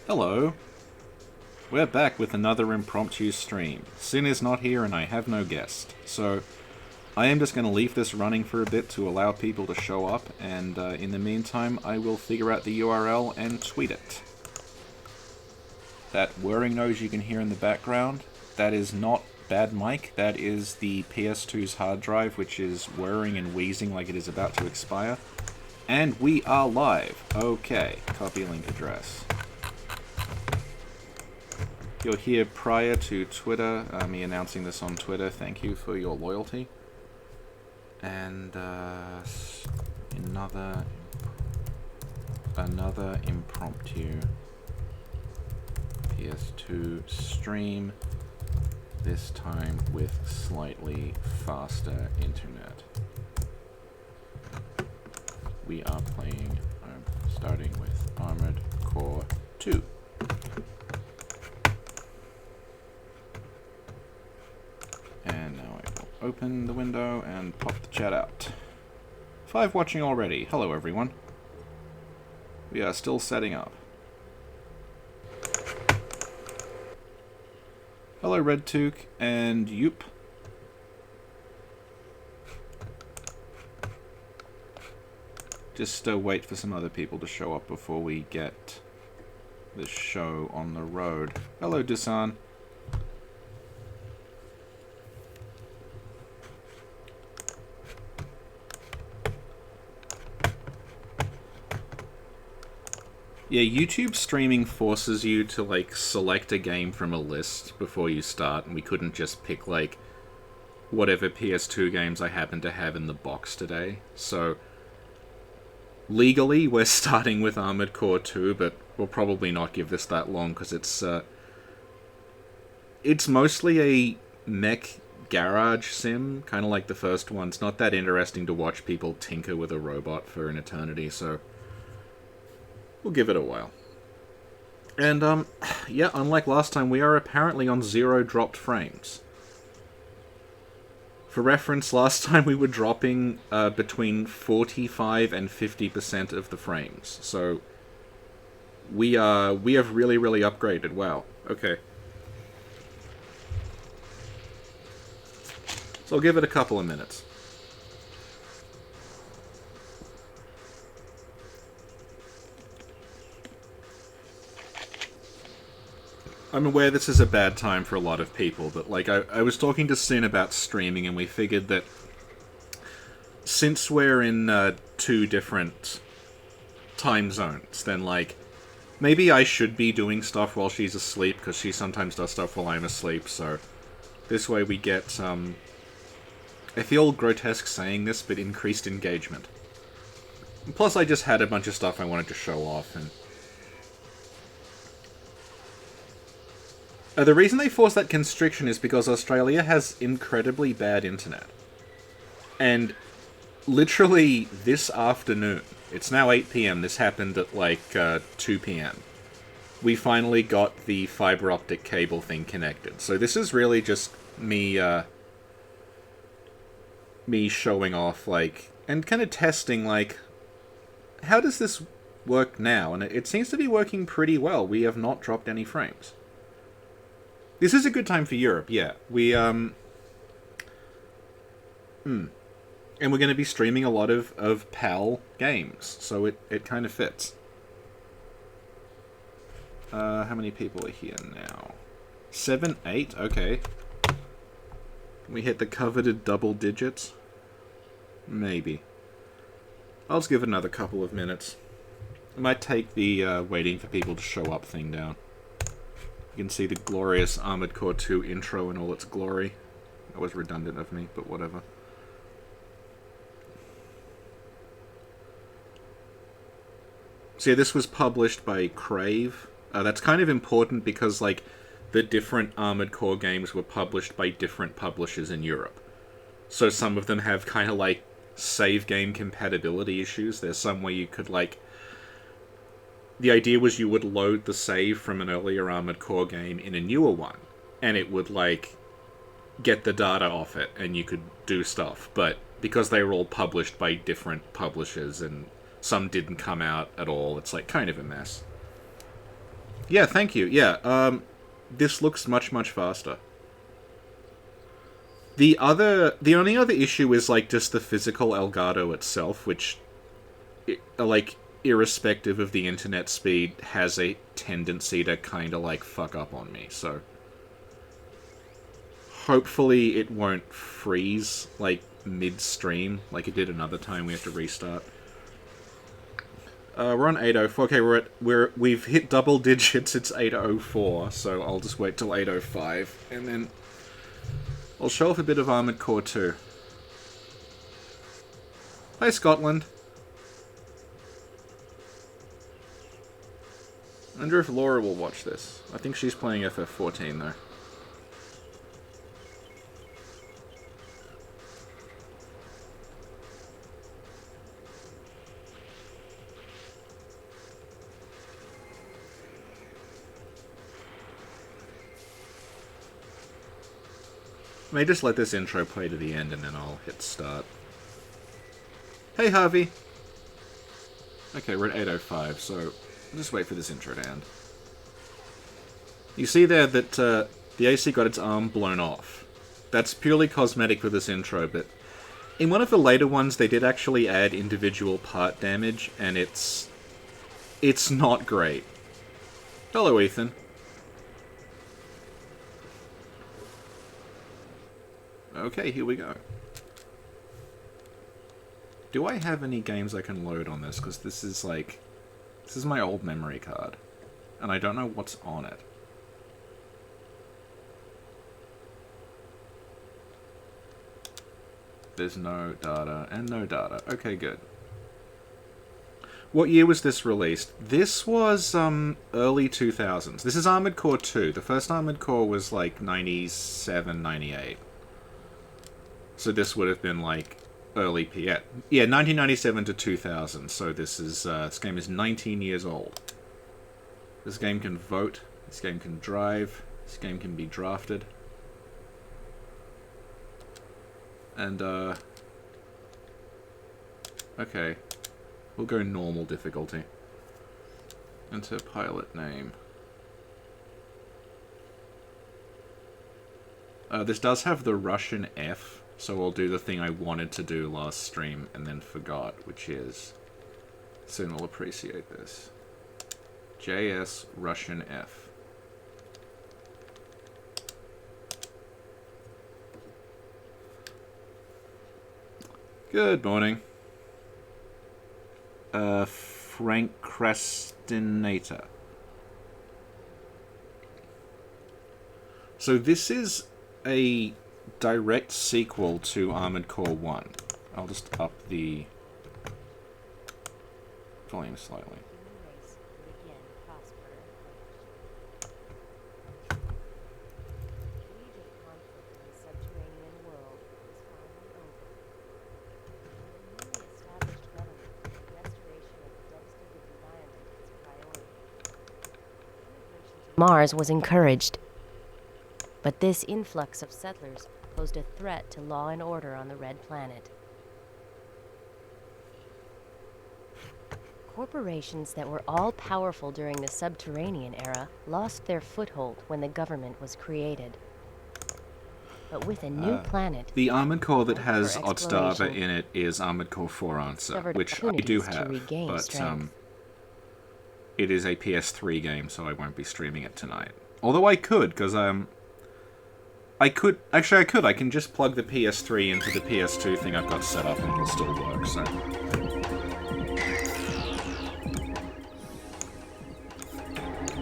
Hello. We're back with another impromptu stream. Sin is not here and I have no guest. So I am just going to leave this running for a bit to allow people to show up, and in the meantime I will figure out the URL and tweet it. That whirring noise you can hear in the background, that is not bad mic, that is the PS2's hard drive, which is whirring and wheezing like it is about to expire. And we are live. Okay, copy link address. You're here prior to Twitter, me announcing this on Twitter. Thank you for your loyalty. And another impromptu PS2 stream, this time with slightly faster internet. We are playing, starting with Armored Core 2. And now I will open the window and pop the chat out. 5 watching already. Hello, everyone. We are still setting up. Hello, Red Took and Yoop. Just wait for some other people to show up before we get this show on the road. Hello, Dusan. Yeah, YouTube streaming forces you to, like, select a game from a list before you start, and we couldn't just pick, like, whatever PS2 games I happen to have in the box today. So, legally, we're starting with Armored Core 2, but we'll probably not give this that long, because it's mostly a mech garage sim, kind of like the first one. It's not that interesting to watch people tinker with a robot for an eternity, so we'll give it a while. And, yeah, unlike last time, we are apparently on 0 dropped frames. For reference, last time we were dropping between 45 and 50% of the frames. So, we have really, really upgraded. Wow. Okay. So I'll give it a couple of minutes. I'm aware this is a bad time for a lot of people, but, like, I was talking to Sin about streaming, and we figured that since we're in 2 different time zones, then, like, maybe I should be doing stuff while she's asleep, because she sometimes does stuff while I'm asleep, so this way we get, I feel grotesque saying this, but increased engagement. And plus, I just had a bunch of stuff I wanted to show off, and the reason they forced that constriction is because Australia has incredibly bad internet. And literally this afternoon, it's now 8 PM, this happened at like 2 PM, we finally got the fiber optic cable thing connected. So this is really just me showing off, like, and kind of testing, like, how does this work now? And it seems to be working pretty well. We have not dropped any frames. This is a good time for Europe, yeah. And we're going to be streaming a lot of PAL games, so it kind of fits. How many people are here now? 7, 8? Okay. We hit the coveted double digits? Maybe. I'll just give it another couple of minutes. I might take the waiting for people to show up thing down. You can see the glorious Armored Core 2 intro in all its glory. That was redundant of me, but whatever. So yeah, this was published by Crave. That's kind of important because, like, the different Armored Core games were published by different publishers in Europe. So some of them have kind of, like, save game compatibility issues. There's some where you could, like, the idea was you would load the save from an earlier Armored Core game in a newer one, and it would, like, get the data off it, and you could do stuff. But because they were all published by different publishers, and some didn't come out at all, it's, like, kind of a mess. Yeah, thank you. Yeah, this looks much, much faster. The only other issue is, like, just the physical Elgato itself, which, like, irrespective of the internet speed, has a tendency to kind of, like, fuck up on me, so... Hopefully it won't freeze, like, mid-stream, like it did another time we have to restart. We're on 804. Okay, we've hit double digits. It's 804, so I'll just wait till 805, and then I'll show off a bit of Armored Core 2. Hi, Scotland. I wonder if Laura will watch this. I think she's playing FF14, though. I may just let this intro play to the end and then I'll hit start. Hey, Harvey! Okay, we're at 805, so I'll just wait for this intro to end. You see there that the AC got its arm blown off. That's purely cosmetic for this intro, but in one of the later ones they did actually add individual part damage, and it's not great. Hello, Ethan. Okay, here we go. Do I have any games I can load on this? Because this is like... This is my old memory card. And I don't know what's on it. There's no data, and no data. Okay, good. What year was this released? This was, early 2000s. This is Armored Core 2. The first Armored Core was, like, 97, 98. So this would have been, like, early PS. Yeah, 1997 to 2000. So this game is 19 years old. This game can vote. This game can drive. This game can be drafted. And, okay. We'll go normal difficulty. Enter pilot name. This does have the Russian F, so I'll do the thing I wanted to do last stream and then forgot, which is... Soon I'll appreciate this. JS Russian F. Good morning. Frank Crastinator. So this is a direct sequel to Armored Core 1. I'll just up the volume slightly. Mars was encouraged. But this influx of settlers posed a threat to law and order on the Red Planet. Corporations that were all-powerful during the subterranean era lost their foothold when the government was created. But with a new planet... The Armored Core that has Otzdava in it is Armored Core 4 Answer, which I do have, but it is a PS3 game, so I won't be streaming it tonight. Although I could, because I could. I can just plug the PS3 into the PS2 thing I've got set up and it'll still work, so...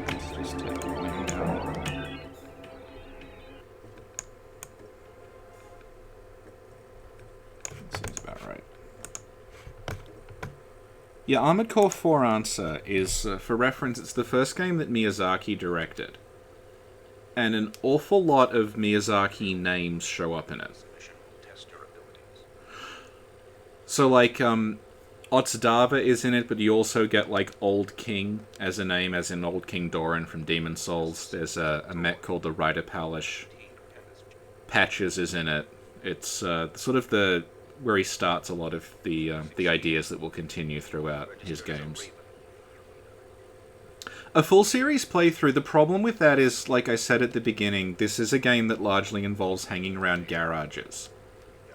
Let's just take the wind down. Seems about right. Yeah, Armored Core 4 Answer is, for reference, it's the first game that Miyazaki directed. And an awful lot of Miyazaki names show up in it. So, like, Otzdava is in it, but you also get, like, Old King as a name, as in Old King Doran from Demon Souls. There's a mech called the Rider Palish. Patches is in it. It's sort of where he starts a lot of the ideas that will continue throughout his games. A full series playthrough, the problem with that is, like I said at the beginning, this is a game that largely involves hanging around garages.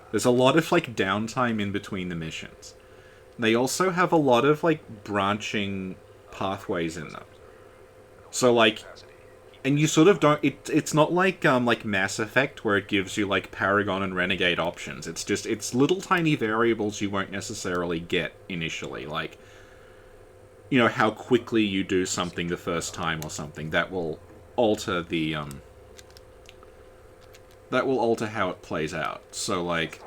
There's a lot of, like, downtime in between the missions. They also have a lot of, like, branching pathways in them. So, like, and you sort of don't... It's not like Mass Effect, where it gives you, like, Paragon and Renegade options. It's just... It's little tiny variables you won't necessarily get initially. Like, you know, how quickly you do something the first time or something. That will alter the... That will alter how it plays out. So, like...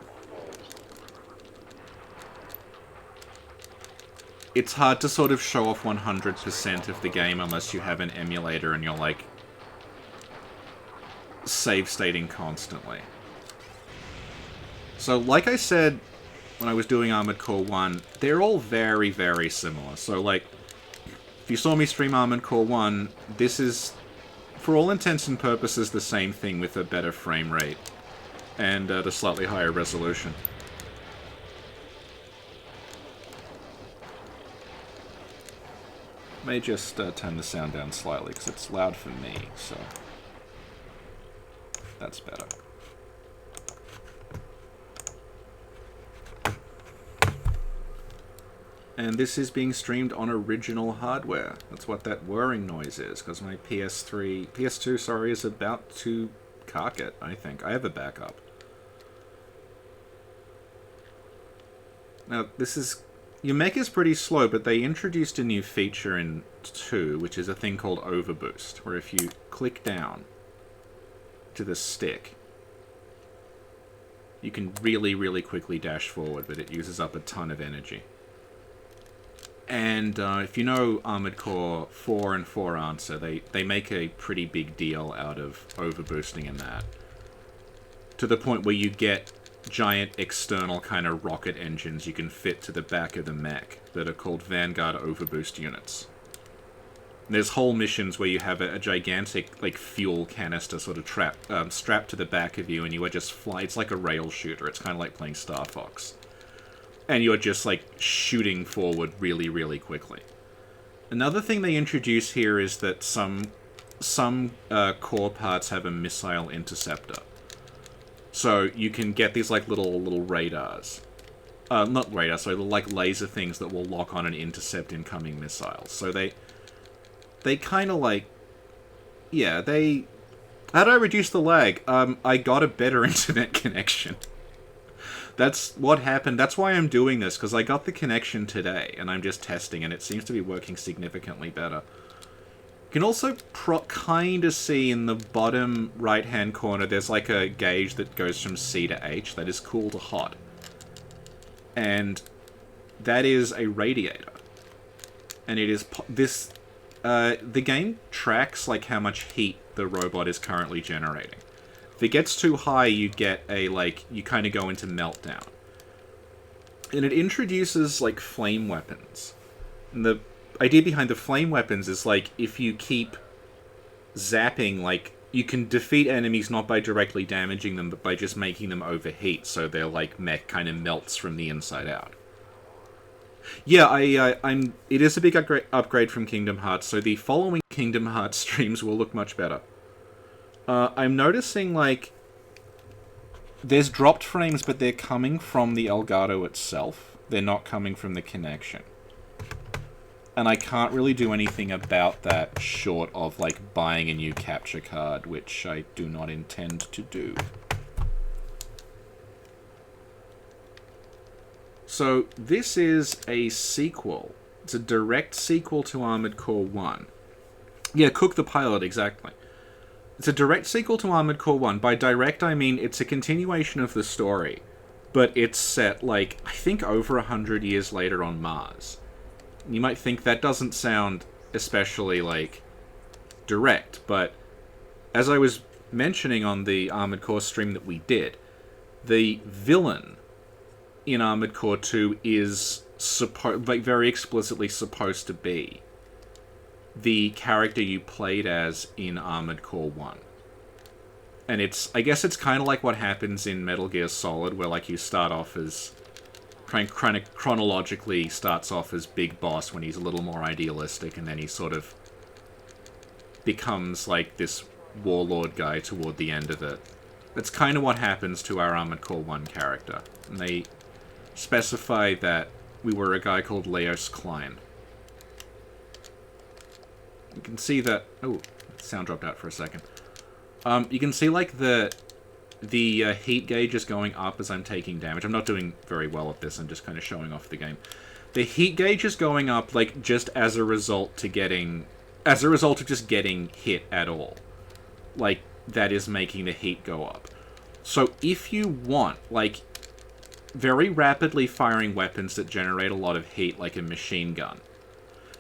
It's hard to sort of show off 100% of the game unless you have an emulator and you're, like, save-stating constantly. So, like I said when I was doing Armored Core 1, they're all very, very similar. So, like, if you saw me stream Armored Core 1, this is, for all intents and purposes, the same thing with a better frame rate and a slightly higher resolution. May just turn the sound down slightly, because it's loud for me, so that's better. And this is being streamed on original hardware. That's what that whirring noise is, because my PS2, sorry, is about to cark it, I think. I have a backup. Now, this is... Your mech is pretty slow, but they introduced a new feature in 2, which is a thing called Overboost, where if you click down to the stick, you can really, really quickly dash forward, but it uses up a ton of energy. And if you know Armored Core 4 and 4 Answer, they make a pretty big deal out of overboosting in that. To the point where you get giant external kind of rocket engines you can fit to the back of the mech that are called Vanguard Overboost units. And there's whole missions where you have a gigantic, like, fuel canister sort of strapped to the back of you, and you are just fly. It's like a rail shooter. It's kind of like playing Star Fox. And you're just, like, shooting forward really, really quickly. Another thing they introduce here is that some core parts have a missile interceptor. So you can get these, like, little radars. Not radars, sorry, like laser things that will lock on and intercept incoming missiles. So they kind of, like... Yeah, they... How did I reduce the lag? I got a better internet connection. That's what happened. That's why I'm doing this, because I got the connection today, and I'm just testing, and it seems to be working significantly better. You can also kind of see in the bottom right-hand corner, there's like a gauge that goes from C to H, that is cool to hot. And that is a radiator. And it is the game tracks like how much heat the robot is currently generating. If it gets too high, you get you kind of go into meltdown. And it introduces, like, flame weapons. And the idea behind the flame weapons is, like, if you keep zapping, like, you can defeat enemies not by directly damaging them, but by just making them overheat, so their, like, mech kind of melts from the inside out. Yeah, it is a big upgrade from Kingdom Hearts, so the following Kingdom Hearts streams will look much better. I'm noticing, like, there's dropped frames, but they're coming from the Elgato itself. They're not coming from the connection. And I can't really do anything about that short of, like, buying a new capture card, which I do not intend to do. So, this is a sequel. It's a direct sequel to Armored Core 1. Yeah, Cook the Pilot, exactly. It's a direct sequel to Armored Core 1. By direct, I mean it's a continuation of the story, but it's set, like, I think over 100 years later on Mars. You might think that doesn't sound especially, like, direct, but as I was mentioning on the Armored Core stream that we did, the villain in Armored Core 2 is very explicitly supposed to be the character you played as in Armored Core 1. And I guess it's kind of like what happens in Metal Gear Solid, where, like, you start off as... kind of chronologically starts off as Big Boss when he's a little more idealistic, and then he sort of becomes, like, this warlord guy toward the end of it. That's kind of what happens to our Armored Core 1 character. And they specify that we were a guy called Leos Klein. You can see that... Oh, sound dropped out for a second. You can see, like, the heat gauge is going up as I'm taking damage. I'm not doing very well at this. I'm just kind of showing off the game. The heat gauge is going up, like, just as a result of just getting hit at all. Like, that is making the heat go up. So if you want, like, very rapidly firing weapons that generate a lot of heat, like a machine gun,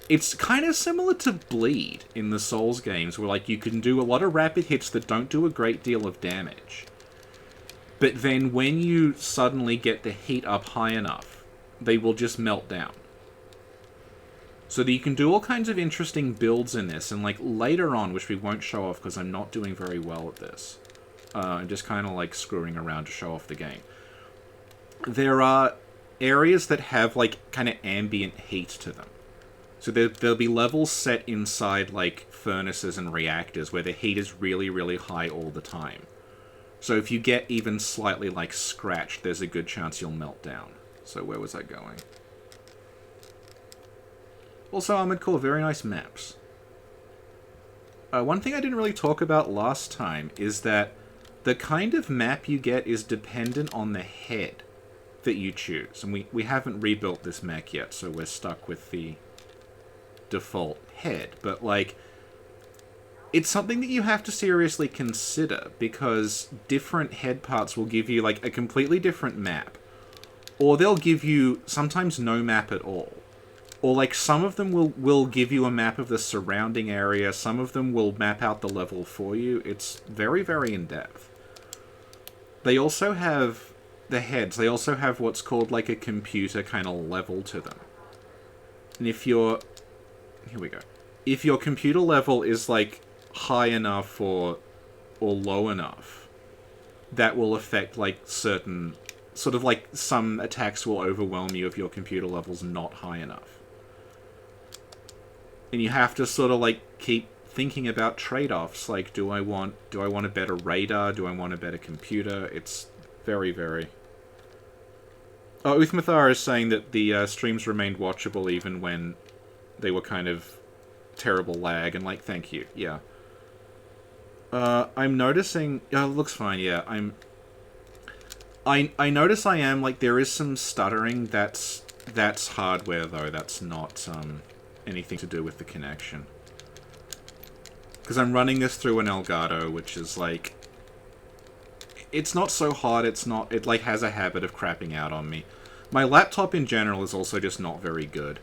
it's kind of similar to Bleed in the Souls games, where, like, you can do a lot of rapid hits that don't do a great deal of damage. But then when you suddenly get the heat up high enough, they will just melt down. So that you can do all kinds of interesting builds in this, and, like, later on, which we won't show off because I'm not doing very well at this. I'm just kind of, like, screwing around to show off the game. There are areas that have, like, kind of ambient heat to them. So there'll be levels set inside, like, furnaces and reactors where the heat is really, really high all the time. So if you get even slightly, like, scratched, there's a good chance you'll melt down. So where was I going? Also, Armored Core, very nice maps. One thing I didn't really talk about last time is that the kind of map you get is dependent on the head that you choose. And we haven't rebuilt this mech yet, so we're stuck with the default head. But, like, it's something that you have to seriously consider, because different head parts will give you, like, a completely different map. Or they'll give you sometimes no map at all. Or, like, some of them will give you a map of the surrounding area, some of them will map out the level for you. It's very, very in-depth. They also have the heads. They also have what's called, like, a computer kind of level to them. And if your... Here we go. If your computer level is, like, high enough or low enough, that will affect, like, certain... Sort of, like, some attacks will overwhelm you if your computer level's not high enough. And you have to sort of, like, keep thinking about trade-offs. Like, do I want a better radar? Do I want a better computer? It's very, very... Oh, Uthmathar is saying that the streams remained watchable even when they were kind of terrible lag. And, like, thank you. Yeah. I'm noticing... Oh, it looks fine, yeah. I notice I am, like, there is some stuttering. That's hardware, though. That's not, anything to do with the connection. Because I'm running this through an Elgato, which is, like... It's not so hot, it, like, has a habit of crapping out on me. My laptop in general is also just not very good.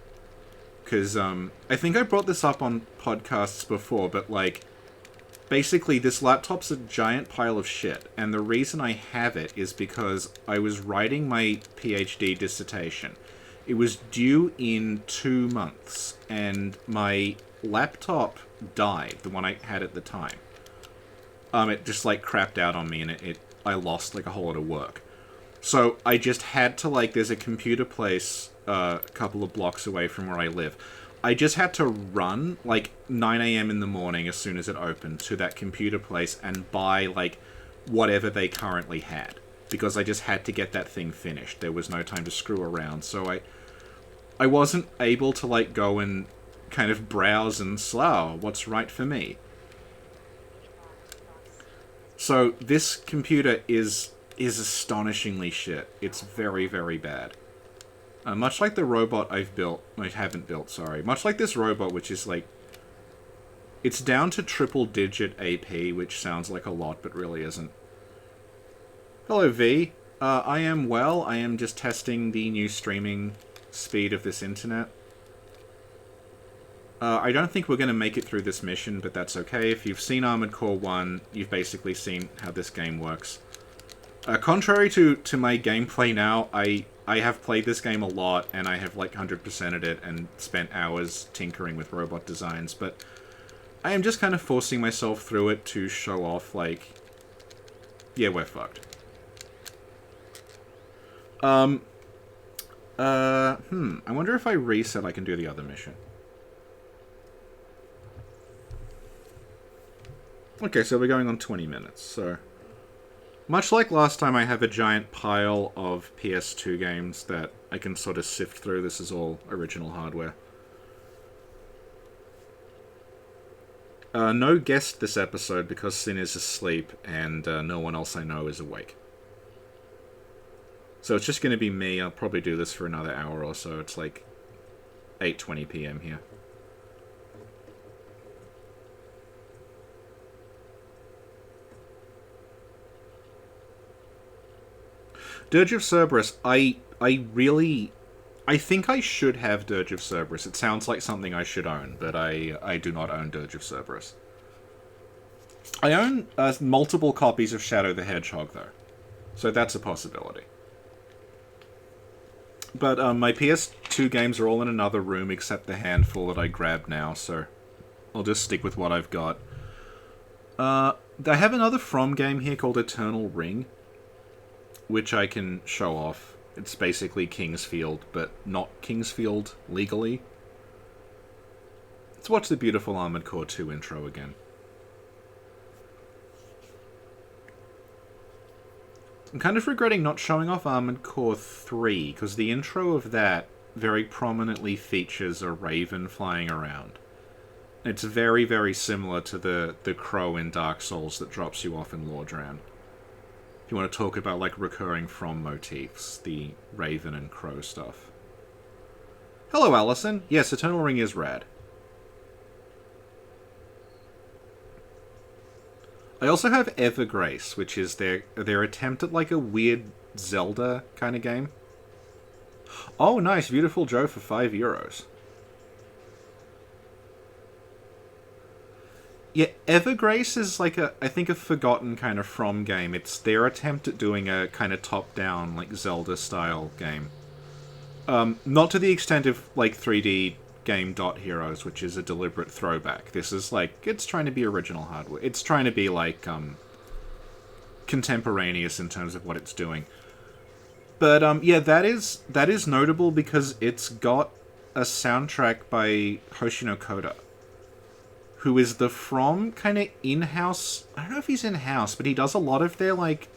Because, I think I brought this up on podcasts before, but, like... Basically, this laptop's a giant pile of shit, and the reason I have it is because I was writing my PhD dissertation. It was due in 2 months, and my laptop died, the one I had at the time. It just, like, crapped out on me, and I lost, like, a whole lot of work. So I just had to, like, there's a computer place a couple of blocks away from where I live. I just had to run, like, 9 a.m. in the morning as soon as it opened to that computer place and buy, like, whatever they currently had. Because I just had to get that thing finished. There was no time to screw around. So I wasn't able to, like, go and kind of browse and slough what's right for me. So this computer is astonishingly shit. It's very, very bad. Much like the robot I haven't built, sorry. Much like this robot, which is, like... It's down to triple-digit AP, which sounds like a lot, but really isn't. Hello, V. I am well. I am just testing the new streaming speed of this internet. I don't think we're going to make it through this mission, but that's okay. If you've seen Armored Core 1, you've basically seen how this game works. Contrary to my gameplay now, I have played this game a lot, and I have, like, 100%ed it and spent hours tinkering with robot designs, but I am just kind of forcing myself through it to show off, like... Yeah, we're fucked. I wonder if I reset I can do the other mission. Okay, so we're going on 20 minutes, so... Much like last time, I have a giant pile of PS2 games that I can sort of sift through. This is all original hardware. No guest this episode because Sin is asleep and no one else I know is awake. So it's just going to be me. I'll probably do this for another hour or so. It's like 8:20 p.m. here. Dirge of Cerberus, I think I should have Dirge of Cerberus. It sounds like something I should own, but I do not own Dirge of Cerberus. I own multiple copies of Shadow the Hedgehog, though. So that's a possibility. But my PS2 games are all in another room except the handful that I grabbed now, so I'll just stick with what I've got. I have another From game here called Eternal Ring, which I can show off. It's basically Kingsfield, but not Kingsfield legally. Let's watch the beautiful Armored Core 2 intro again. I'm kind of regretting not showing off Armored Core 3, because the intro of that very prominently features a raven flying around. It's very, very similar to the crow in Dark Souls that drops you off in Lordran. If you want to talk about, like, recurring From motifs, the raven and crow stuff. Hello, Allison. Yes, Eternal Ring is rad. I also have Evergrace, which is their attempt at, like, a weird Zelda kind of game. Oh, nice. Beautiful Joe for €5. Yeah, Evergrace is like I think a forgotten kind of From game. It's their attempt at doing a kind of top-down, like, Zelda-style game. Not to the extent of, like, 3D game Dot Heroes, which is a deliberate throwback. This is, like, it's trying to be original hardware. It's trying to be, like, contemporaneous in terms of what it's doing. But, yeah, that is notable because it's got a soundtrack by Hoshino Koda, who is the From kind of in-house... I don't know if he's in-house, but he does a lot of their, like,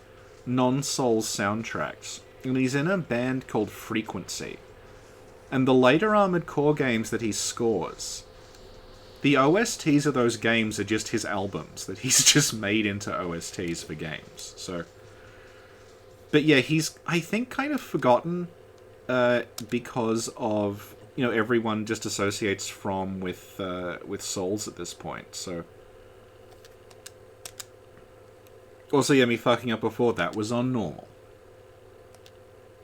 non-Souls soundtracks. And he's in a band called Frequency. And the later Armored Core games that he scores, the OSTs of those games are just his albums that he's just made into OSTs for games. So... But yeah, he's, I think, kind of forgotten because of... You know, everyone just associates From with Souls at this point, so... Also, yeah, me fucking up before that was on normal.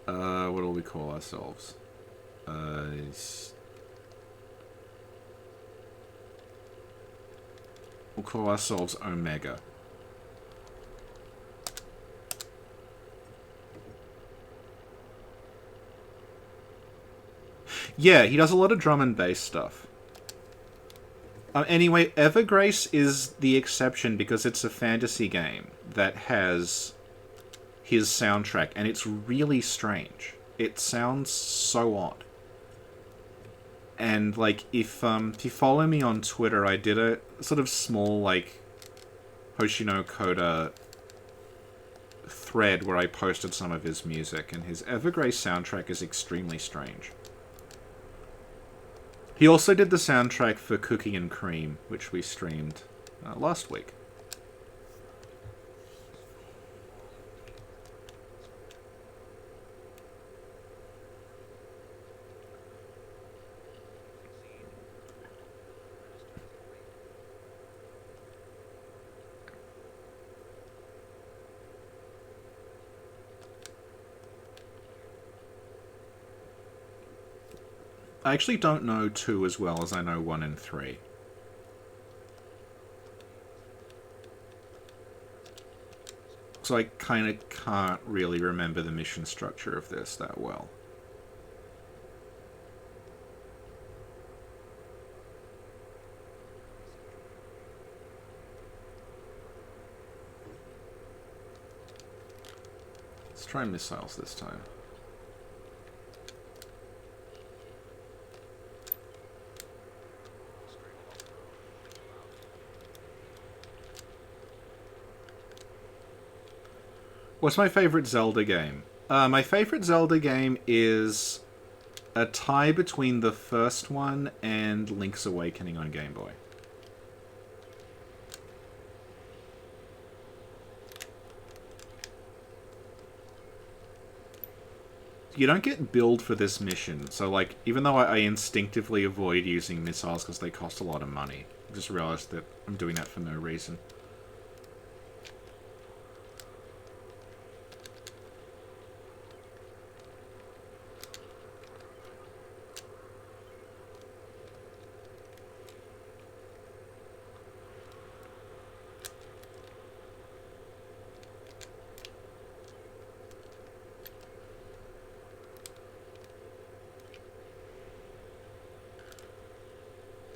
What do we call ourselves? We'll call ourselves Omega. Yeah, he does a lot of drum and bass stuff. Anyway, Evergrace is the exception because it's a fantasy game that has his soundtrack, and it's really strange. It sounds so odd. And, like, if you follow me on Twitter, I did a sort of small, like, Hoshino Koda thread where I posted some of his music, and his Evergrace soundtrack is extremely strange. He also did the soundtrack for Cookie and Cream, which we streamed last week. I actually don't know 2 as well as I know 1 and 3. So I kind of can't really remember the mission structure of this that well. Let's try missiles this time. What's my favorite Zelda game? My favorite Zelda game is a tie between the first one and Link's Awakening on Game Boy. You don't get billed for this mission, so like, even though I instinctively avoid using missiles because they cost a lot of money, I just realized that I'm doing that for no reason.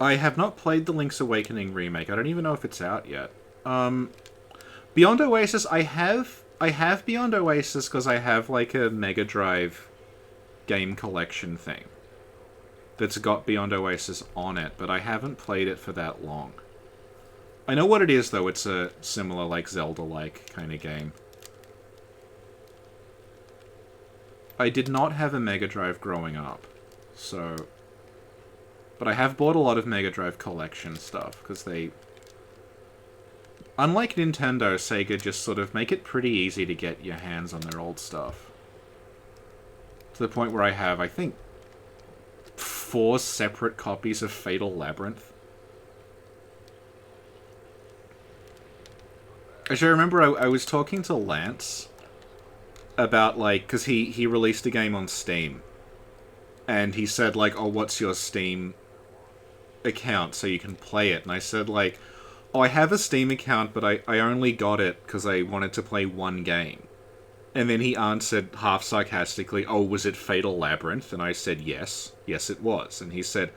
I have not played the Link's Awakening remake. I don't even know if it's out yet. Beyond Oasis, I have Beyond Oasis because I have like a Mega Drive game collection thing that's got Beyond Oasis on it, but I haven't played it for that long. I know what it is though. It's a similar like Zelda-like kind of game. I did not have a Mega Drive growing up, so... But I have bought a lot of Mega Drive collection stuff, because they... Unlike Nintendo, Sega just sort of make it pretty easy to get your hands on their old stuff. To the point where I have, I think, 4 separate copies of Fatal Labyrinth. Actually, I remember I was talking to Lance about, like... Because he released a game on Steam. And he said, like, oh, what's your Steam account so you can play it? And I said, like, oh, I have a Steam account, but I only got it because I wanted to play one game. And then he answered half sarcastically, oh, was it Fatal Labyrinth? And I said, yes. Yes, it was. And he said,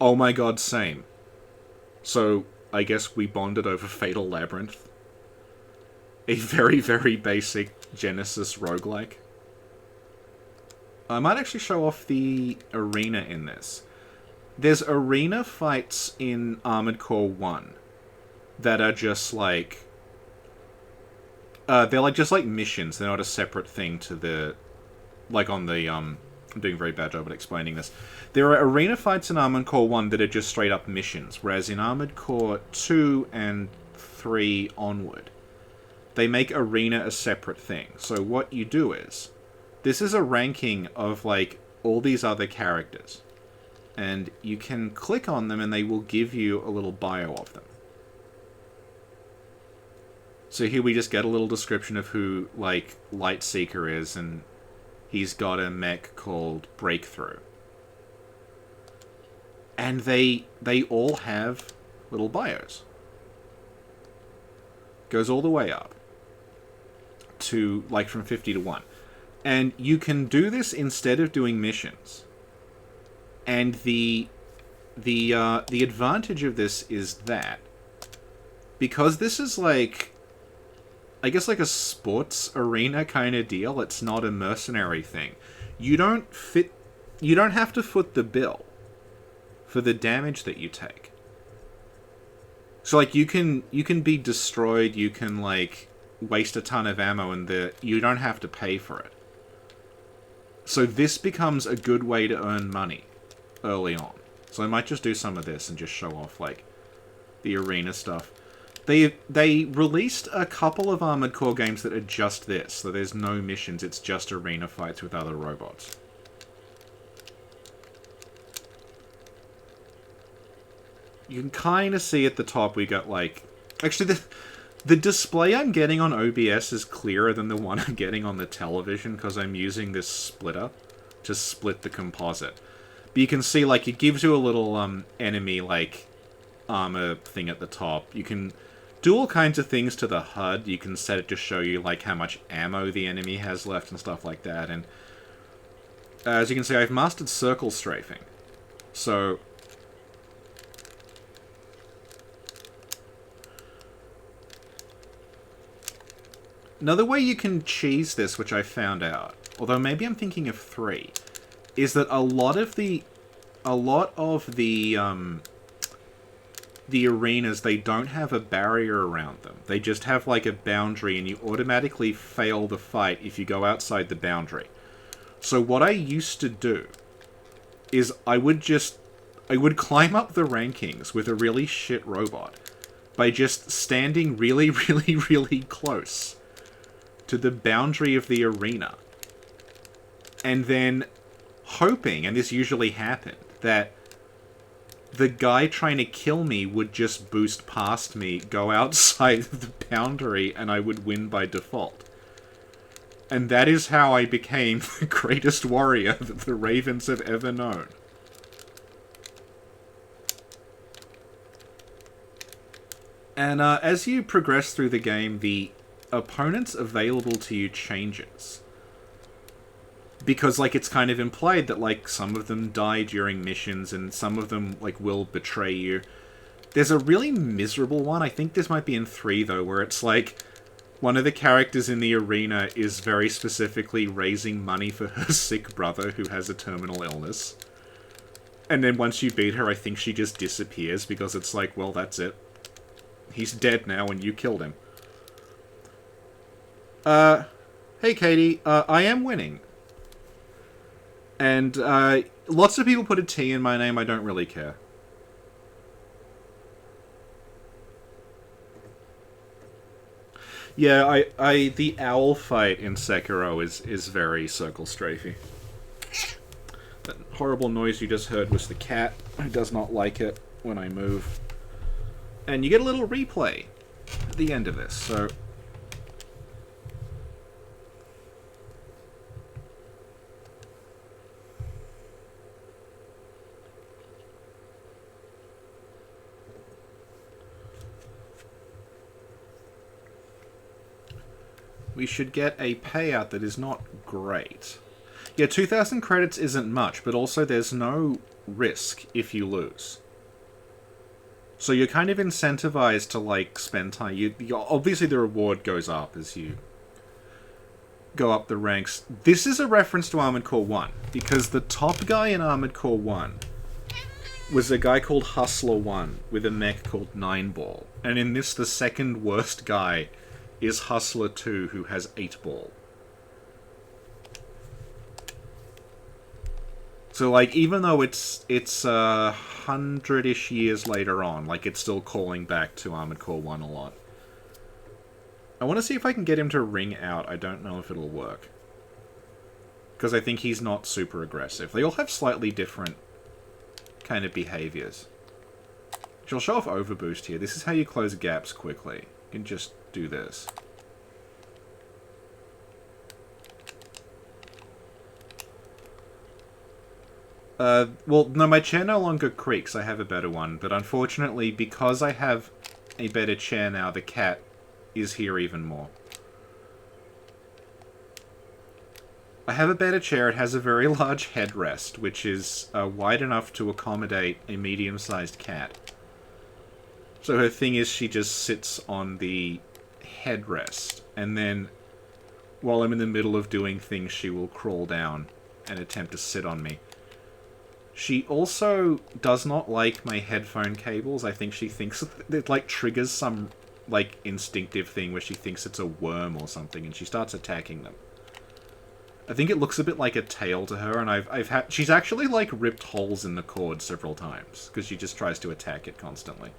oh my god, same. So, I guess we bonded over Fatal Labyrinth. A very, very basic Genesis roguelike. I might actually show off the arena in this. There's arena fights in Armored Core 1 that are just like... they're like just like missions. They're not a separate thing to the... Like on the... I'm doing a very bad job at explaining this. There are arena fights in Armored Core 1 that are just straight up missions, whereas in Armored Core 2 and 3 onward, they make arena a separate thing. So what you do is... This is a ranking of, like, all these other characters. And you can click on them and they will give you a little bio of them. So here we just get a little description of who, like, Lightseeker is, and he's got a mech called Breakthrough. And they all have little bios. Goes all the way up to, like, from 50 to 1. And you can do this instead of doing missions. And the advantage of this is that because this is like, I guess like a sports arena kind of deal, it's not a mercenary thing. You don't have to foot the bill for the damage that you take. So like you can be destroyed, you can like waste a ton of ammo, and you don't have to pay for it. So this becomes a good way to earn money early on. So I might just do some of this and just show off, like, the arena stuff. They released a couple of Armored Core games that are just this. So there's no missions, it's just arena fights with other robots. You can kind of see at the top we got, like... Actually, the display I'm getting on OBS is clearer than the one I'm getting on the television because I'm using this splitter to split the composite. But you can see, like, it gives you a little enemy, like, armor thing at the top. You can do all kinds of things to the HUD. You can set it to show you, like, how much ammo the enemy has left and stuff like that. And as you can see, I've mastered circle strafing. So... Another way you can cheese this, which I found out, although maybe I'm thinking of 3, is that a lot of the the arenas, they don't have a barrier around them. They just have like a boundary, and you automatically fail the fight if you go outside the boundary. So what I used to do is I would climb up the rankings with a really shit robot by just standing really, really, really close to the boundary of the arena. And then hoping, and this usually happened, that the guy trying to kill me would just boost past me, go outside the boundary, and I would win by default. And that is how I became the greatest warrior that the Ravens have ever known. And as you progress through the game, the opponents available to you changes. Because, like, it's kind of implied that, like, some of them die during missions, and some of them, like, will betray you. There's a really miserable one, I think this might be in 3, though, where it's, like, one of the characters in the arena is very specifically raising money for her sick brother who has a terminal illness. And then once you beat her, I think she just disappears, because it's like, well, that's it. He's dead now, and you killed him. Hey, Katie, I am winning. And, lots of people put a T in my name, I don't really care. Yeah, the owl fight in Sekiro is very circle strafey. That horrible noise you just heard was the cat, who does not like it when I move. And you get a little replay at the end of this, so... we should get a payout that is not great. Yeah, 2,000 credits isn't much, but also there's no risk if you lose. So you're kind of incentivized to, like, spend time. Obviously the reward goes up as you go up the ranks. This is a reference to Armored Core 1, because the top guy in Armored Core 1 was a guy called Hustler 1 with a mech called Nineball. And in this, the second worst guy is Hustler 2, who has 8-ball. So, like, even though it's 100-ish years later on, like, it's still calling back to Armored Core 1 a lot. I want to see if I can get him to ring out. I don't know if it'll work. Because I think he's not super aggressive. They all have slightly different kind of behaviors. I'll show off Overboost here. This is how you close gaps quickly. You can just do this. Well, no, my chair no longer creaks. I have a better one. But unfortunately, because I have a better chair now, the cat is here even more. I have a better chair. It has a very large headrest, which is wide enough to accommodate a medium-sized cat. So her thing is she just sits on the headrest, and then while I'm in the middle of doing things, she will crawl down and attempt to sit on me. She also does not like my headphone cables. I think she thinks it, like, triggers some, like, instinctive thing where she thinks it's a worm or something, and she starts attacking them. I think it looks a bit like a tail to her, and she's actually, like, ripped holes in the cord several times, because she just tries to attack it constantly.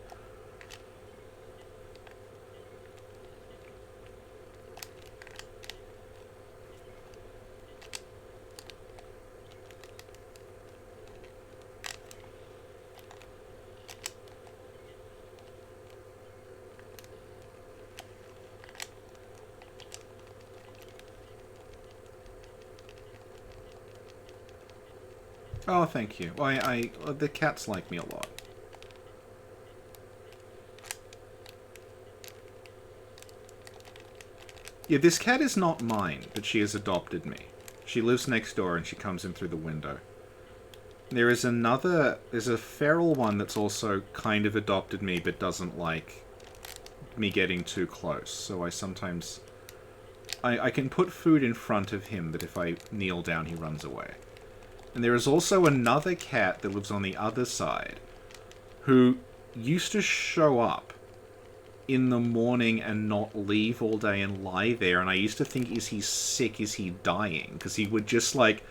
Oh, thank you. Well, the cats like me a lot. Yeah, this cat is not mine, but she has adopted me. She lives next door and she comes in through the window. There's a feral one that's also kind of adopted me, but doesn't like me getting too close. So I sometimes... I can put food in front of him, but if I kneel down, he runs away. And there is also another cat that lives on the other side, who used to show up in the morning and not leave all day and lie there, and I used to think, is he sick? Is he dying? Because he would just, like,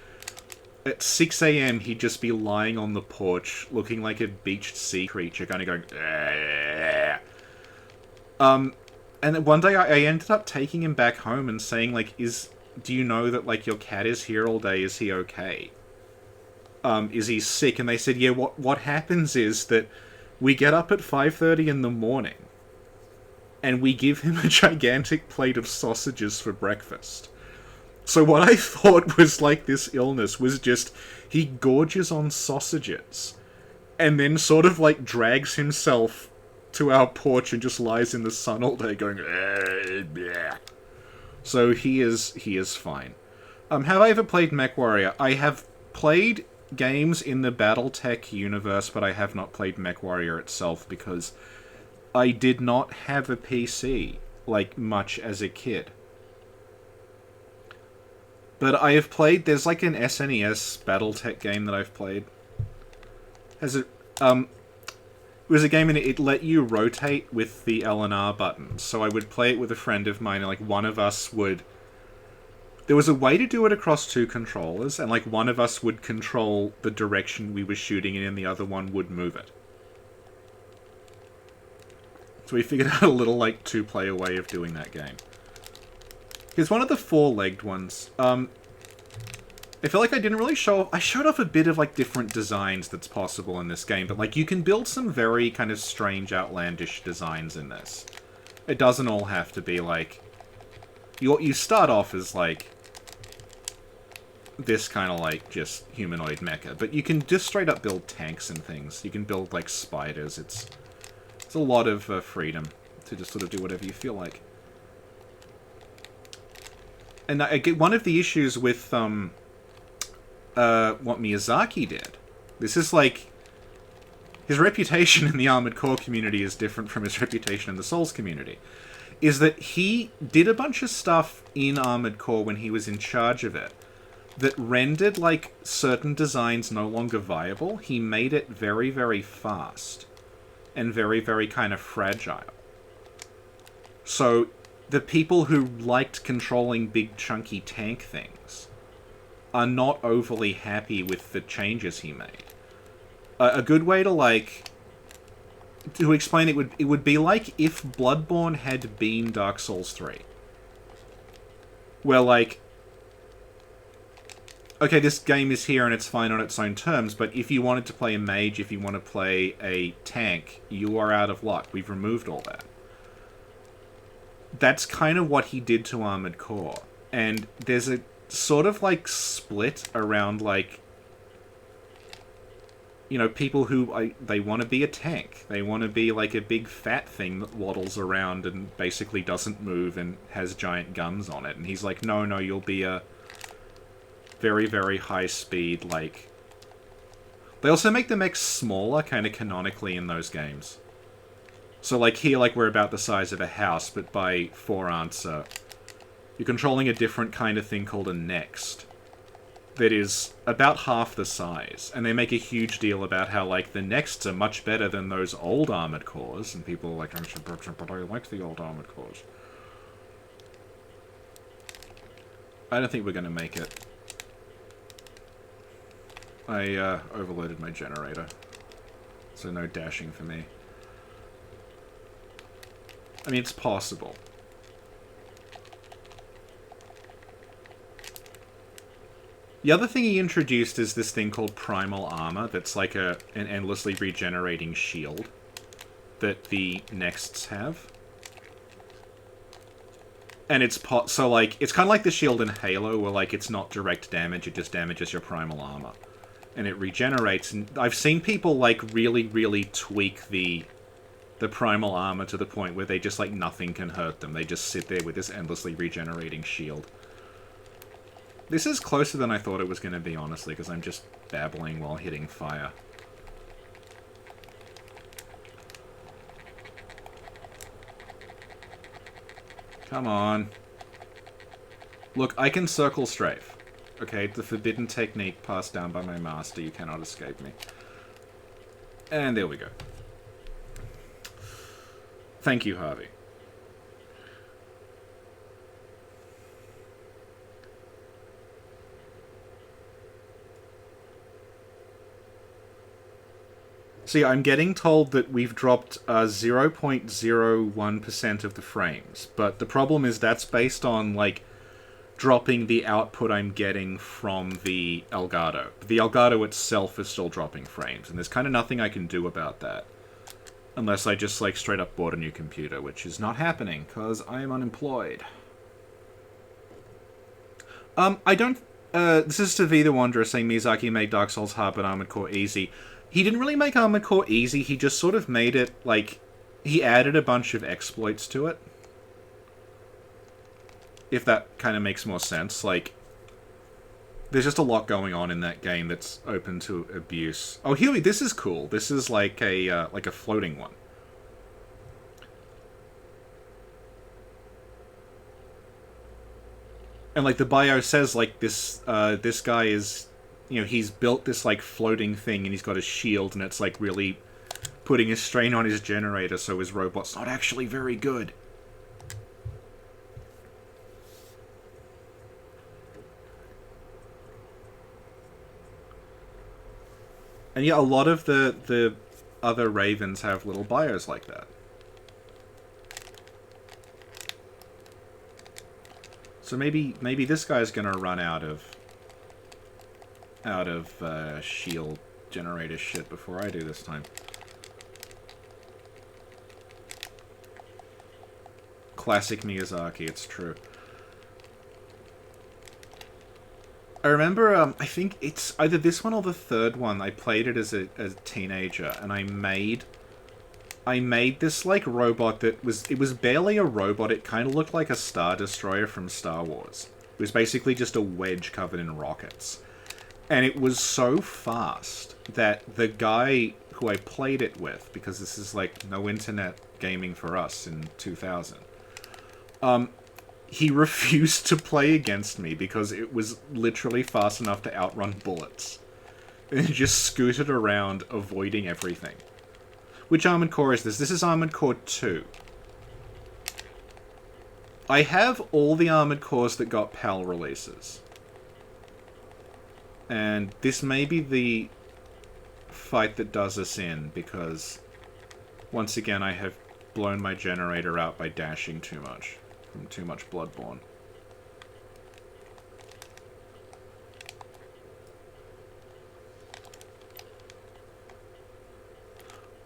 at 6 a.m. he'd just be lying on the porch, looking like a beached sea creature, kind of going, "Aah." And then one day I ended up taking him back home and saying, like, do you know that, like, your cat is here all day? Is he okay? Is he sick? And they said, yeah, what happens is that we get up at 5:30 in the morning and we give him a gigantic plate of sausages for breakfast. So what I thought was, like, this illness was just he gorges on sausages and then sort of, like, drags himself to our porch and just lies in the sun all day going, bleh. So he is fine. Have I ever played MechWarrior? I have played games in the BattleTech universe, but I have not played MechWarrior itself because I did not have a PC, like, much as a kid. But I have played, there's like an SNES BattleTech game that I've played. It was a game and it let you rotate with the L and R buttons. So I would play it with a friend of mine, and like one of us would... There was a way to do it across two controllers, and like one of us would control the direction we were shooting in and the other one would move it. So we figured out a little like two-player way of doing that game. Here's one of the four-legged ones. I feel like I didn't really show off... I showed off a bit of, like, different designs that's possible in this game, but, like, you can build some very kind of strange, outlandish designs in this. It doesn't all have to be, like... You start off as, like, this kind of, like, just humanoid mecha, but you can just straight up build tanks and things. You can build, like, spiders. It's a lot of freedom to just sort of do whatever you feel like. And I get one of the issues with what Miyazaki did. This is like... His reputation in the Armored Core community is different from his reputation in the Souls community. Is that he did a bunch of stuff in Armored Core when he was in charge of it that rendered, like, certain designs no longer viable. He made it very, very fast. And very, very kind of fragile. So... the people who liked controlling big, chunky tank things are not overly happy with the changes he made. A good way to, like... to explain it would be like if Bloodborne had been Dark Souls 3. Where, like... okay, this game is here and it's fine on its own terms, but if you wanted to play a mage, if you want to play a tank, you are out of luck. We've removed all that. That's kind of what he did to Armored Core. And there's a sort of, like, split around, like... you know, people who... they want to be a tank. They want to be, like, a big fat thing that waddles around and basically doesn't move and has giant guns on it. And he's like, no, you'll be a very, very high speed, like... They also make the mechs smaller, kind of canonically, in those games. So, like, here, like, we're about the size of a house, but by 4 answer, you're controlling a different kind of thing called a next that is about half the size. And they make a huge deal about how, like, the nexts are much better than those old Armored Cores, and people are like, but I like the old Armored Cores. I don't think we're going to make it. I overloaded my generator, so no dashing for me. I mean, it's possible. The other thing he introduced is this thing called Primal Armor, that's like an endlessly regenerating shield that the Nexts have. And it's so, like, it's kind of like the shield in Halo, where, like, it's not direct damage, it just damages your Primal Armor. And it regenerates, and I've seen people, like, really, really tweak the Primal Armor to the point where they just, like, nothing can hurt them. They just sit there with this endlessly regenerating shield. This is closer than I thought it was going to be, honestly, because I'm just babbling while hitting fire. Come on. Look, I can circle strafe. Okay, the forbidden technique passed down by my master. You cannot escape me. And there we go. Thank you, Harvey. See, I'm getting told that we've dropped 0.01% of the frames, but the problem is that's based on, like, dropping the output I'm getting from the Elgato. The Elgato itself is still dropping frames, and there's kind of nothing I can do about that. Unless I just, like, straight up bought a new computer, which is not happening, because I am unemployed. I don't... this is to V the Wanderer saying Miyazaki made Dark Souls hard but Armored Core easy. He didn't really make Armored Core easy, he just sort of made it, like... He added a bunch of exploits to it. If that kind of makes more sense. Like, there's just a lot going on in that game that's open to abuse. Oh, here this is cool. This is like a floating one. And like the bio says, like this guy is, you know, he's built this like floating thing, and he's got a shield, and it's like really putting a strain on his generator, so his robot's not actually very good. And yeah, a lot of the other Ravens have little bios like that. So maybe this guy's gonna run out of shield generator shit before I do this time. Classic Miyazaki, it's true. I remember, I think it's either this one or the third one. I played it as a teenager, and I made this, like, robot that it was barely a robot. It kind of looked like a Star Destroyer from Star Wars. It was basically just a wedge covered in rockets. And it was so fast that the guy who I played it with, because this is, like, no internet gaming for us in 2000, he refused to play against me because it was literally fast enough to outrun bullets. And he just scooted around, avoiding everything. Which Armored Core is this? This is Armored Core 2. I have all the Armored Cores that got PAL releases. And this may be the fight that does us in, because once again I have blown my generator out by dashing too much. From too much Bloodborne.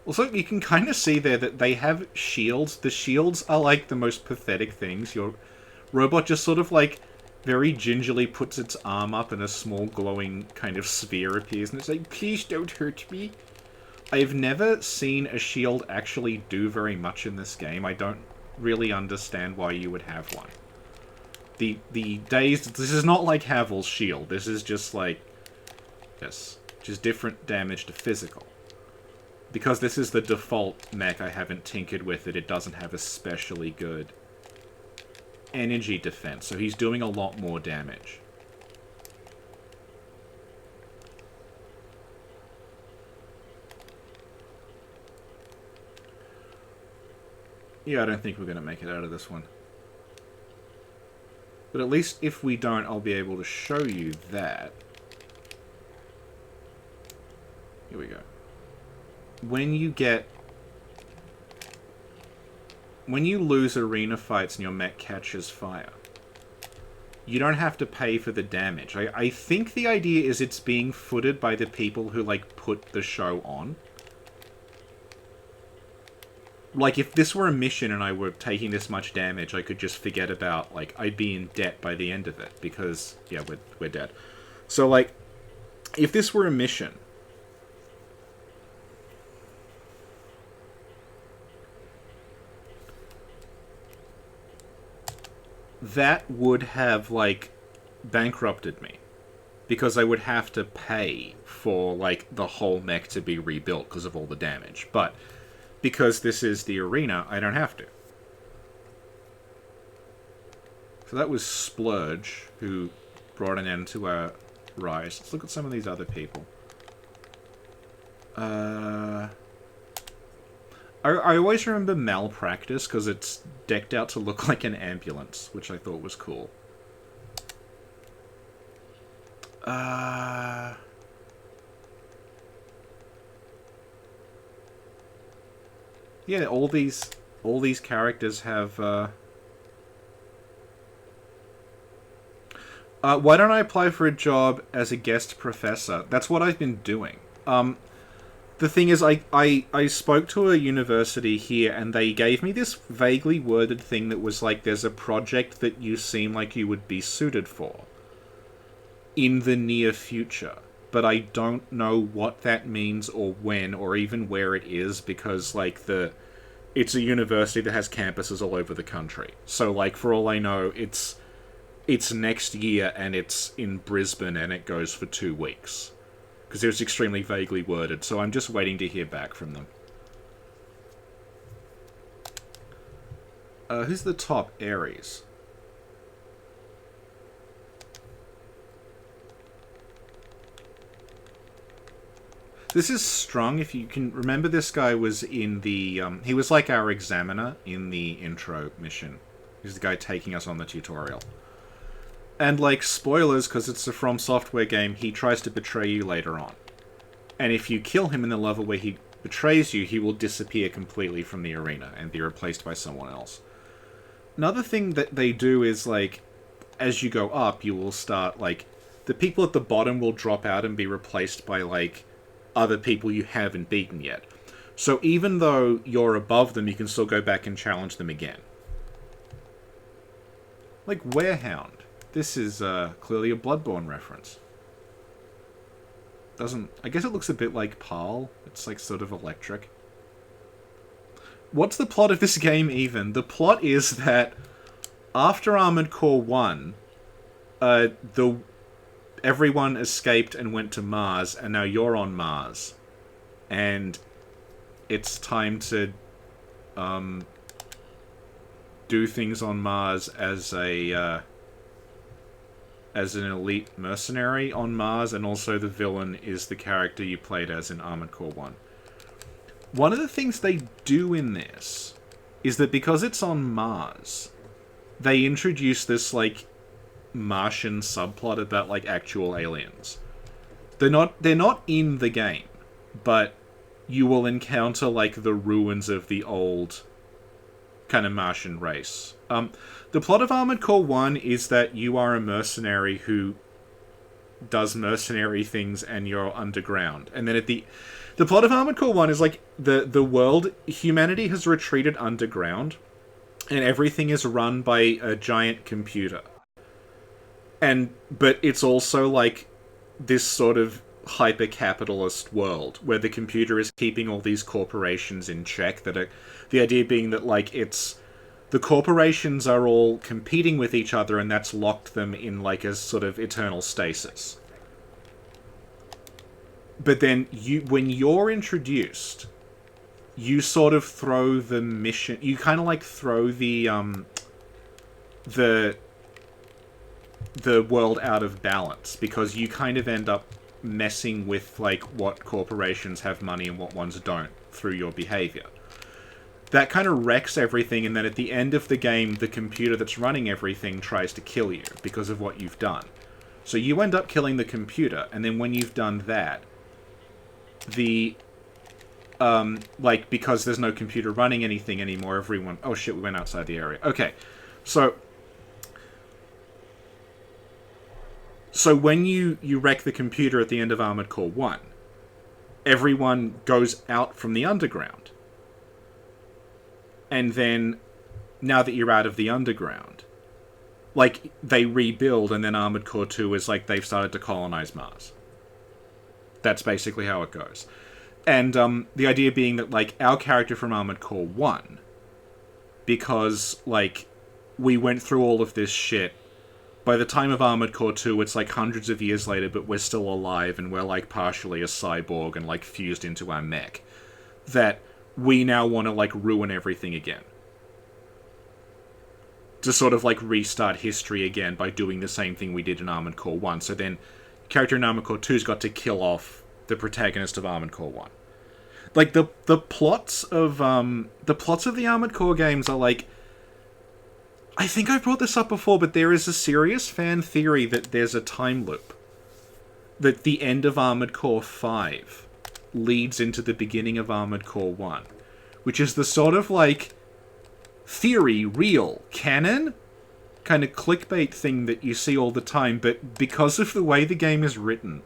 Also, you can kind of see there that they have shields. The shields are like the most pathetic things. Your robot just sort of like very gingerly puts its arm up and a small glowing kind of sphere appears and it's like, please don't hurt me. I've never seen a shield actually do very much in this game. I don't really understand why you would have one. The dazed... This is not like Havel's shield. This is just like... This. Just different damage to physical. Because this is the default mech, I haven't tinkered with it. It doesn't have especially good energy defense, so he's doing a lot more damage. Yeah, I don't think we're going to make it out of this one. But at least if we don't, I'll be able to show you that. Here we go. When you lose arena fights and your mech catches fire, you don't have to pay for the damage. I think the idea is it's being footed by the people who, like, put the show on. Like, if this were a mission and I were taking this much damage, I could just forget about, like, I'd be in debt by the end of it, because, yeah, we're dead. So, like, if this were a mission, that would have, like, bankrupted me. Because I would have to pay for, like, the whole mech to be rebuilt because of all the damage. But because this is the arena, I don't have to. So that was Splurge, who brought an end to our rise. Let's look at some of these other people. I always remember Malpractice because it's decked out to look like an ambulance, which I thought was cool. Yeah, all these characters have. Why don't I apply for a job as a guest professor? That's what I've been doing. The thing is, I spoke to a university here, and they gave me this vaguely worded thing that was like, there's a project that you seem like you would be suited for in the near future. But I don't know what that means, or when, or even where it is, because, like, it's a university that has campuses all over the country. So, like, for all I know, it's next year, and it's in Brisbane, and it goes for 2 weeks. Because it was extremely vaguely worded, so I'm just waiting to hear back from them. Who's the top? Ares. This is Strung. If you can remember, this guy was in the... he was like our examiner in the intro mission. He's the guy taking us on the tutorial. And, like, spoilers, because it's a From Software game, he tries to betray you later on. And if you kill him in the level where he betrays you, he will disappear completely from the arena and be replaced by someone else. Another thing that they do is, like, as you go up, you will start, like... the people at the bottom will drop out and be replaced by, like, other people you haven't beaten yet. So even though you're above them, you can still go back and challenge them again. Like Warehound. This is clearly a Bloodborne reference. I guess it looks a bit like Parl. It's like sort of electric. What's the plot of this game even? The plot is that after Armored Core 1, everyone escaped and went to Mars, and now you're on Mars. And it's time to do things on Mars as an elite mercenary on Mars, and also the villain is the character you played as in Armored Core 1. One of the things they do in this is that because it's on Mars, they introduce this, like, Martian subplot about, like, actual aliens. They're not in the game, but you will encounter, like, the ruins of the old kind of Martian race. The plot of Armored Core 1 is that you are a mercenary who does mercenary things and you're underground. And then the plot of Armored Core 1 is like the world, humanity has retreated underground and everything is run by a giant computer. But it's also like this sort of hyper-capitalist world where the computer is keeping all these corporations in check. The idea being that, like, the corporations are all competing with each other, and that's locked them in, like, a sort of eternal stasis. But then, when you're introduced, you sort of throw the mission... You kind of, like, throw the world out of balance, because you kind of end up messing with, like, what corporations have money and what ones don't through your behavior. That kind of wrecks everything, and then at the end of the game, the computer that's running everything tries to kill you because of what you've done. So you end up killing the computer, and then when you've done that, because there's no computer running anything anymore, everyone... Oh shit, we went outside the area. Okay, so when you wreck the computer at the end of Armored Core 1, everyone goes out from the underground. And then, now that you're out of the underground, like, they rebuild, and then Armored Core 2 is like they've started to colonize Mars. That's basically how it goes. And the idea being that, like, our character from Armored Core 1, because, like, we went through all of this shit, by the time of Armored Core 2, it's like hundreds of years later, but we're still alive, and we're, like, partially a cyborg and, like, fused into our mech. That we now want to, like, ruin everything again. To sort of, like, restart history again by doing the same thing we did in Armored Core 1. So then, character in Armored Core 2's got to kill off the protagonist of Armored Core 1. Like the plots of the Armored Core games are like, I think I brought this up before, but there is a serious fan theory that there's a time loop. That the end of Armored Core 5 leads into the beginning of Armored Core 1. Which is the sort of, like, theory, real, canon, kind of clickbait thing that you see all the time, but because of the way the game is written,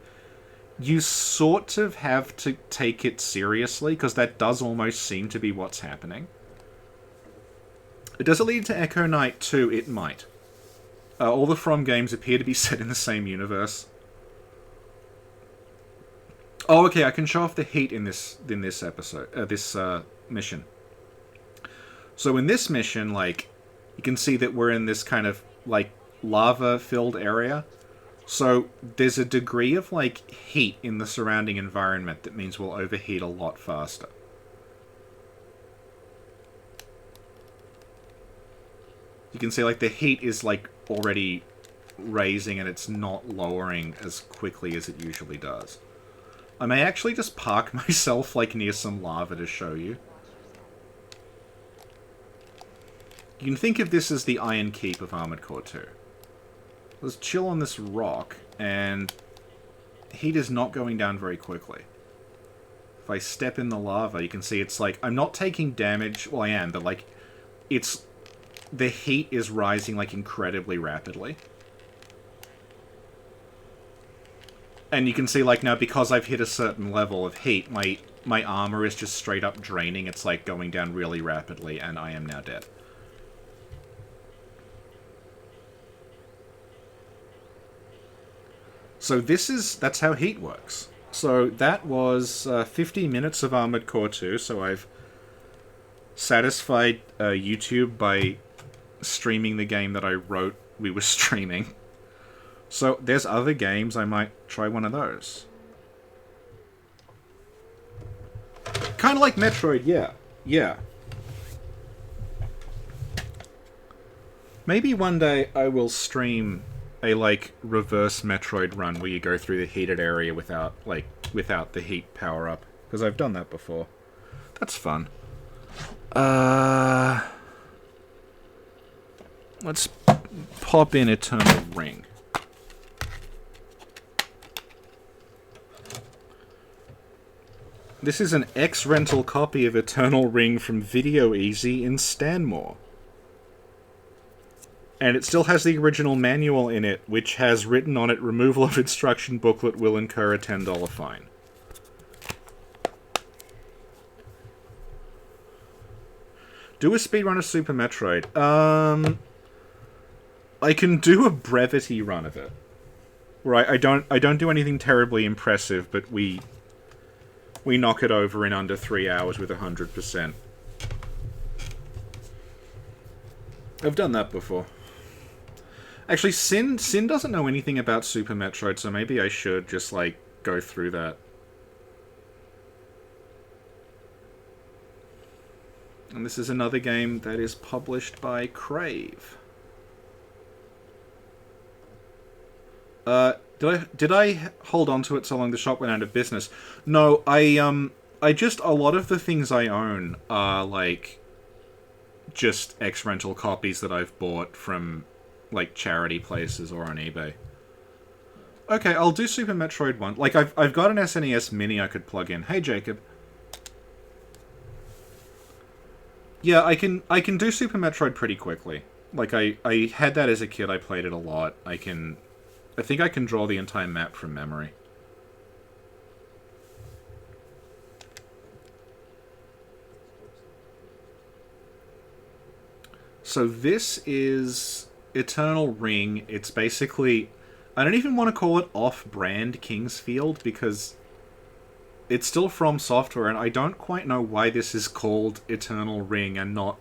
you sort of have to take it seriously, because that does almost seem to be what's happening. Does it lead to Echo Knight 2? It might. All the From games appear to be set in the same universe. Oh, okay, I can show off the heat in this episode, this mission. So in this mission, like, you can see that we're in this kind of, like, lava-filled area. So there's a degree of, like, heat in the surrounding environment that means we'll overheat a lot faster. You can see, like, the heat is, like, already raising and it's not lowering as quickly as it usually does. I may actually just park myself, like, near some lava to show you. You can think of this as the Iron Keep of Armored Core 2. Let's chill on this rock, and heat is not going down very quickly. If I step in the lava, you can see it's like, I'm not taking damage, well I am, but like, it's, the heat is rising like incredibly rapidly. And you can see like now, because I've hit a certain level of heat, my armor is just straight up draining, it's like going down really rapidly, and I am now dead. So that's how heat works. So that was 50 minutes of Armored Core 2, so I've satisfied YouTube by streaming the game that I wrote we were streaming. So there's other games, I might try one of those. Kind of like Metroid, yeah. Yeah. Maybe one day I will stream a, like, reverse Metroid run where you go through the heated area without the heat power-up. Because I've done that before. That's fun. Let's pop in Eternal Ring. This is an X-rental copy of Eternal Ring from Video Easy in Stanmore. And it still has the original manual in it, which has written on it, removal of instruction booklet will incur a $10 fine. Do a speedrun of Super Metroid. I can do a brevity run of it. Right, I don't do anything terribly impressive, but we knock it over in under 3 hours with 100%. I've done that before. Actually, Sin doesn't know anything about Super Metroid, so maybe I should just, like, go through that. And this is another game that is published by Crave. Did I hold on to it so long the shop went out of business? No, I just, a lot of the things I own are, like, just X-rental copies that I've bought from, like, charity places or on eBay. Okay, I'll do Super Metroid 1. Like, I've got an SNES Mini I could plug in. Hey, Jacob. Yeah, I can do Super Metroid pretty quickly. Like, I had that as a kid, I played it a lot. I think I can draw the entire map from memory. So this is Eternal Ring. It's basically, I don't even want to call it off-brand Kingsfield, because it's still From Software, and I don't quite know why this is called Eternal Ring and not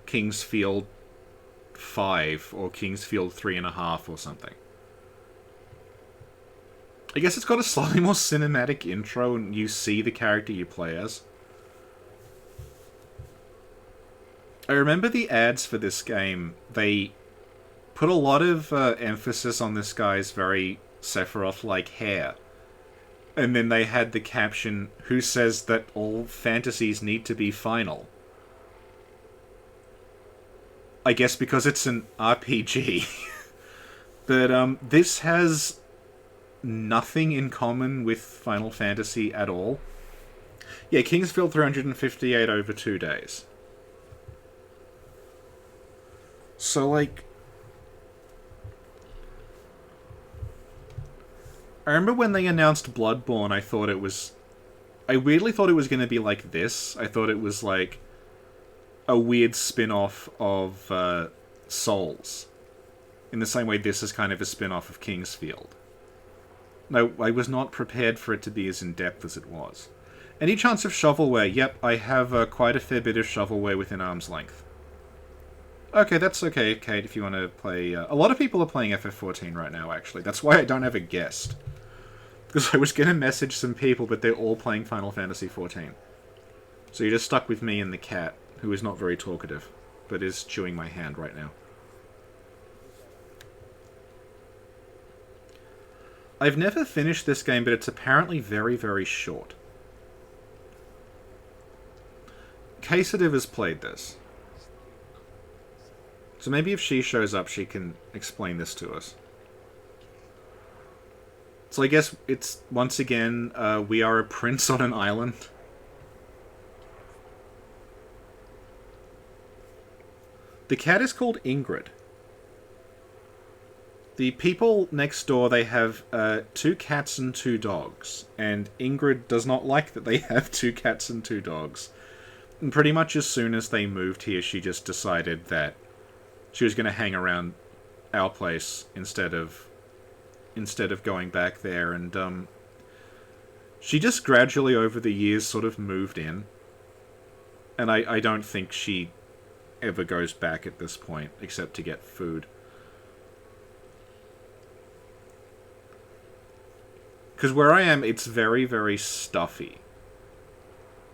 Kingsfield 5 or Kingsfield 3.5 or something. I guess it's got a slightly more cinematic intro and you see the character you play as. I remember the ads for this game, they put a lot of emphasis on this guy's very Sephiroth-like hair. And then they had the caption, "Who says that all fantasies need to be final?" I guess because it's an RPG. But this has nothing in common with Final Fantasy at all. Yeah, Kingsfield 358 over 2 days. So, like... I remember when they announced Bloodborne, I weirdly thought it was going to be like this. I thought it was like a weird spin-off of Souls. In the same way this is kind of a spin-off of Kingsfield. No, I was not prepared for it to be as in-depth as it was. Any chance of shovelware? Yep, I have quite a fair bit of shovelware within arm's length. Okay, that's okay, Kate, if you want to play... a lot of people are playing FF14 right now, actually. That's why I don't have a guest. Because I was going to message some people, but they're all playing Final Fantasy XIV. So you're just stuck with me and the cat, who is not very talkative, but is chewing my hand right now. I've never finished this game, but it's apparently very, very short. Quesadiv has played this. So maybe if she shows up, she can explain this to us. So I guess it's, once again, we are a prince on an island. The cat is called Ingrid. The people next door, they have 2 cats and 2 dogs. And Ingrid does not like that they have 2 cats and 2 dogs. And pretty much as soon as they moved here, she just decided that she was going to hang around our place instead of going back there. And she just gradually over the years sort of moved in. And I don't think she ever goes back at this point, except to get food. Because where I am, it's very, very stuffy.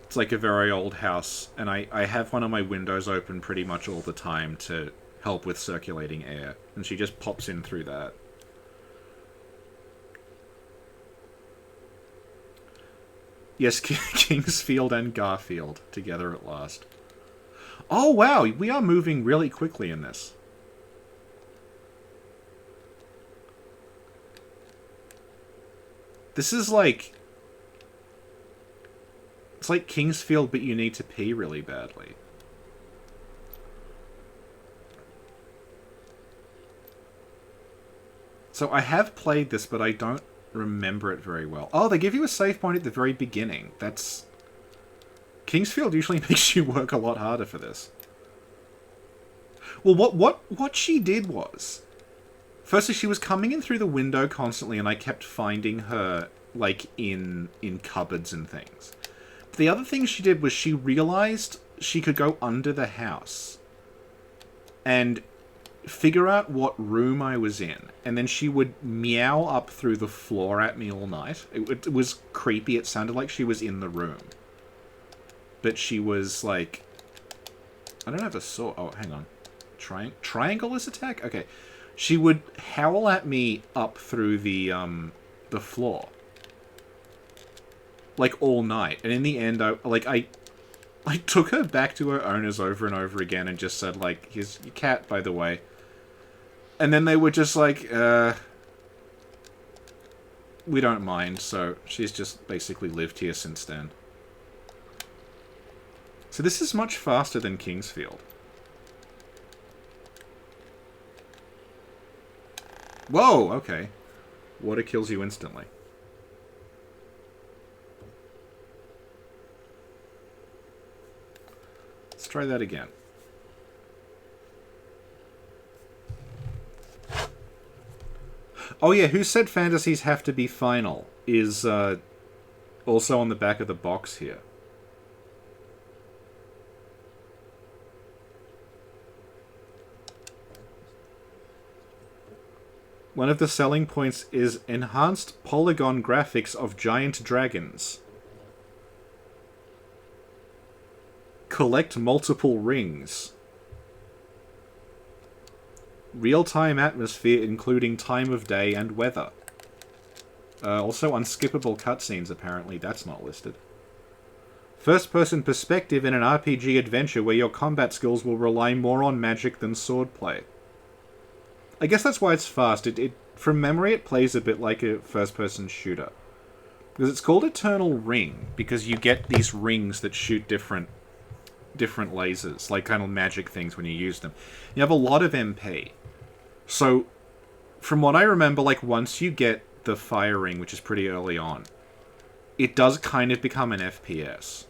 It's like a very old house, and I have one of my windows open pretty much all the time to help with circulating air, and she just pops in through that. Yes, Kingsfield and Garfield together at last. Oh wow, we are moving really quickly in this. This is like... It's like Kingsfield, but you need to pee really badly. So I have played this, but I don't remember it very well. Oh, they give you a save point at the very beginning. That's... Kingsfield usually makes you work a lot harder for this. Well, what she did was... Firstly, she was coming in through the window constantly, and I kept finding her, like, in cupboards and things. But the other thing she did was she realized she could go under the house and figure out what room I was in, and then she would meow up through the floor at me all night. It was creepy. It sounded like she was in the room. But she was, like... I don't have a sword. Oh, hang on. Triangle is attack? Okay. She would howl at me up through the floor. Like, all night. And in the end, I took her back to her owners over and over again and just said, like, here's your cat, by the way. And then they were just like, we don't mind, so she's just basically lived here since then. So this is much faster than Kingsfield. Whoa, okay. Water kills you instantly. Let's try that again. Oh yeah, who said fantasies have to be final is also on the back of the box here. One of the selling points is enhanced polygon graphics of giant dragons. Collect multiple rings. Real-time atmosphere including time of day and weather. Also, unskippable cutscenes, apparently. That's not listed. First-person perspective in an RPG adventure where your combat skills will rely more on magic than swordplay. I guess that's why it's fast. From memory, it plays a bit like a first-person shooter. Because it's called Eternal Ring, because you get these rings that shoot different lasers, like kind of magic things when you use them. You have a lot of MP. So, from what I remember, like, once you get the fire ring, which is pretty early on, it does kind of become an FPS.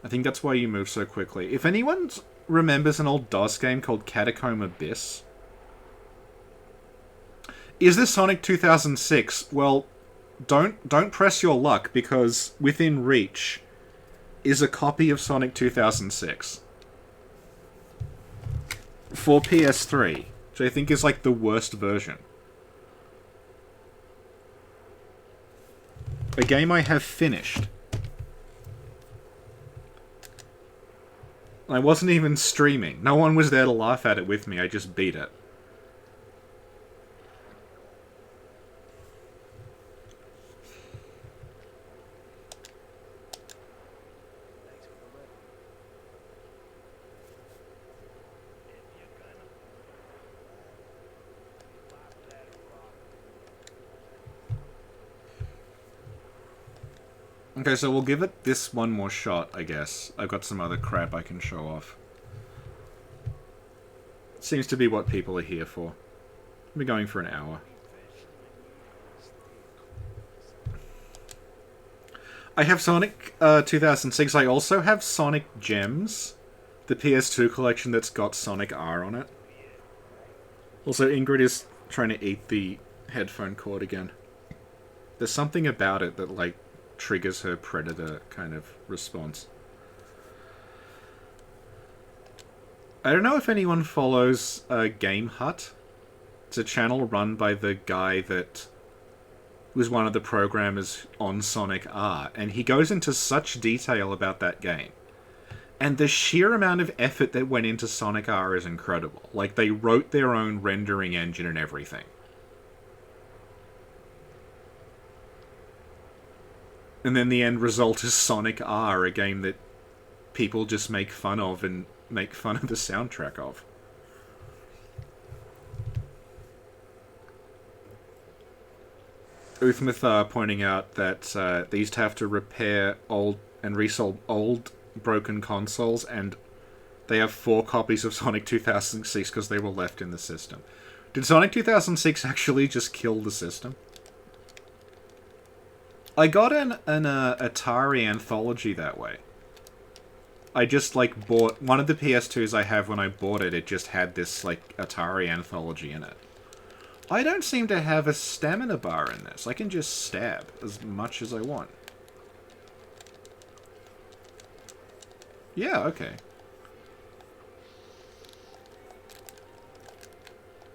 I think that's why you move so quickly. If anyone remembers an old DOS game called Catacomb Abyss, is this Sonic 2006? Well, don't press your luck, because within reach is a copy of Sonic 2006 for PS3, which I think is like the worst version. A game I have finished. I wasn't even streaming. No one was there to laugh at it with me. I just beat it. Okay, so we'll give it this one more shot, I guess. I've got some other crap I can show off. Seems to be what people are here for. We're going for an hour. I have Sonic 2006. I also have Sonic Gems, the PS2 collection that's got Sonic R on it. Also, Ingrid is trying to eat the headphone cord again. There's something about it that, like, triggers her predator kind of response. I don't know if anyone follows Game Hut. It's a channel run by the guy that was one of the programmers on Sonic R, and he goes into such detail about that game. And the sheer amount of effort that went into Sonic R is incredible. Like, they wrote their own rendering engine and everything. And then the end result is Sonic R, a game that people just make fun of and make fun of the soundtrack of. Uthmith pointing out that they used to have to repair old and resell old broken consoles, and they have 4 copies of Sonic 2006 because they were left in the system. Did Sonic 2006 actually just kill the system? I got an Atari anthology that way. I just, like, bought... One of the PS2s I have, when I bought it, it just had this, like, Atari anthology in it. I don't seem to have a stamina bar in this. I can just stab as much as I want. Yeah, okay.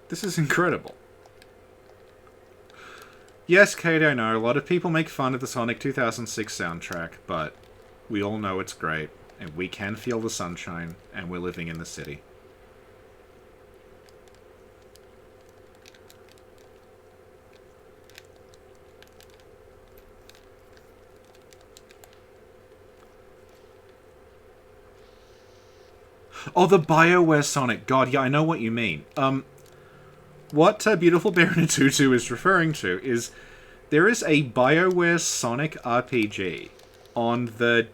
This is incredible. Yes, Kate, I know, a lot of people make fun of the Sonic 2006 soundtrack, but we all know it's great, and we can feel the sunshine, and we're living in the city. Oh, the BioWare Sonic. God, yeah, I know what you mean. What Beautiful Bear in a Tutu is referring to is there is a BioWare Sonic RPG on the...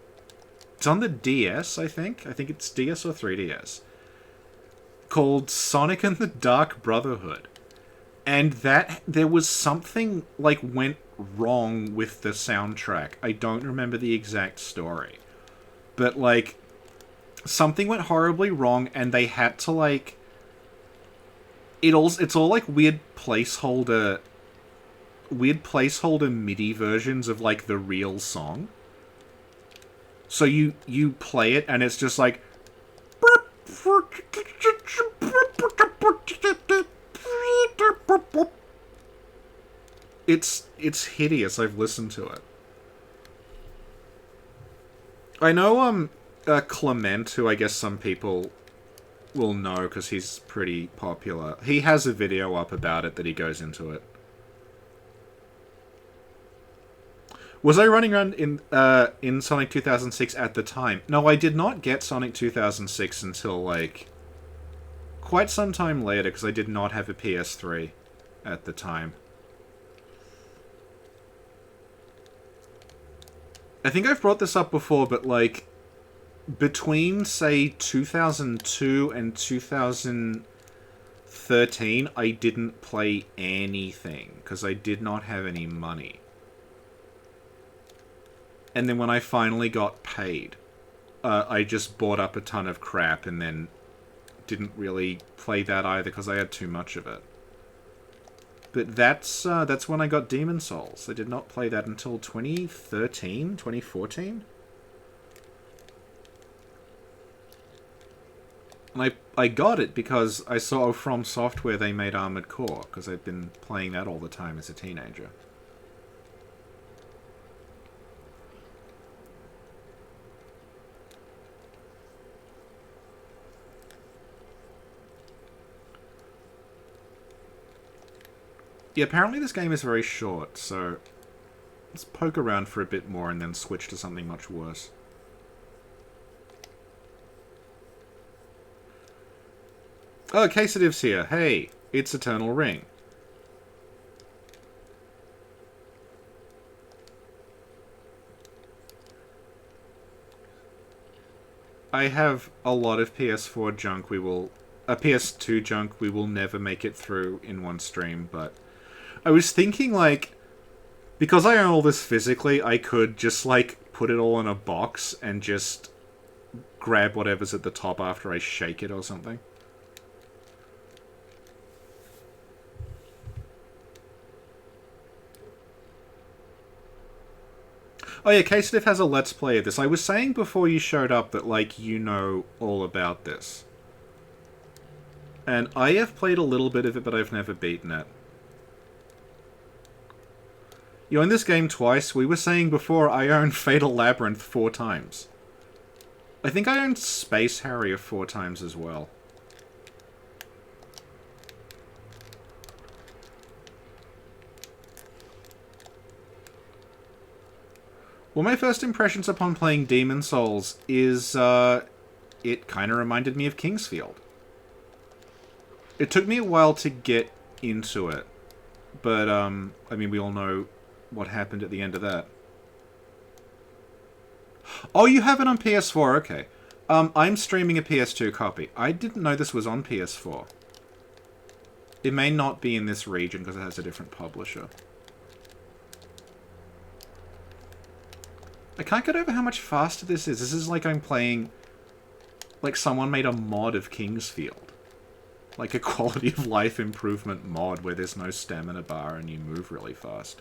It's on the DS, I think. I think it's DS or 3DS. Called Sonic and the Dark Brotherhood. And that... There was something, like, went wrong with the soundtrack. I don't remember the exact story. But, like... Something went horribly wrong, and they had to, like... It's all, like, weird placeholder MIDI versions of, like, the real song. So you play it, and it's just like... It's hideous. I've listened to it. I know, Clement, who I guess some people will know because he's pretty popular. He has a video up about it that he goes into it. Was I running around in Sonic 2006 at the time? No, I did not get Sonic 2006 until, like, quite some time later, because I did not have a PS3 at the time. I think I've brought this up before, but, like, between, say, 2002 and 2013, I didn't play anything, because I did not have any money. And then when I finally got paid, I just bought up a ton of crap and then didn't really play that either because I had too much of it. But that's when I got Demon Souls. I did not play that until 2013, 2014. And I got it because I saw From Software they made Armored Core, because I'd been playing that all the time as a teenager. Yeah, apparently this game is very short, so let's poke around for a bit more and then switch to something much worse. Oh, Quesadiv's here. Hey, it's Eternal Ring. I have a lot of PS4 junk PS2 junk we will never make it through in one stream, but I was thinking, like, because I own all this physically, I could just, like, put it all in a box and just grab whatever's at the top after I shake it or something. Oh yeah, K-Stiff has a Let's Play of this. I was saying before you showed up that, like, you know all about this. And I have played a little bit of it, but I've never beaten it. You own this game twice. We were saying before I owned Fatal Labyrinth 4 times. I think I owned Space Harrier 4 times as well. Well, my first impressions upon playing Demon Souls is, it kind of reminded me of Kingsfield. It took me a while to get into it, but, I mean, we all know what happened at the end of that. Oh, you have it on PS4, okay. I'm streaming a PS2 copy. I didn't know this was on PS4. It may not be in this region because it has a different publisher. I can't get over how much faster this is. This is like I'm playing... like someone made a mod of Kingsfield. Like a quality of life improvement mod where there's no stamina bar and you move really fast.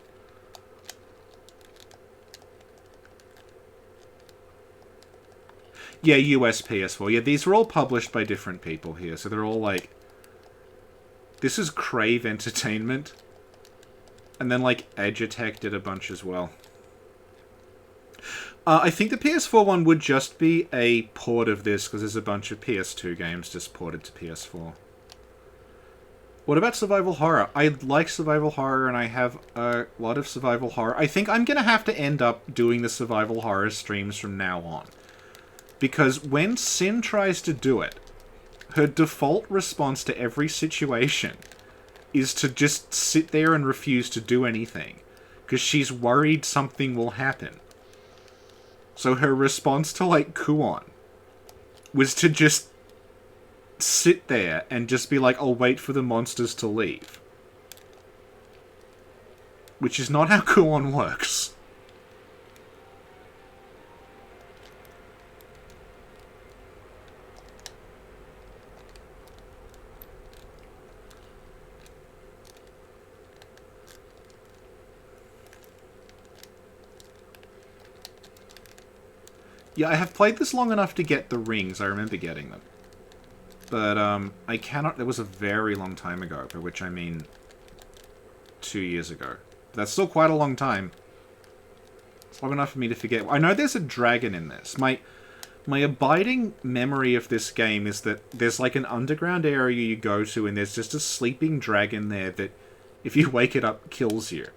Yeah, US PS4. Yeah, these are all published by different people here, so they're all like... This is Crave Entertainment. And then, like, Edutech did a bunch as well. I think the PS4 one would just be a port of this, because there's a bunch of PS2 games just ported to PS4. What about survival horror? I like survival horror, and I have a lot of survival horror. I think I'm going to have to end up doing the survival horror streams from now on. Because when Sin tries to do it, her default response to every situation is to just sit there and refuse to do anything. Because she's worried something will happen. So her response to, like, Kuon was to just sit there and just be like, I'll wait for the monsters to leave. Which is not how Kuon works. Yeah, I have played this long enough to get the rings. I remember getting them. But, I cannot... It was a very long time ago, by which I mean 2 years ago. That's still quite a long time. It's long enough for me to forget. I know there's a dragon in this. My abiding memory of this game is that there's, like, an underground area you go to, and there's just a sleeping dragon there that, if you wake it up, kills you.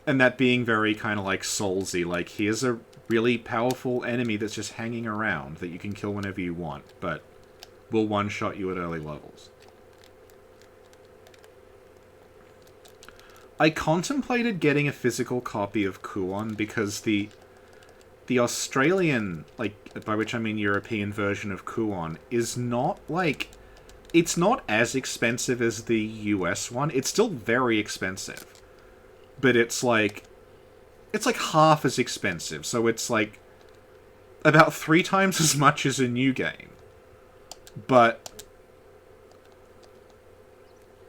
And that being very kind of like Soulsy, like here's a really powerful enemy that's just hanging around that you can kill whenever you want, but will one-shot you at early levels. I contemplated getting a physical copy of Kuon because the Australian, like, by which I mean European version of Kuon, is not, like... It's not as expensive as the US one. It's still very expensive. But it's like half as expensive. So it's, like, about 3 times as much as a new game. But...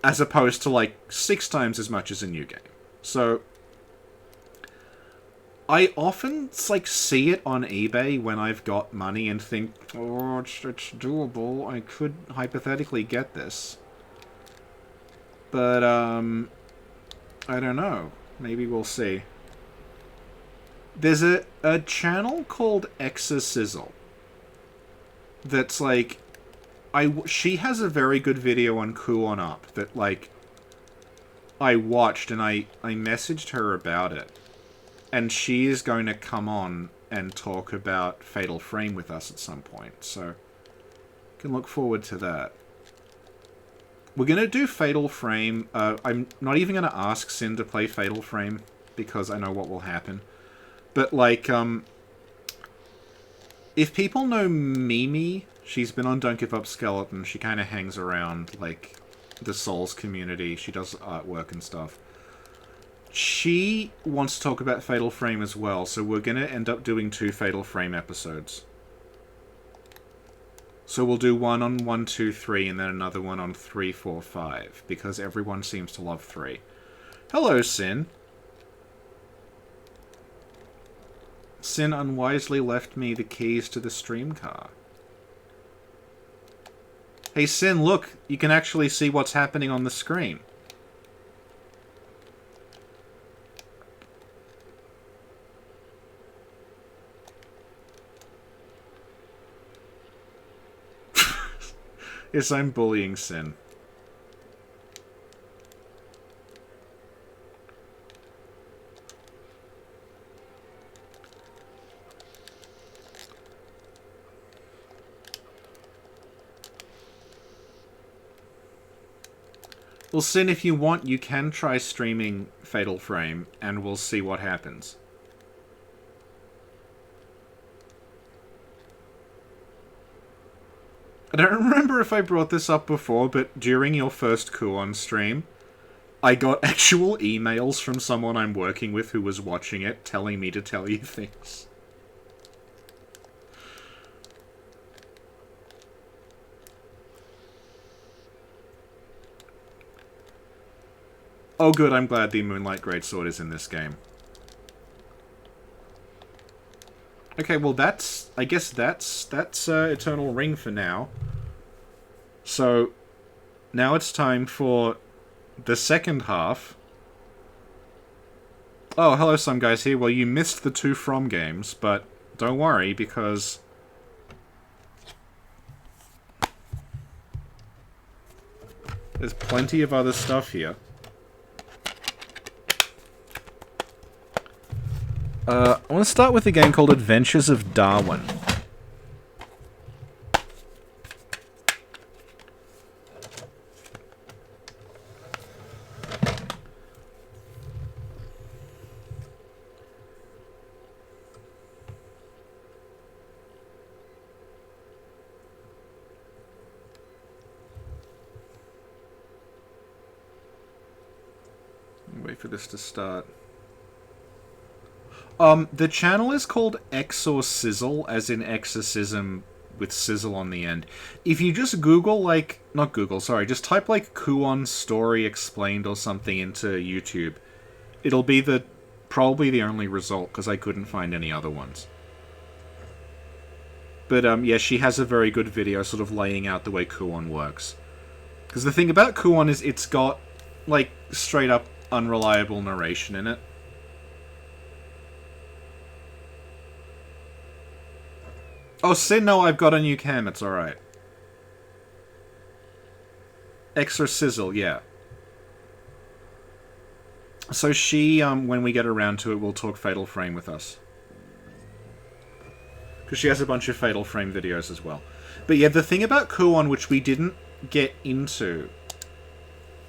as opposed to, like, 6 times as much as a new game. So... I often, like, see it on eBay when I've got money and think, oh, it's doable. I could hypothetically get this. But, I don't know. Maybe we'll see. There's a channel called Exorcizzle that's, like... she has a very good video on Kuon Up that, like, I watched and I messaged her about it. And she is going to come on and talk about Fatal Frame with us at some point. So, can look forward to that. We're going to do Fatal Frame. I'm not even going to ask Sin to play Fatal Frame, because I know what will happen. But, like, if people know Mimi, she's been on Don't Give Up Skeleton. She kind of hangs around, like, the Souls community. She does artwork and stuff. She wants to talk about Fatal Frame as well, so we're going to end up doing 2 Fatal Frame episodes. So we'll do one on 1, 2, 3, and then another one on 3, 4, 5, because everyone seems to love 3. Hello, Sin. Sin unwisely left me the keys to the stream car. Hey, Sin, look, you can actually see what's happening on the screen. Yes, I'm bullying Sin. Well, Sin, if you want, you can try streaming Fatal Frame, and we'll see what happens. I don't remember if I brought this up before, but during your first Kuon stream, I got actual emails from someone I'm working with who was watching it, telling me to tell you things. Oh good, I'm glad the Moonlight Greatsword is in this game. Okay, well that's... I guess that's Eternal Ring for now. So, now it's time for the second half. Oh, hello some guys here. Well, you missed the 2 From games, but don't worry, because... there's plenty of other stuff here. I want to start with a game called Adventures of Darwin. Wait for this to start. The channel is called Exorcizzle, as in exorcism with sizzle on the end. If you just Google, like... not Google, sorry. Just type, like, Kuon Story Explained or something into YouTube. It'll be probably the only result, because I couldn't find any other ones. But, yeah, she has a very good video sort of laying out the way Kuon works. Because the thing about Kuon is it's got, like, straight-up unreliable narration in it. Oh, Sin, no, I've got a new cam, it's alright. Exorcizzle, yeah. So she, when we get around to it, will talk Fatal Frame with us. Because she has a bunch of Fatal Frame videos as well. But yeah, the thing about Kuon, which we didn't get into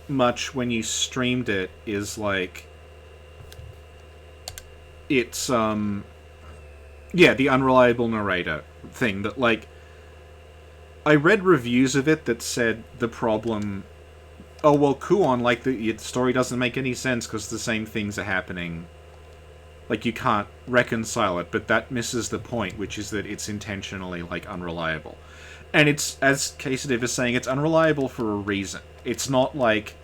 much when you streamed it, is like... It's, yeah, the unreliable narrator thing that, like... I read reviews of it that said the problem... Oh, well, Kuon, like, the story doesn't make any sense because the same things are happening. Like, you can't reconcile it, but that misses the point, which is that it's intentionally, like, unreliable. And it's, as Quesadiv is saying, it's unreliable for a reason. It's not like,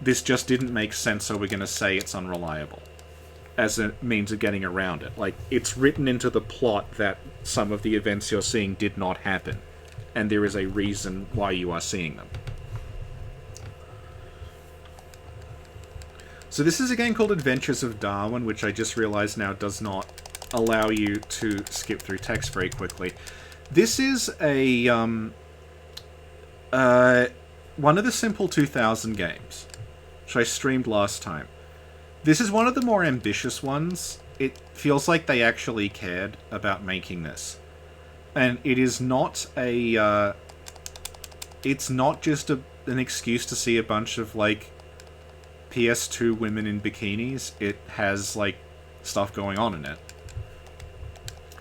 this just didn't make sense, so we're going to say it's unreliable as a means of getting around it. Like, it's written into the plot that some of the events you're seeing did not happen, and there is a reason why you are seeing them. So this is a game called Adventures of Darwin, which I just realized now does not allow you to skip through text very quickly. This is a one of the Simple 2000 games, which I streamed last time. This is one of the more ambitious ones. It feels like they actually cared about making this. And it is not a... it's not just an excuse to see a bunch of, like, PS2 women in bikinis. It has, like, stuff going on in it.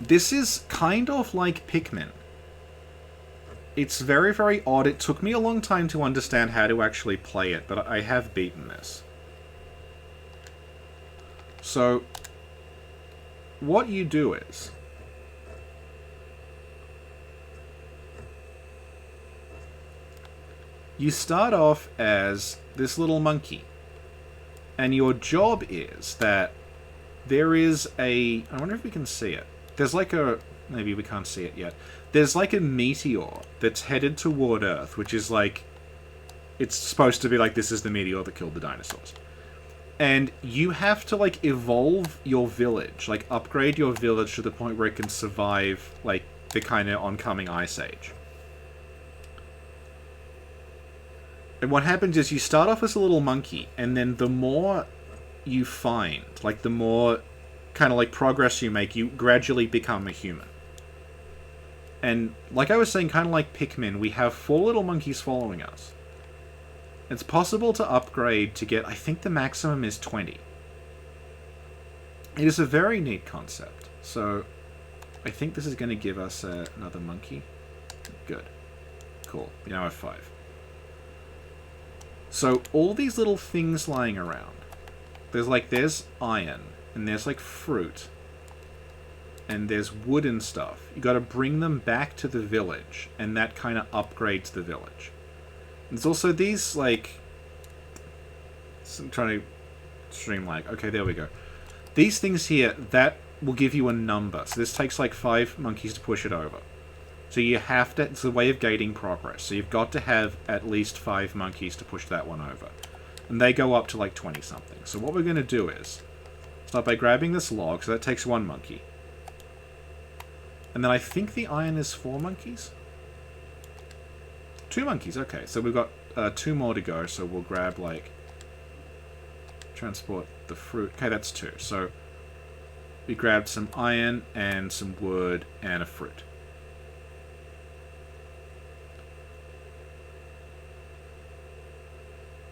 This is kind of like Pikmin. It's very, very odd. It took me a long time to understand how to actually play it, but I have beaten this. So, what you do is... you start off as this little monkey. And your job is that there is a... I wonder if we can see it. There's like a... maybe we can't see it yet. There's like a meteor that's headed toward Earth, which is like... it's supposed to be like, this is the meteor that killed the dinosaurs. And you have to, like, evolve your village. Like, upgrade your village to the point where it can survive, like, the kind of oncoming ice age. And what happens is you start off as a little monkey, and then the more you find, like, the more kind of, like, progress you make, you gradually become a human. And, like I was saying, kind of like Pikmin, we have 4 little monkeys following us. It's possible to upgrade to get, I think the maximum is 20. It is a very neat concept. So, I think this is going to give us another monkey. Good. Cool. We now have 5. So, all these little things lying around. There's iron, and there's, like, fruit. And there's wood and stuff. You gotta bring them back to the village, and that kind of upgrades the village. There's also these, like... I'm trying to streamline. Okay, there we go. These things here, that will give you a number. So this takes, like, 5 monkeys to push it over. So you have to... it's a way of gating progress. So you've got to have at least 5 monkeys to push that one over. And they go up to, like, 20-something. So what we're going to do is... start by grabbing this log. So that takes 1 monkey. And then I think the iron is 4 monkeys? 2 monkeys, okay. So we've got 2 more to go, so we'll grab, like... transport the fruit. Okay, that's 2. So we grabbed some iron and some wood and a fruit.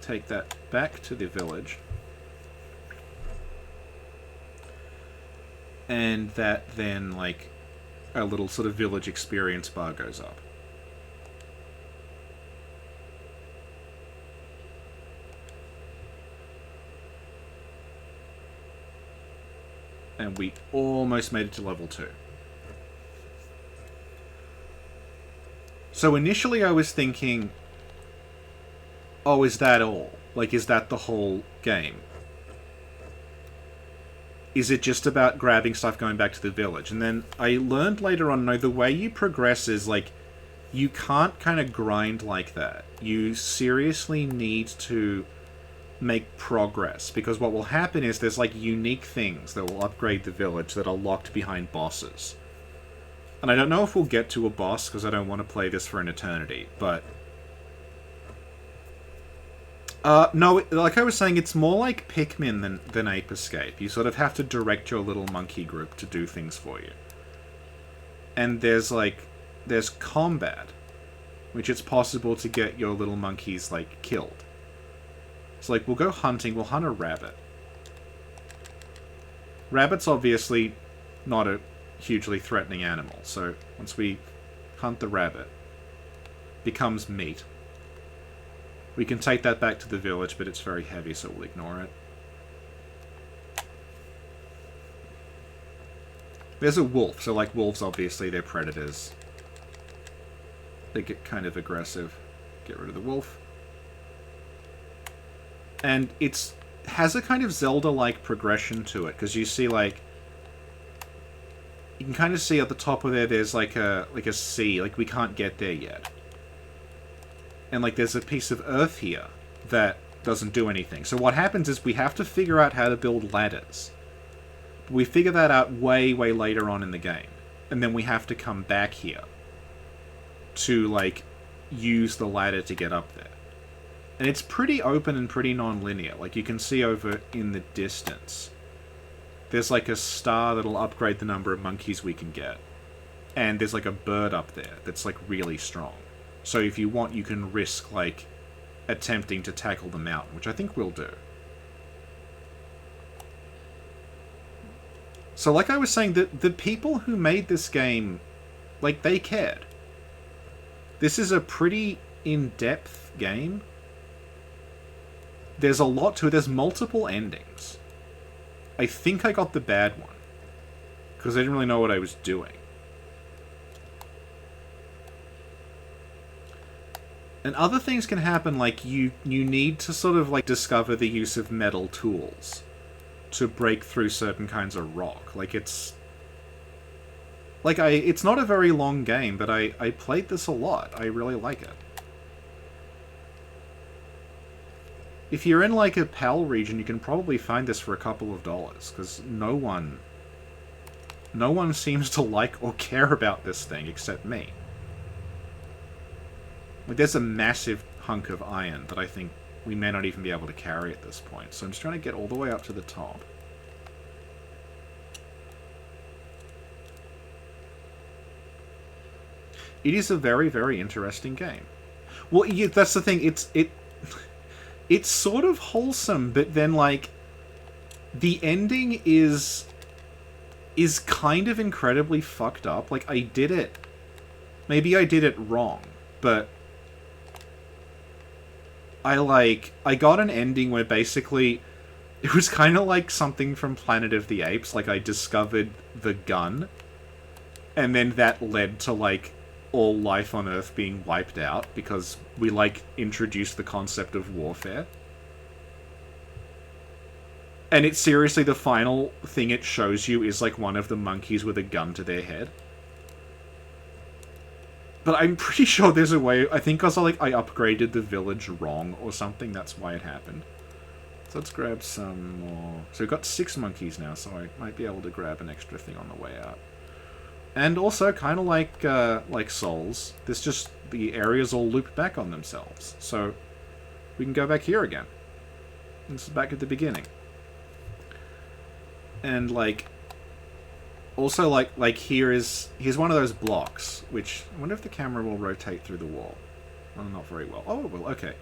Take that back to the village. And that then, like... a little sort of village experience bar goes up. And we almost made it to level 2. So initially I was thinking, oh, is that all? Like, is that the whole game? Is it just about grabbing stuff going back to the village? And then I learned later on, no, the way you progress is, like, you can't kind of grind like that. You seriously need to make progress, because what will happen is there's, like, unique things that will upgrade the village that are locked behind bosses. And I don't know if we'll get to a boss, because I don't want to play this for an eternity, but... No, like I was saying, it's more like Pikmin than Ape Escape. You sort of have to direct your little monkey group to do things for you. And there's combat, which it's possible to get your little monkeys, like, killed. So, like, we'll go hunting, we'll hunt a rabbit. Rabbit's obviously not a hugely threatening animal, so once we hunt the rabbit, becomes meat. We can take that back to the village, but it's very heavy, so we'll ignore it. There's a wolf, so like wolves, obviously, they're predators. They get kind of aggressive. Get rid of the wolf. And it has a kind of Zelda-like progression to it, because you see, like... You can kind of see at the top of there's like a sea, like we can't get there yet. And like there's a piece of earth here that doesn't do anything. So what happens is we have to figure out how to build ladders. We figure that out way, way later on in the game. And then we have to come back here to, like, use the ladder to get up there. And it's pretty open and pretty non-linear. Like, you can see over in the distance, there's, like, a star that'll upgrade the number of monkeys we can get. And there's, like, a bird up there that's, like, really strong. So if you want, you can risk, like, attempting to tackle the mountain, which I think we'll do. So, like I was saying, the people who made this game, like, they cared. This is a pretty in-depth game. There's a lot to it. There's multiple endings. I think I got the bad one, because I didn't really know what I was doing. And other things can happen, like, you need to sort of, like, discover the use of metal tools to break through certain kinds of rock. Like, it's... Like, it's not a very long game, but I played this a lot. I really like it. If you're in, like, a PAL region, you can probably find this for a couple of dollars, because no one seems to like or care about this thing except me. Like, there's a massive hunk of iron that I think we may not even be able to carry at this point. So I'm just trying to get all the way up to the top. It is a very, very interesting game. Well, yeah, that's the thing. It's sort of wholesome, but then, like, the ending is kind of incredibly fucked up. Like, maybe I did it wrong, but I got an ending where basically it was kind of like something from Planet of the Apes. Like, I discovered the gun, and then that led to, like, all life on Earth being wiped out because we, like, introduced the concept of warfare. And it's seriously, the final thing it shows you is, like, one of the monkeys with a gun to their head. But I'm pretty sure there's a way... I think because I upgraded the village wrong or something. That's why it happened. So let's grab some more... So we've got 6 monkeys now, so I might be able to grab an extra thing on the way out. And also, kind of like Souls, this just... The areas all loop back on themselves. So we can go back here again. This is back at the beginning. And, like... Also, like here's one of those blocks, which... I wonder if the camera will rotate through the wall. Well, not very well. Oh, it will, okay.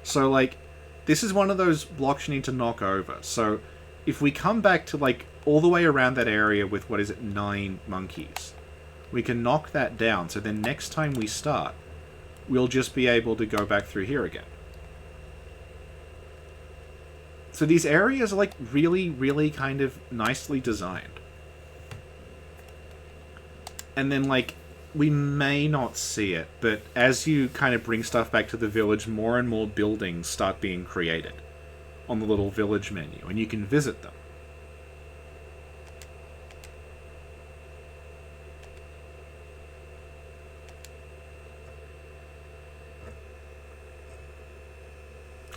So, like, this is one of those blocks you need to knock over. So, if we come back to, like, all the way around that area with, 9 monkeys, we can knock that down, so then next time we start, we'll just be able to go back through here again. So these areas are, like, really, really kind of nicely designed. And then, like, we may not see it, but as you kind of bring stuff back to the village, more and more buildings start being created on the little village menu, and you can visit them.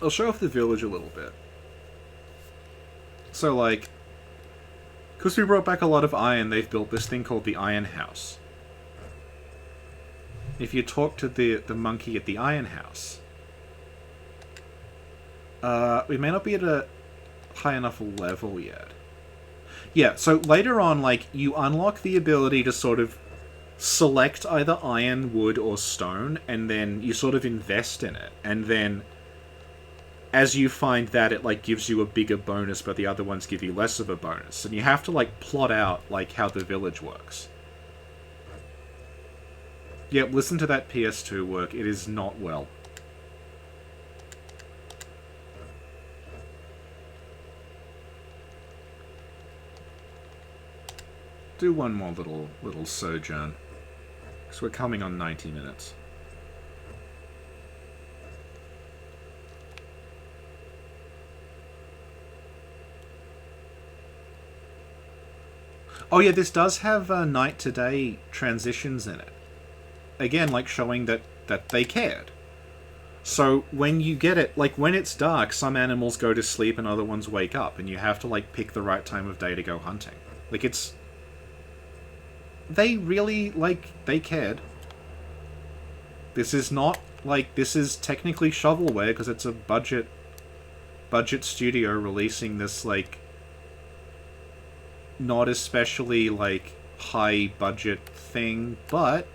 I'll show off the village a little bit. So, like, because we brought back a lot of iron, they've built this thing called the Iron House. If you talk to the monkey at the Iron House, We may not be at a high enough level yet. Yeah, so later on, like, you unlock the ability to sort of select either iron, wood, or stone, and then you sort of invest in it. And then, as you find that, it, like, gives you a bigger bonus, but the other ones give you less of a bonus. And you have to, like, plot out, like, how the village works. Yep, listen to that PS2 work. It is not well. Do one more little sojourn. Because we're coming on 90 minutes. Oh yeah, this does have night to day transitions in it. Again, like showing that they cared. So when you get it, like when it's dark, some animals go to sleep and other ones wake up, and you have to like pick the right time of day to go hunting. Like it's... They really, like, they cared. This is not, like, this is technically shovelware because it's a budget studio releasing this, like, not especially, like, high budget thing, but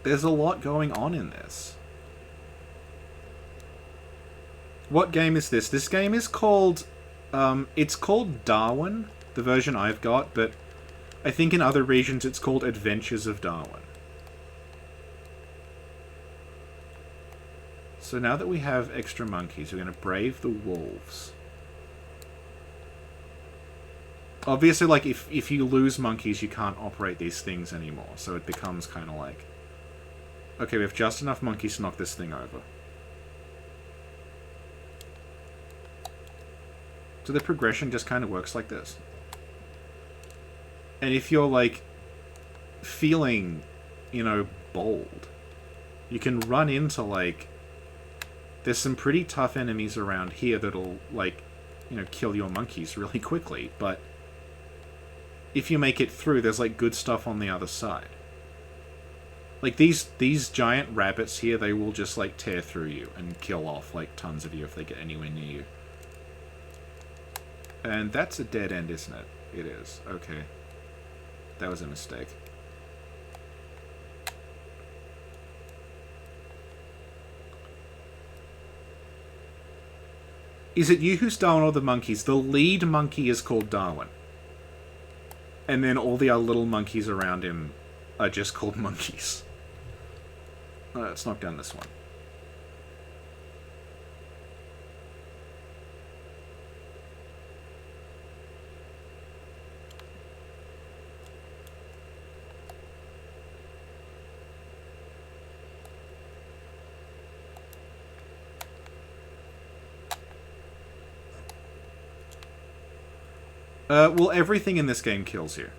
there's a lot going on in this. What game is this? This game is called, it's called Darwin, the version I've got, but I think in other regions it's called Adventures of Darwin. So now that we have extra monkeys, we're going to brave the wolves. Obviously, like, if you lose monkeys, you can't operate these things anymore, so it becomes kind of like... Okay, we have just enough monkeys to knock this thing over. So the progression just kind of works like this. And if you're, like, feeling, you know, bold, you can run into, like... There's some pretty tough enemies around here that'll, like, you know, kill your monkeys really quickly, but if you make it through, there's, like, good stuff on the other side. Like, these giant rabbits here, they will just, like, tear through you and kill off, like, tons of you if they get anywhere near you. And that's a dead end, isn't it? It is. Okay. That was a mistake. Is it you who's Darwin or the monkeys? The lead monkey is called Darwin. And then all the other little monkeys around him are just called monkeys. Let's knock down this one. Well, everything in this game kills you.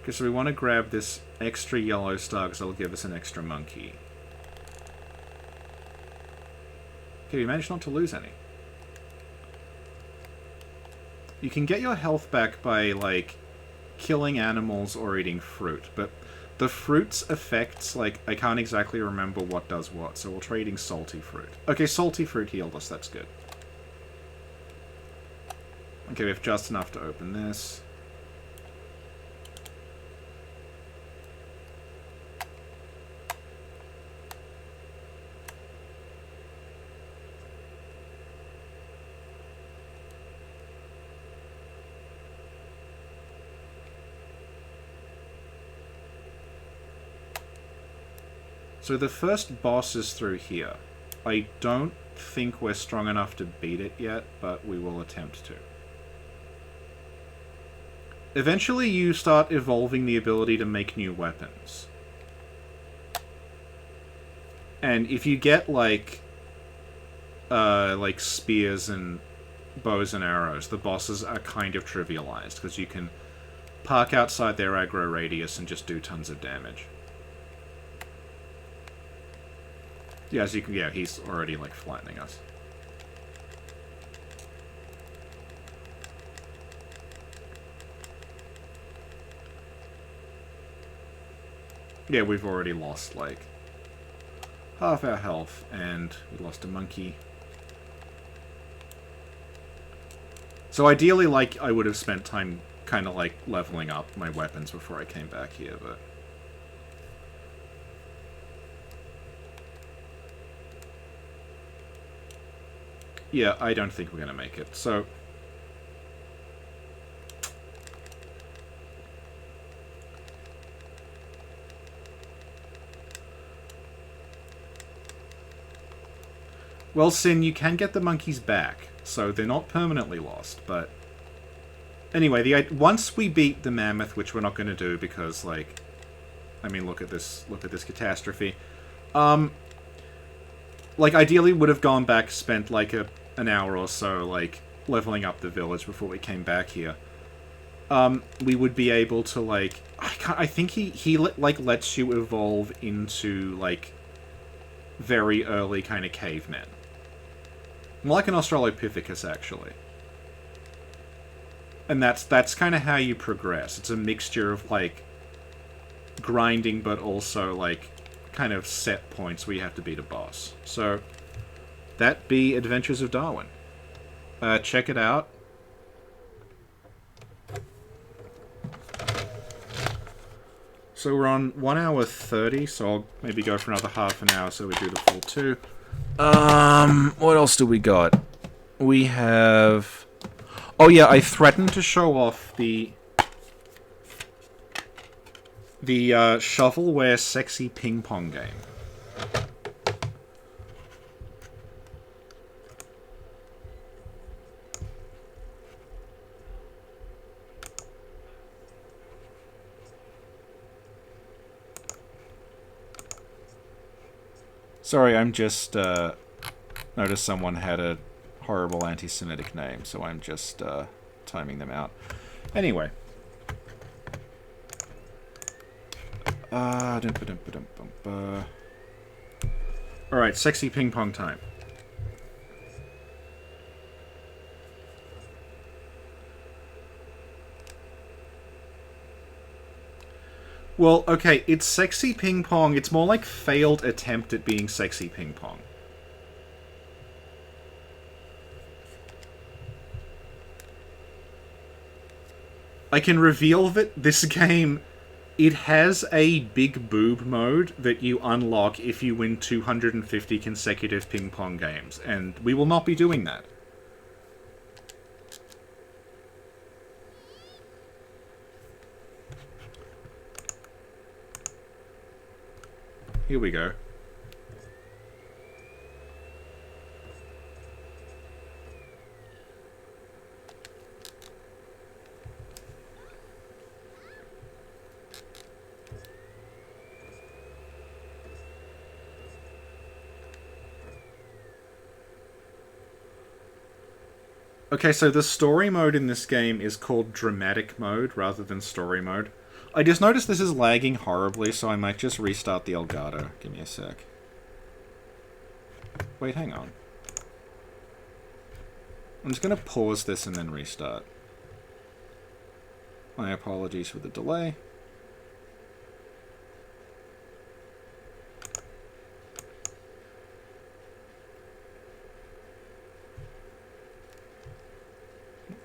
Okay, so we want to grab this extra yellow star because it'll give us an extra monkey. Okay, we managed not to lose any. You can get your health back by, like, killing animals or eating fruit, but the fruit's effects, like, I can't exactly remember what does what, so we'll try eating salty fruit. Okay, salty fruit healed us, that's good. Okay, we have just enough to open this. So the first boss is through here. I don't think we're strong enough to beat it yet, but we will attempt to. Eventually you start evolving the ability to make new weapons. And if you get, like spears and bows and arrows, the bosses are kind of trivialized, because you can park outside their aggro radius and just do tons of damage. Yeah, as you can, yeah, he's already, like, flattening us. Yeah, we've already lost, like, half our health, and we lost a monkey. So ideally, like, I would have spent time kind of, like, leveling up my weapons before I came back here, but... yeah, I don't think we're going to make it, so... well, Sin, you can get the monkeys back, so they're not permanently lost, but... anyway, once we beat the mammoth, which we're not going to do because, like... I mean, look at this catastrophe. Like, ideally would have gone back, spent, like, an hour or so, like, leveling up the village before we came back here. We would be able to, like... I think he like, lets you evolve into, like, very early kind of cavemen. More like an Australopithecus, actually. And that's kind of how you progress. It's a mixture of, like, grinding, but also, like, kind of set points where you have to beat a boss. So, that be Adventures of Darwin. Check it out. So we're on 1 hour 30, so I'll maybe go for another half an hour so we do the full 2. What else do we got? We have... oh yeah, I threatened to show off the shovelware sexy ping pong game. Sorry, I'm just, noticed someone had a horrible anti-Semitic name, so I'm just, timing them out. Anyway. Alright, sexy ping pong time. Well, okay, it's sexy ping pong. It's more like failed attempt at being sexy ping pong. I can reveal that this game, it has a big boob mode that you unlock if you win 250 consecutive ping pong games, and we will not be doing that. Here we go. Okay, so the story mode in this game is called dramatic mode rather than story mode. I just noticed this is lagging horribly, so I might just restart the Elgato. Give me a sec. Wait, hang on. I'm just going to pause this and then restart. My apologies for the delay.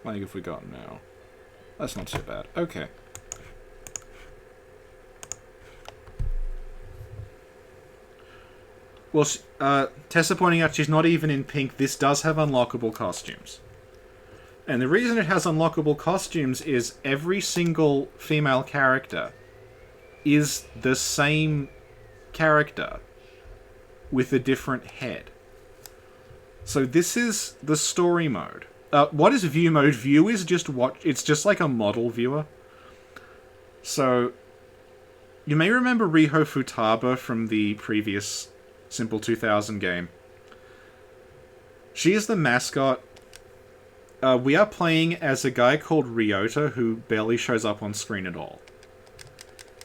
What have we got now? That's not so bad. Okay. Well, Tessa pointing out she's not even in pink. This does have unlockable costumes. And the reason it has unlockable costumes is every single female character is the same character with a different head. So this is the story mode. What is view mode? View is just what... it's just like a model viewer. So, you may remember Riho Futaba from the previous Simple 2000 game. She is the mascot. We are playing as a guy called Ryota, who barely shows up on screen at all.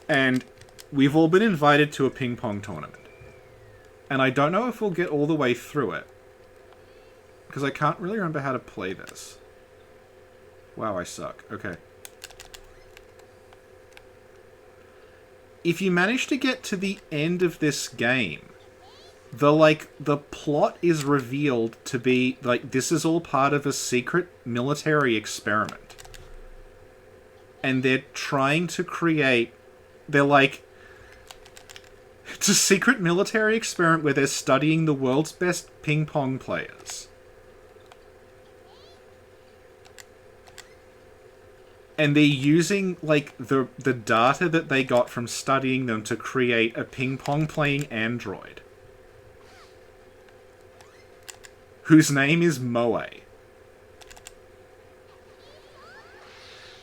And we've all been invited to a ping pong tournament. And I don't know if we'll get all the way through it. Because I can't really remember how to play this. Wow, I suck. Okay. if you manage to get to the end of this game, the plot is revealed to be, like, this is all part of a secret military experiment. And they're trying to create... They're like... It's a secret military experiment where they're studying the world's best ping pong players. And they're using, like, the data that they got from studying them to create a ping pong playing android. Whose name is Moe.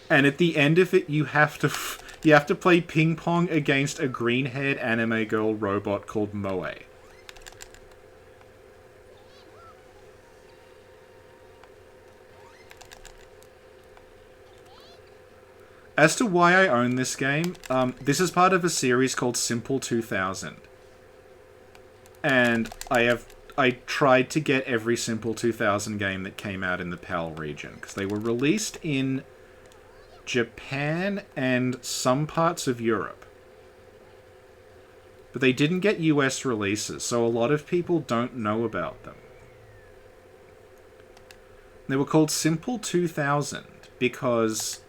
And at the end of it, you have to play ping pong against a green-haired anime girl robot called Moe. As to why I own this game, this is part of a series called Simple 2000. And I tried to get every Simple 2000 game that came out in the PAL region, because they were released in Japan and some parts of Europe. But they didn't get US releases, so a lot of people don't know about them. They were called Simple 2000 because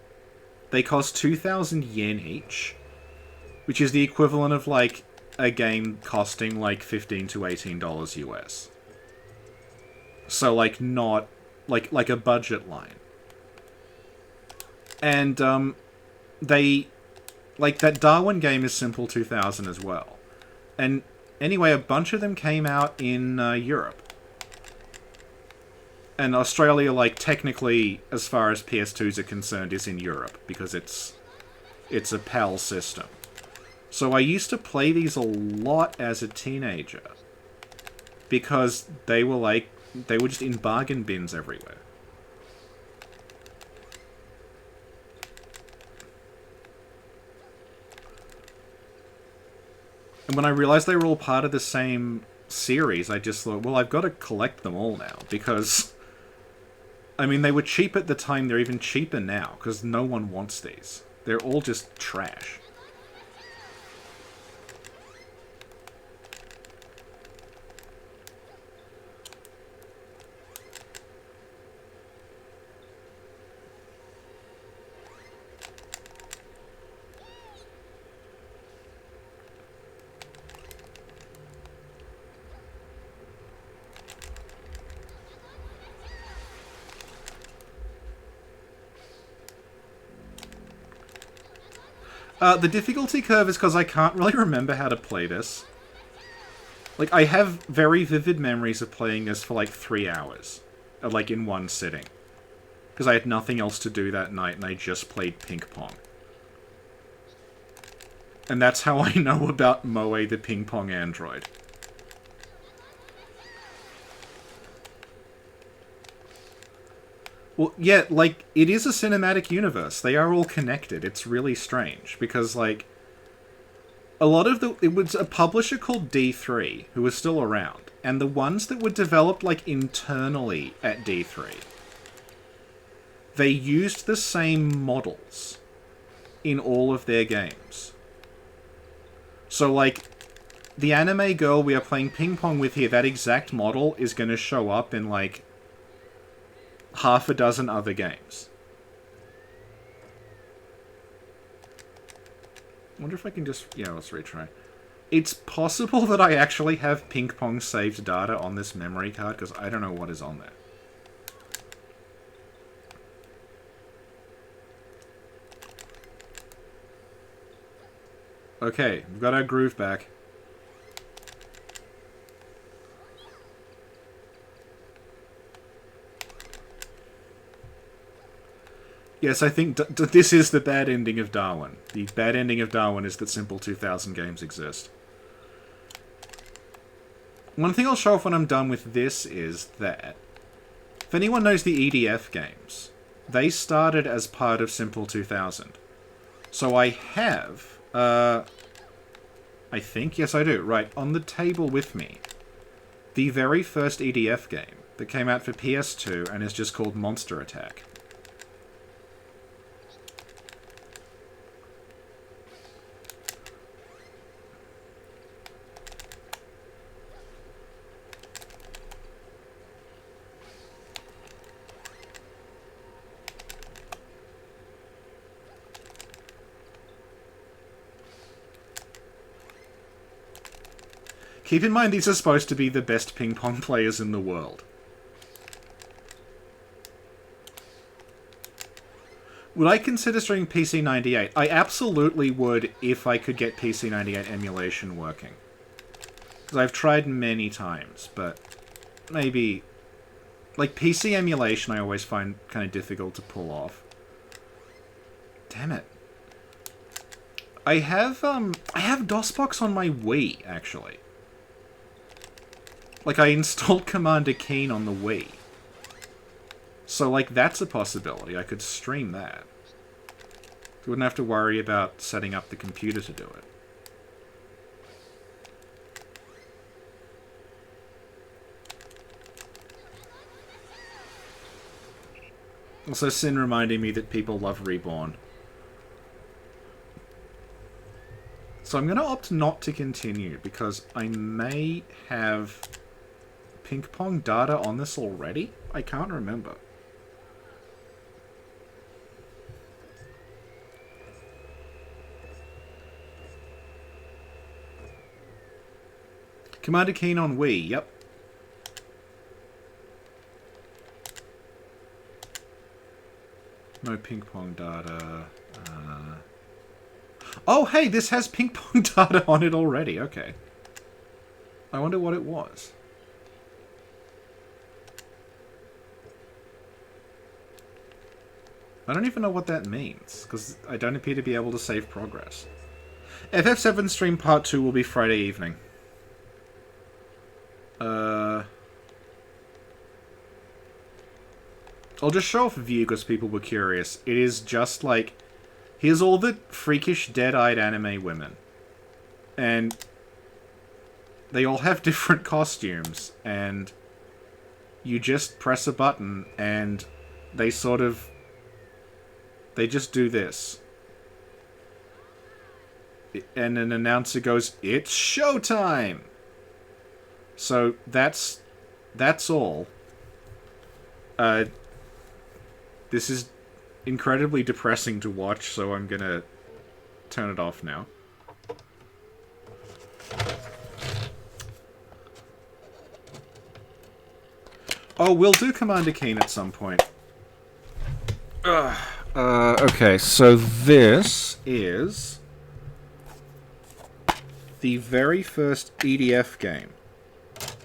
they cost 2,000 yen each, which is the equivalent of, like, a game costing, like, $15 to $18 US. So, like, not... Like a budget line. And, they... Like, that Darwin game is Simple 2000 as well. And, anyway, a bunch of them came out in Europe. And Australia, like, technically, as far as PS2s are concerned, is in Europe, because it's a PAL system. So I used to play these a lot as a teenager, because they were just in bargain bins everywhere. And when I realized they were all part of the same series, I just thought, well, I've got to collect them all now, because... I mean, they were cheap at the time, they're even cheaper now, because no one wants these. They're all just trash. The difficulty curve is because I can't really remember how to play this. Like, I have very vivid memories of playing this for, like, 3 hours. Like, in one sitting. Because I had nothing else to do that night, and I just played ping pong. And that's how I know about Moe the ping pong android. Well, yeah, like, it is a cinematic universe. They are all connected. It's really strange, because, like, a lot of the... It was a publisher called D3, who was still around, and the ones that were developed, like, internally at D3, they used the same models in all of their games. So, like, the anime girl we are playing ping pong with here, that exact model is going to show up in, like, half a dozen other games. I wonder if I can just... Yeah, let's retry. It's possible that I actually have ping pong saved data on this memory card, because I don't know what is on there. Okay, we've got our groove back. Yes, I think this is the bad ending of Darwin. The bad ending of Darwin is that Simple 2000 games exist. One thing I'll show off when I'm done with this is that, if anyone knows the EDF games, they started as part of Simple 2000. So I have, I think, yes I do, right, on the table with me, the very first EDF game that came out for PS2 and is just called Monster Attack. Keep in mind, these are supposed to be the best ping pong players in the world. Would I consider streaming PC98? I absolutely would if I could get PC98 emulation working. Because I've tried many times, but maybe... Like, PC emulation I always find kind of difficult to pull off. Damn it. I have DOSBox on my Wii, actually. Like, I installed Commander Keen on the Wii. So, like, that's a possibility. I could stream that. I wouldn't have to worry about setting up the computer to do it. Also, Sin reminding me that people love Reborn. So I'm going to opt not to continue, because I may have ping pong data on this already? I can't remember. Commander Keen on Wii, yep. No ping pong data. Oh, hey, this has ping pong data on it already. Okay. I wonder what it was. I don't even know what that means, because I don't appear to be able to save progress. FF7 stream part 2 will be Friday evening. I'll just show off a view because people were curious. It is just like... Here's all the freakish dead-eyed anime women. And they all have different costumes. And you just press a button and they sort of... They just do this. And an announcer goes, "It's showtime!" So that's all. This is incredibly depressing to watch, so I'm gonna turn it off now. Oh, we'll do Commander Keen at some point. Okay, so this is the very first EDF game,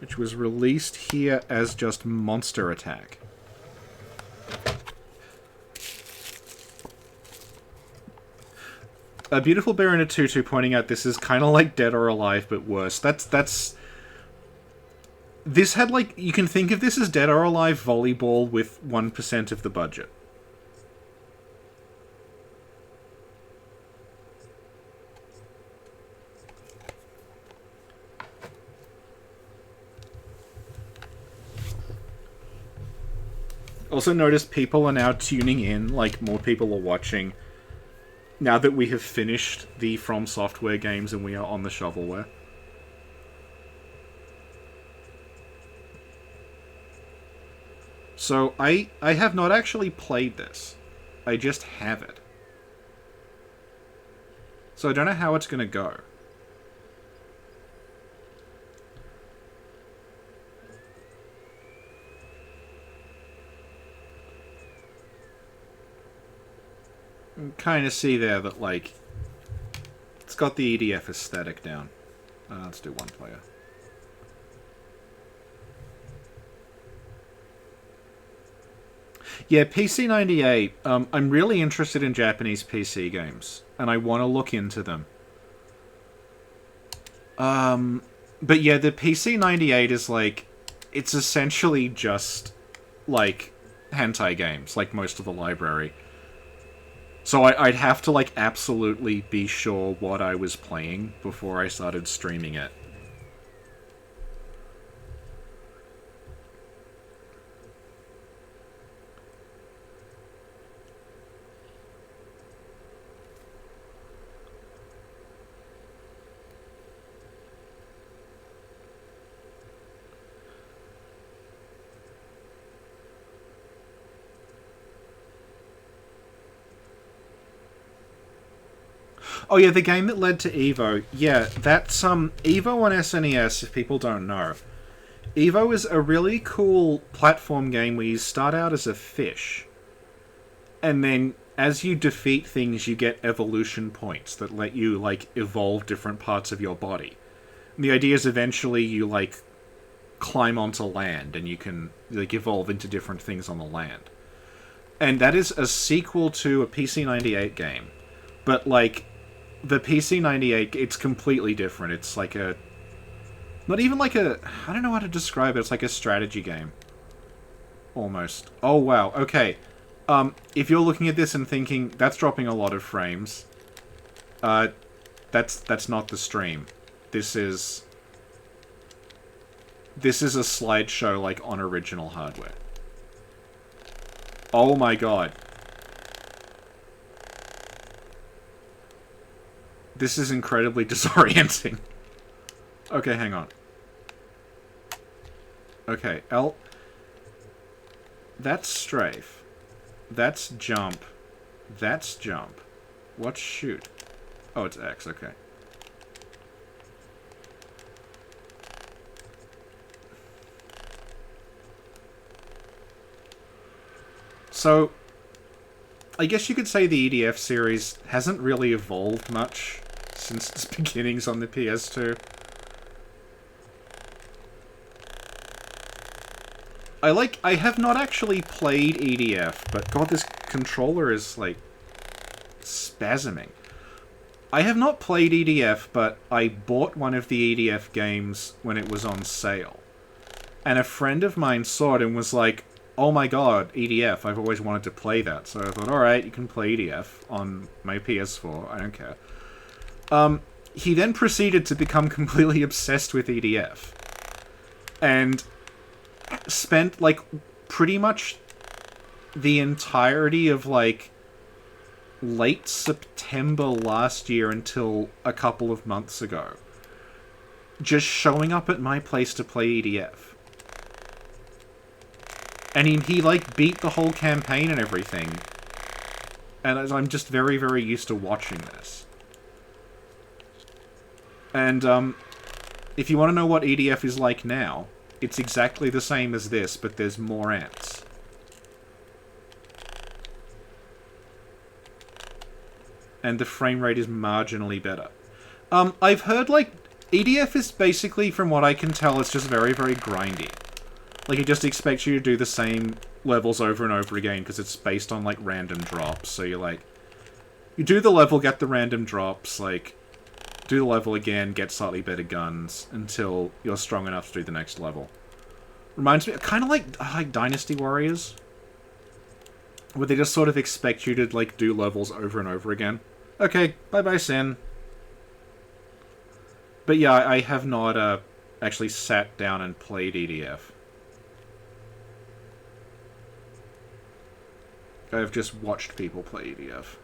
which was released here as just Monster Attack. A Beautiful Bear in a Tutu pointing out this is kind of like Dead or Alive, but worse. That's... This had, like... You can think of this as Dead or Alive volleyball with 1% of the budget. Also notice people are now tuning in, like more people are watching, now that we have finished the From Software games and we are on the shovelware. So I have not actually played this. I just have it. So I don't know how it's going to go. Kind of see there that, like, it's got the EDF aesthetic down. Let's do one player. Yeah, PC98. I'm really interested in Japanese PC games, and I want to look into them. But yeah, the PC98 is like, it's essentially just like hentai games, like most of the library. So I'd have to, like, absolutely be sure what I was playing before I started streaming it. Oh yeah, the game that led to Evo. Yeah, that's Evo on SNES. If people don't know, Evo is a really cool platform game where you start out as a fish, and then as you defeat things, you get evolution points that let you like evolve different parts of your body. And the idea is eventually you like climb onto land and you can like evolve into different things on the land. And that is a sequel to a PC-98 game. But like the PC-98, it's completely different. It's like a not even like a I don't know how to describe it. It's like a strategy game. Almost. Oh wow. Okay. If you're looking at this and thinking that's dropping a lot of frames, that's not the stream. This is a slideshow like on original hardware. Oh my god. This is incredibly disorienting. Okay, hang on. Okay, that's strafe. That's jump. That's jump. What's shoot? Oh, it's X, okay. So, I guess you could say the EDF series hasn't really evolved much since its beginnings on the PS2. I have not actually played EDF, but god, this controller is, like, spasming. I have not played EDF, but I bought one of the EDF games when it was on sale. And a friend of mine saw it and was like, oh my god, EDF, I've always wanted to play that. So I thought, alright, you can play EDF on my PS4, I don't care. He then proceeded to become completely obsessed with EDF. And spent, like, pretty much the entirety of, like, late September last year until a couple of months ago just showing up at my place to play EDF. And he like, beat the whole campaign and everything. And I'm just very, very used to watching this. And, if you want to know what EDF is like now, it's exactly the same as this, but there's more ants. And the frame rate is marginally better. I've heard, like, EDF is basically, from what I can tell, it's just very, very grindy. Like, it just expects you to do the same levels over and over again, because it's based on, like, random drops. So you're like, you do the level, get the random drops, like, do the level again, get slightly better guns, until you're strong enough to do the next level. Reminds me, kind of like Dynasty Warriors, where they just sort of expect you to, like, do levels over and over again. Okay, bye-bye, Sin. But yeah, I have not, actually sat down and played EDF. I've just watched people play EDF.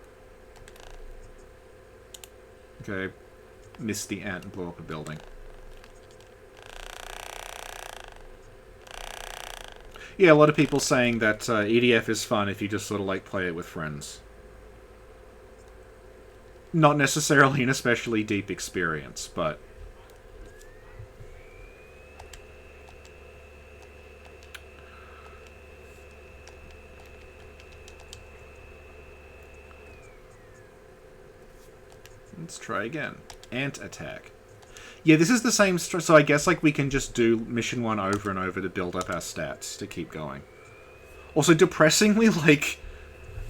Okay, missed the ant and blew up a building. Yeah, a lot of people saying that EDF is fun if you just sort of like play it with friends. Not necessarily an especially deep experience, but... Let's try again. Ant attack. Yeah, this is the same... So I guess like we can just do mission 1 over and over to build up our stats to keep going. Also, depressingly, like...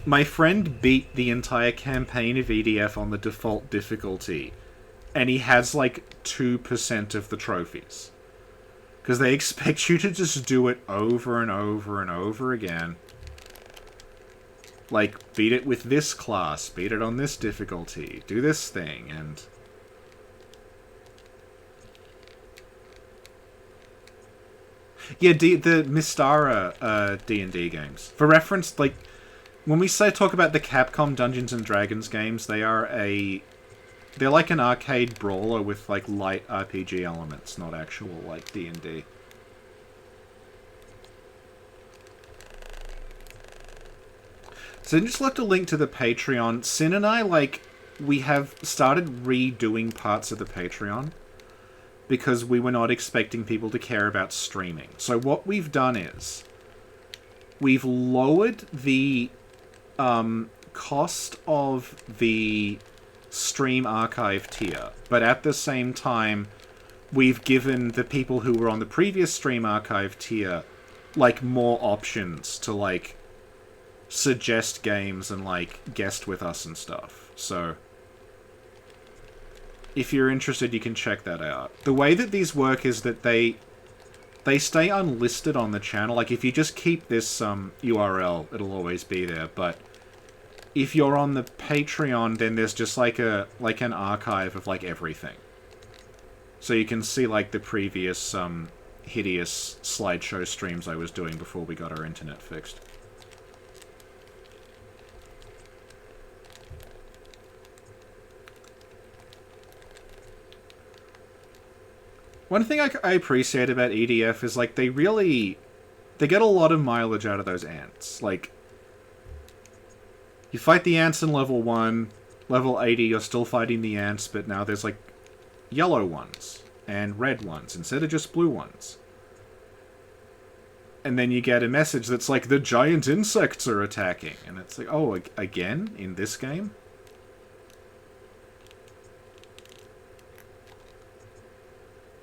My friend beat the entire campaign of EDF on the default difficulty. And he has like 2% of the trophies. Because they expect you to just do it over and over and over again. Like, beat it with this class, beat it on this difficulty, do this thing, and... Yeah, the Mystara D&D games. For reference, like, when we talk about the Capcom Dungeons & Dragons games, they're like an arcade brawler with, like, light RPG elements, not actual, like, D&D. So I just left a link to the Patreon. Sin and I, like, we have started redoing parts of the Patreon because we were not expecting people to care about streaming. So what we've done is we've lowered the cost of the stream archive tier, but at the same time we've given the people who were on the previous stream archive tier like more options to like suggest games and like guest with us and stuff. So if you're interested, you can check that out. The way that these work is that they stay unlisted on the channel. Like if you just keep this URL, it'll always be there, but if you're on the Patreon, then there's just like an archive of like everything. So you can see like the previous hideous slideshow streams I was doing before we got our internet fixed. One thing I appreciate about EDF is like they get a lot of mileage out of those ants. Like you fight the ants in level 1, level 80 you're still fighting the ants, but now there's like yellow ones and red ones instead of just blue ones. And then you get a message that's like, the giant insects are attacking. And it's like, oh, again? In this game?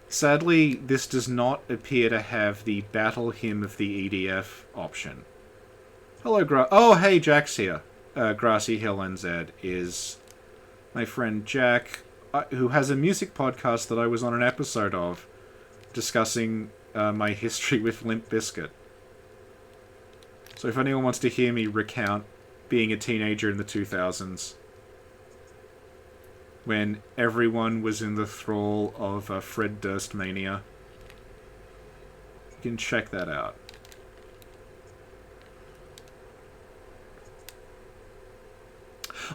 Sadly, this does not appear to have the Battle Hymn of the EDF option. Hello, oh, hey, Jack's here. Grassy Hill NZ is my friend Jack, who has a music podcast that I was on an episode of, discussing my history with Limp Bizkit. So if anyone wants to hear me recount being a teenager in the 2000s, when everyone was in the thrall of Fred Durst mania, you can check that out.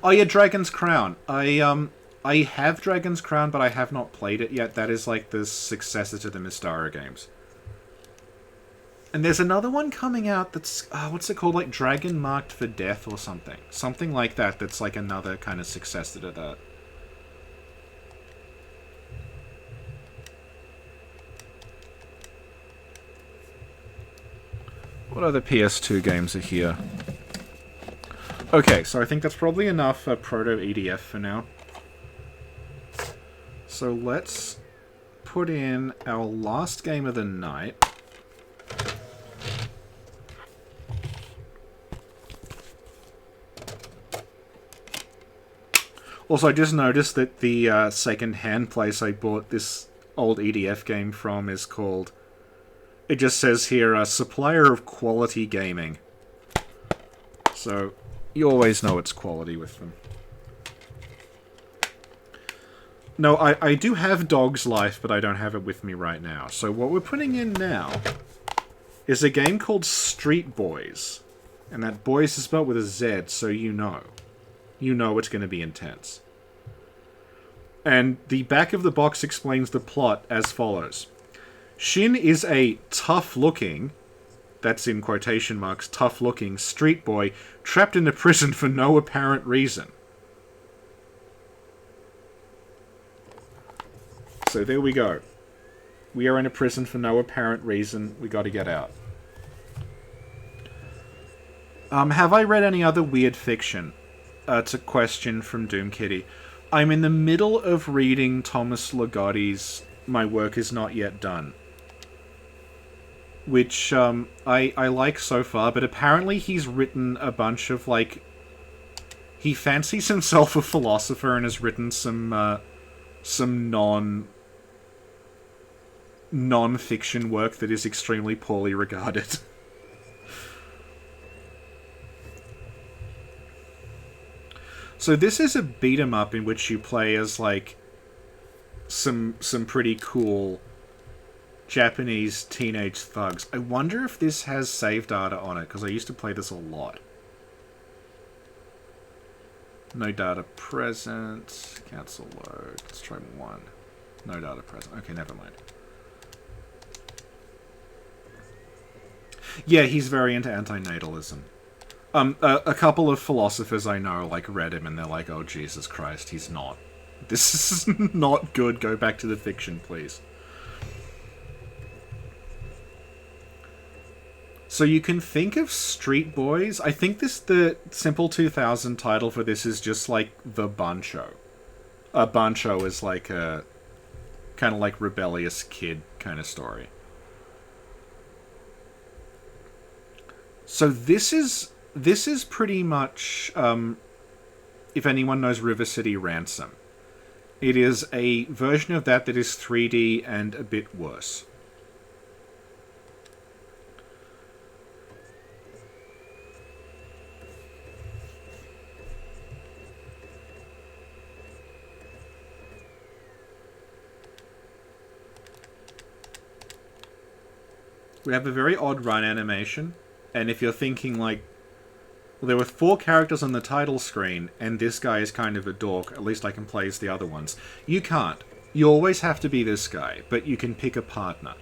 Oh yeah, Dragon's Crown. I have Dragon's Crown, but I have not played it yet. That is like the successor to the Mystara games. And there's another one coming out that's, what's it called? Like Dragon Marked for Death or something. Something like that that's like another kind of successor to that. What other PS2 games are here? Okay, so I think that's probably enough Proto-EDF for now. So let's put in our last game of the night. Also, I just noticed that the second-hand place I bought this old EDF game from is called... It just says here, Supplier of Quality Gaming. So, you always know it's quality with them. No, I do have Dog's Life, but I don't have it with me right now. So what we're putting in now is a game called Street Boys. And that boys is spelled with a Z, so you know. You know it's going to be intense. And the back of the box explains the plot as follows. Shin is a tough-looking, that's in quotation marks, tough-looking street boy trapped in a prison for no apparent reason. So there we go. We are in a prison for no apparent reason. We gotta get out. Have I read any other weird fiction? It's a question from Doom Kitty. I'm in the middle of reading Thomas Ligotti's My Work Is Not Yet Done. Which, I like so far, but apparently he's written a bunch of, like... He fancies himself a philosopher and has written some non-fiction work that is extremely poorly regarded. So this is a beat-em-up in which you play as, like, some pretty cool Japanese teenage thugs. I wonder if this has save data on it, because I used to play this a lot. No data present. Cancel load. Let's try 1. No data present. Okay, never mind. Yeah, he's very into antinatalism. A couple of philosophers I know, like, read him and they're like, oh, Jesus Christ, he's not. This is not good. Go back to the fiction, please. So you can think of Street Boys. I think the Simple 2000 title for this is just like the Bancho. Bancho is like a kind of like rebellious kid kind of story. So this is pretty much, if anyone knows River City Ransom, it is a version of that is 3D and a bit worse. We have a very odd run animation, and if you're thinking like, well, there were 4 characters on the title screen, and this guy is kind of a dork, at least I can play as the other ones. You can't. You always have to be this guy, but you can pick a partner.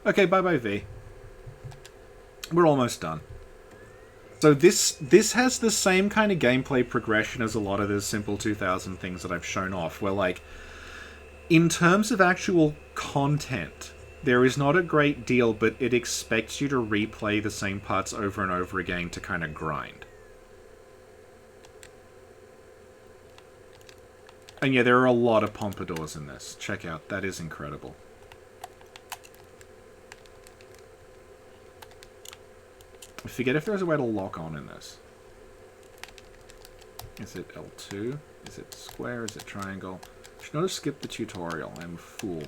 Okay, bye-bye, V. We're almost done. So this has the same kind of gameplay progression as a lot of the Simple 2000 things that I've shown off, where, like, in terms of actual content, there is not a great deal, but it expects you to replay the same parts over and over again to kind of grind. And yeah, there are a lot of pompadours in this. Check out, that is incredible. I forget if there's a way to lock on in this. Is it L2? Is it square? Is it triangle? I should not have skipped the tutorial. I'm a fool.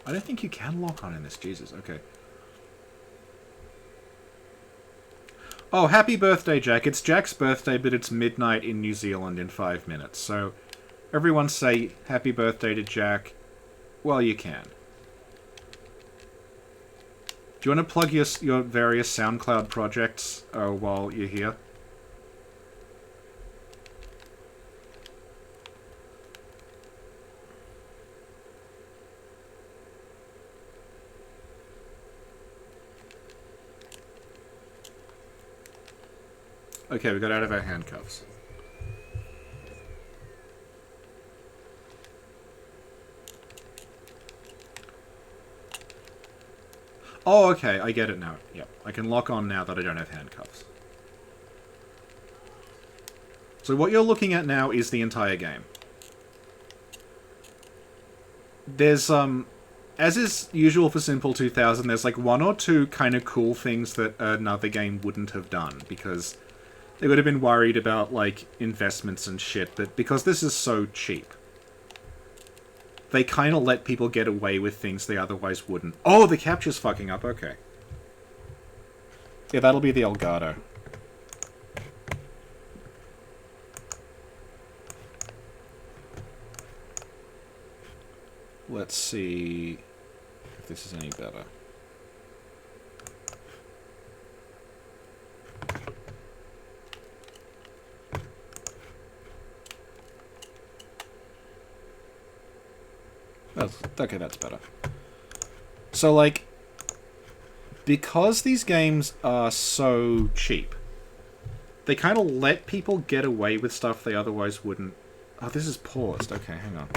I don't think you can lock on in this. Jesus, okay. Oh, happy birthday, Jack. It's Jack's birthday, but it's midnight in New Zealand in 5 minutes. So, everyone say happy birthday to Jack while you can. Do you want to plug your various SoundCloud projects while you're here? Okay, we got out of our handcuffs. Oh, okay, I get it now. Yep, I can lock on now that I don't have handcuffs. So what you're looking at now is the entire game. There's, as is usual for Simple 2000, there's like 1 or 2 kind of cool things that another game wouldn't have done, because they would have been worried about, like, investments and shit, but because this is so cheap, they kind of let people get away with things they otherwise wouldn't. Oh, the capture's fucking up, okay. Yeah, that'll be the Elgato. Let's see if this is any better. Okay, that's better. So, like, because these games are so cheap, they kind of let people get away with stuff they otherwise wouldn't. Oh, this is paused. Okay, hang on.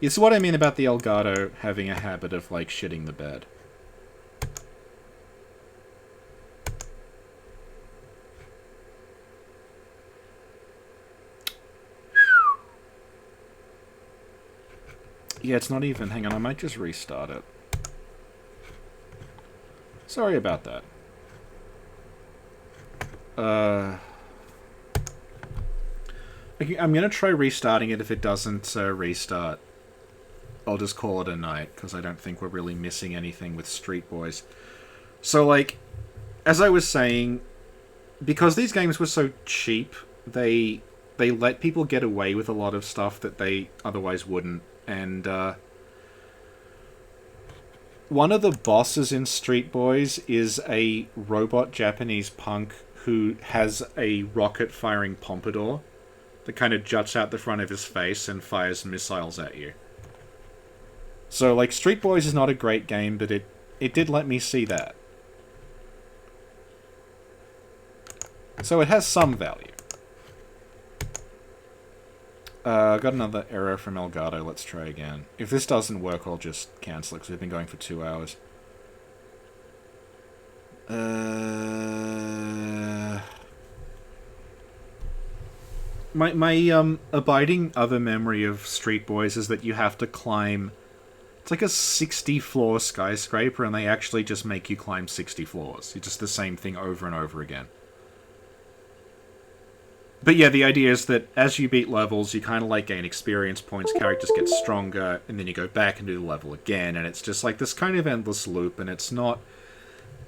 This is what I mean about the Elgato having a habit of, like, shitting the bed. Yeah, it's not even... Hang on, I might just restart it. Sorry about that. I'm gonna try restarting it. If it doesn't restart, I'll just call it a night, because I don't think we're really missing anything with Street Boys. So, like, as I was saying, because these games were so cheap, they let people get away with a lot of stuff that they otherwise wouldn't. And one of the bosses in Street Boys is a robot Japanese punk who has a rocket-firing pompadour that kind of juts out the front of his face and fires missiles at you. So, like, Street Boys is not a great game, but it did let me see that. So it has some value. Got another error from Elgato. Let's try again. If this doesn't work, I'll just cancel it, because we've been going for 2 hours. My abiding other memory of Street Boys is that you have to climb... It's like a 60-floor skyscraper, and they actually just make you climb 60 floors. It's just the same thing over and over again. But yeah, the idea is that as you beat levels, you kind of like gain experience points, characters get stronger, and then you go back and do the level again, and it's just like this kind of endless loop, and it's not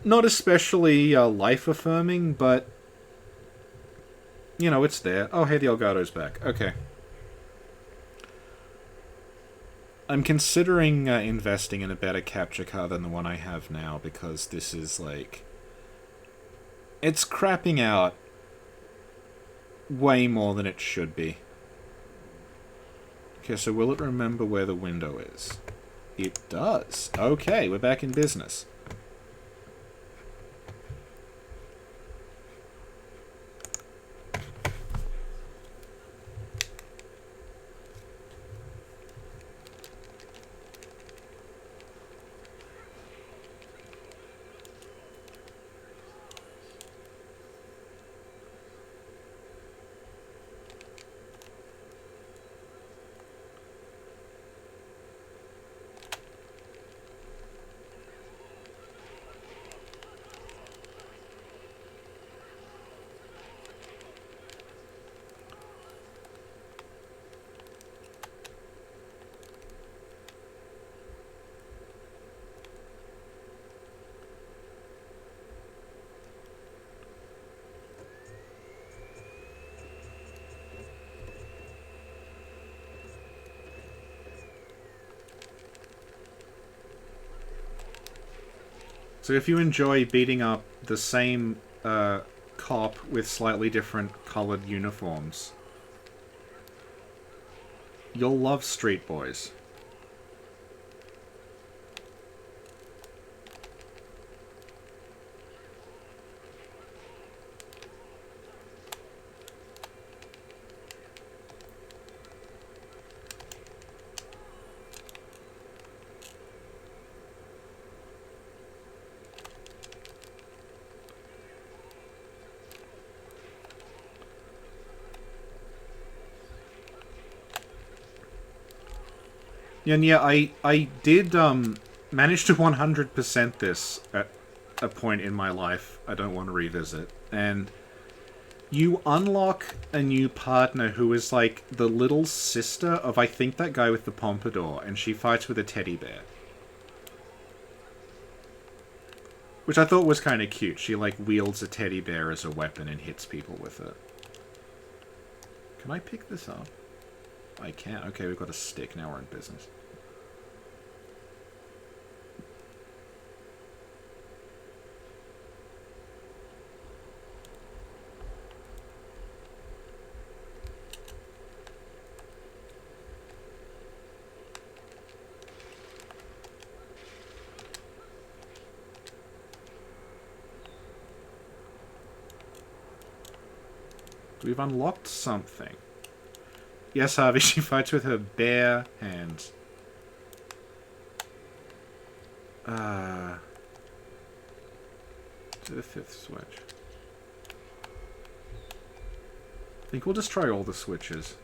especially life-affirming, but you know, it's there. Oh, hey, the Elgato's back. Okay. I'm considering investing in a better capture card than the one I have now, because this is like... It's crapping out way more than it should be. Okay, so will it remember where the window is? It does. Okay, we're back in business. So if you enjoy beating up the same cop with slightly different colored uniforms, you'll love Street Boys. And yeah, I did manage to 100% this at a point in my life I don't want to revisit. And you unlock a new partner who is like the little sister of, I think, that guy with the pompadour, and she fights with a teddy bear. Which I thought was kind of cute. She like wields a teddy bear as a weapon and hits people with it. Can I pick this up? I can. Okay, we've got a stick. Now we're in business. We've unlocked something. Yes, Harvey, she fights with her bare hands. To the 5th switch. I think we'll just try all the switches.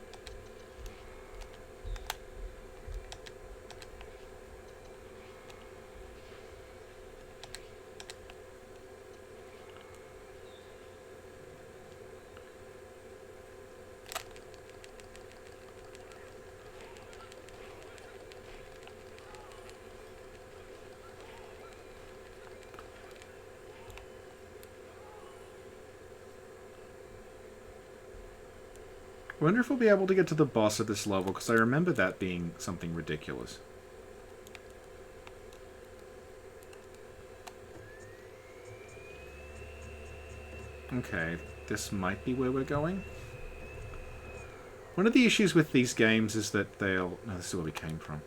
I wonder if we'll be able to get to the boss at this level, because I remember that being something ridiculous. Okay, this might be where we're going. One of the issues with these games is that they'll... No, this is where we came from.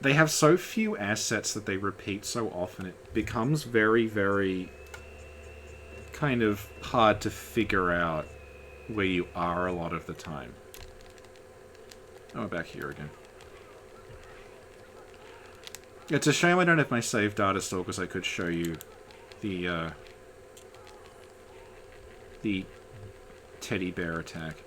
they have so few assets that they repeat so often, it becomes very, very kind of hard to figure out where you are a lot of the time. Oh, we're back here again. It's a shame I don't have my save data still, because I could show you the teddy bear attack.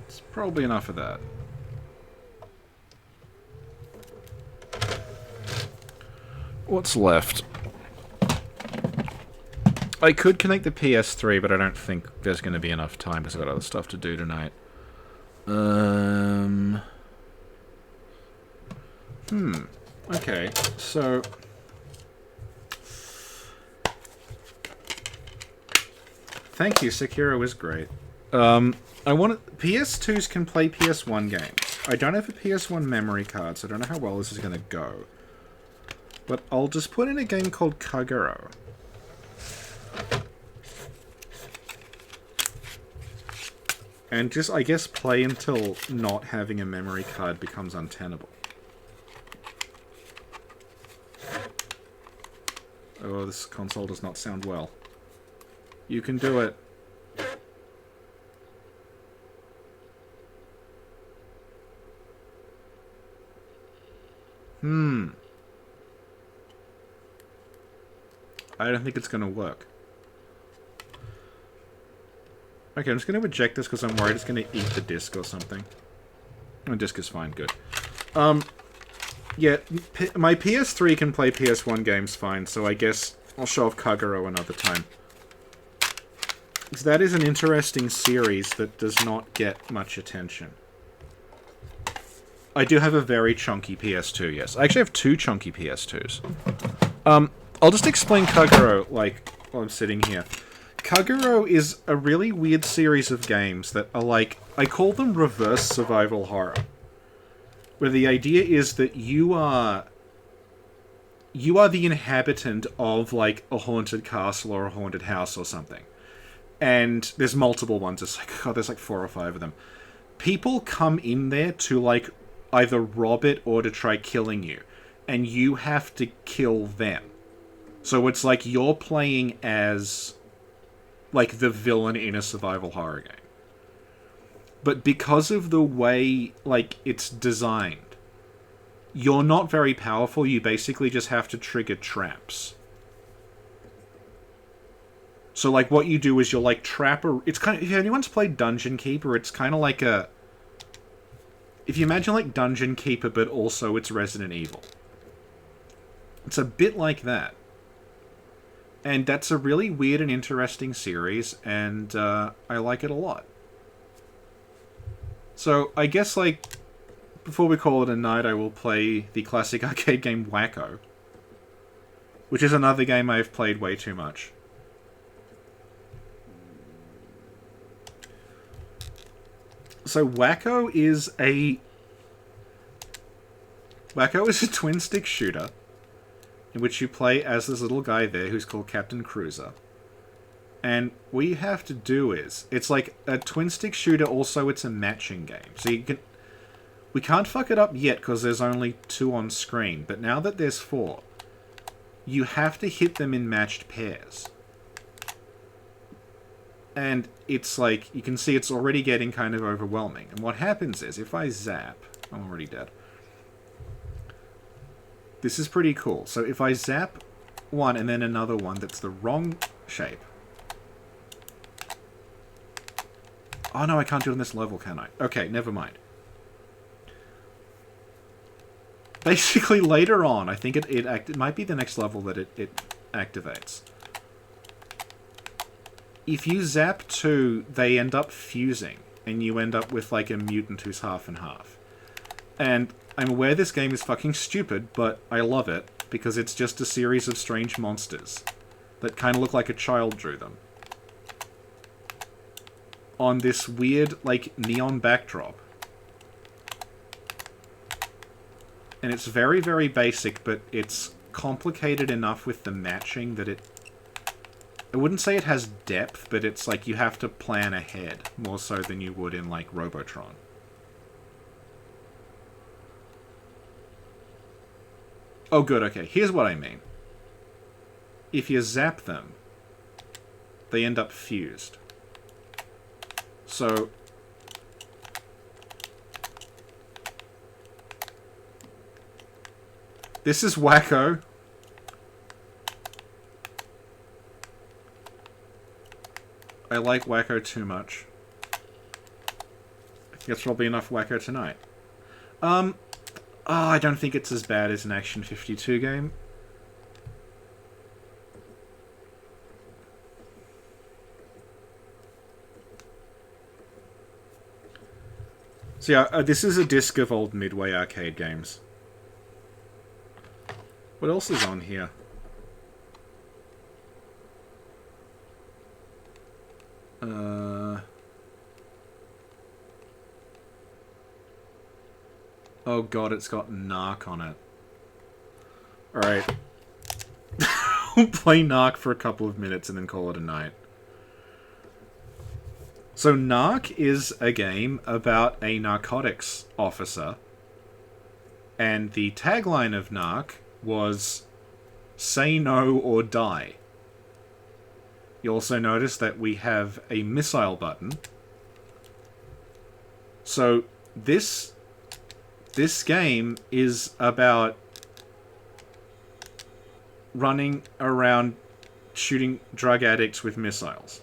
It's probably enough of that. What's left? I could connect the PS3, but I don't think there's going to be enough time because I've got other stuff to do tonight. Okay, so... Thank you, Sekiro is great. PS2s can play PS1 games. I don't have a PS1 memory card, so I don't know how well this is going to go. But I'll just put in a game called Kagero. And just, I guess, play until not having a memory card becomes untenable. Oh, this console does not sound well. You can do it. I don't think it's going to work. Okay, I'm just going to eject this because I'm worried it's going to eat the disc or something. The disc is fine, good. Yeah, my PS3 can play PS1 games fine, so I guess I'll show off Kagero another time. Because that is an interesting series that does not get much attention. I do have a very chunky PS2, yes. I actually have 2 chunky PS2s. I'll just explain Kagero, like, while I'm sitting here. Kagero is a really weird series of games that are like... I call them reverse survival horror. Where the idea is that you are the inhabitant of, like, a haunted castle or a haunted house or something. And there's multiple ones. It's like, God, there's like 4 or 5 of them. People come in there to, like, either rob it or to try killing you. And you have to kill them. So it's like you're playing as, like, the villain in a survival horror game. But because of the way, like, it's designed, you're not very powerful. You basically just have to trigger traps. So, like, what you do is you'll, like, trap a... It's kind of... If anyone's played Dungeon Keeper, it's kind of like a... If you imagine, like, Dungeon Keeper, but also it's Resident Evil. It's a bit like that. And that's a really weird and interesting series, and I like it a lot. So, I guess, like, before we call it a night, I will play the classic arcade game Wacko. Which is another game I've played way too much. So, Wacko is a twin-stick shooter in which you play as this little guy there who's called Captain Cruiser. And what you have to do is... It's like a twin-stick shooter, also it's a matching game. So you can... We can't fuck it up yet because there's only 2 on screen. But now that there's 4, you have to hit them in matched pairs. And it's like... You can see it's already getting kind of overwhelming. And what happens is, if I zap... I'm already dead. This is pretty cool. So if I zap one and then another one that's the wrong shape... Oh no, I can't do it on this level, can I? Okay, never mind. Basically, later on, I think it might be the next level that it activates. If you zap 2, they end up fusing, and you end up with, like, a mutant who's half and half. And I'm aware this game is fucking stupid, but I love it, because it's just a series of strange monsters that kind of look like a child drew them. On this weird, like, neon backdrop. And it's very, very basic, but it's complicated enough with the matching that I wouldn't say it has depth, but it's like you have to plan ahead, more so than you would in, like, Robotron. Oh, good, okay. Here's what I mean. If you zap them, they end up fused. So... this is wacko. I like wacko too much. I think that's probably enough wacko tonight. I don't think it's as bad as an Action 52 game. So yeah, this is a disc of old Midway arcade games. What else is on here? Oh god, it's got Narc on it. Alright. We'll play Narc for a couple of minutes and then call it a night. So Narc is a game about a narcotics officer. And the tagline of Narc was, "Say no or die." You also notice that we have a missile button. So this game is about running around shooting drug addicts with missiles.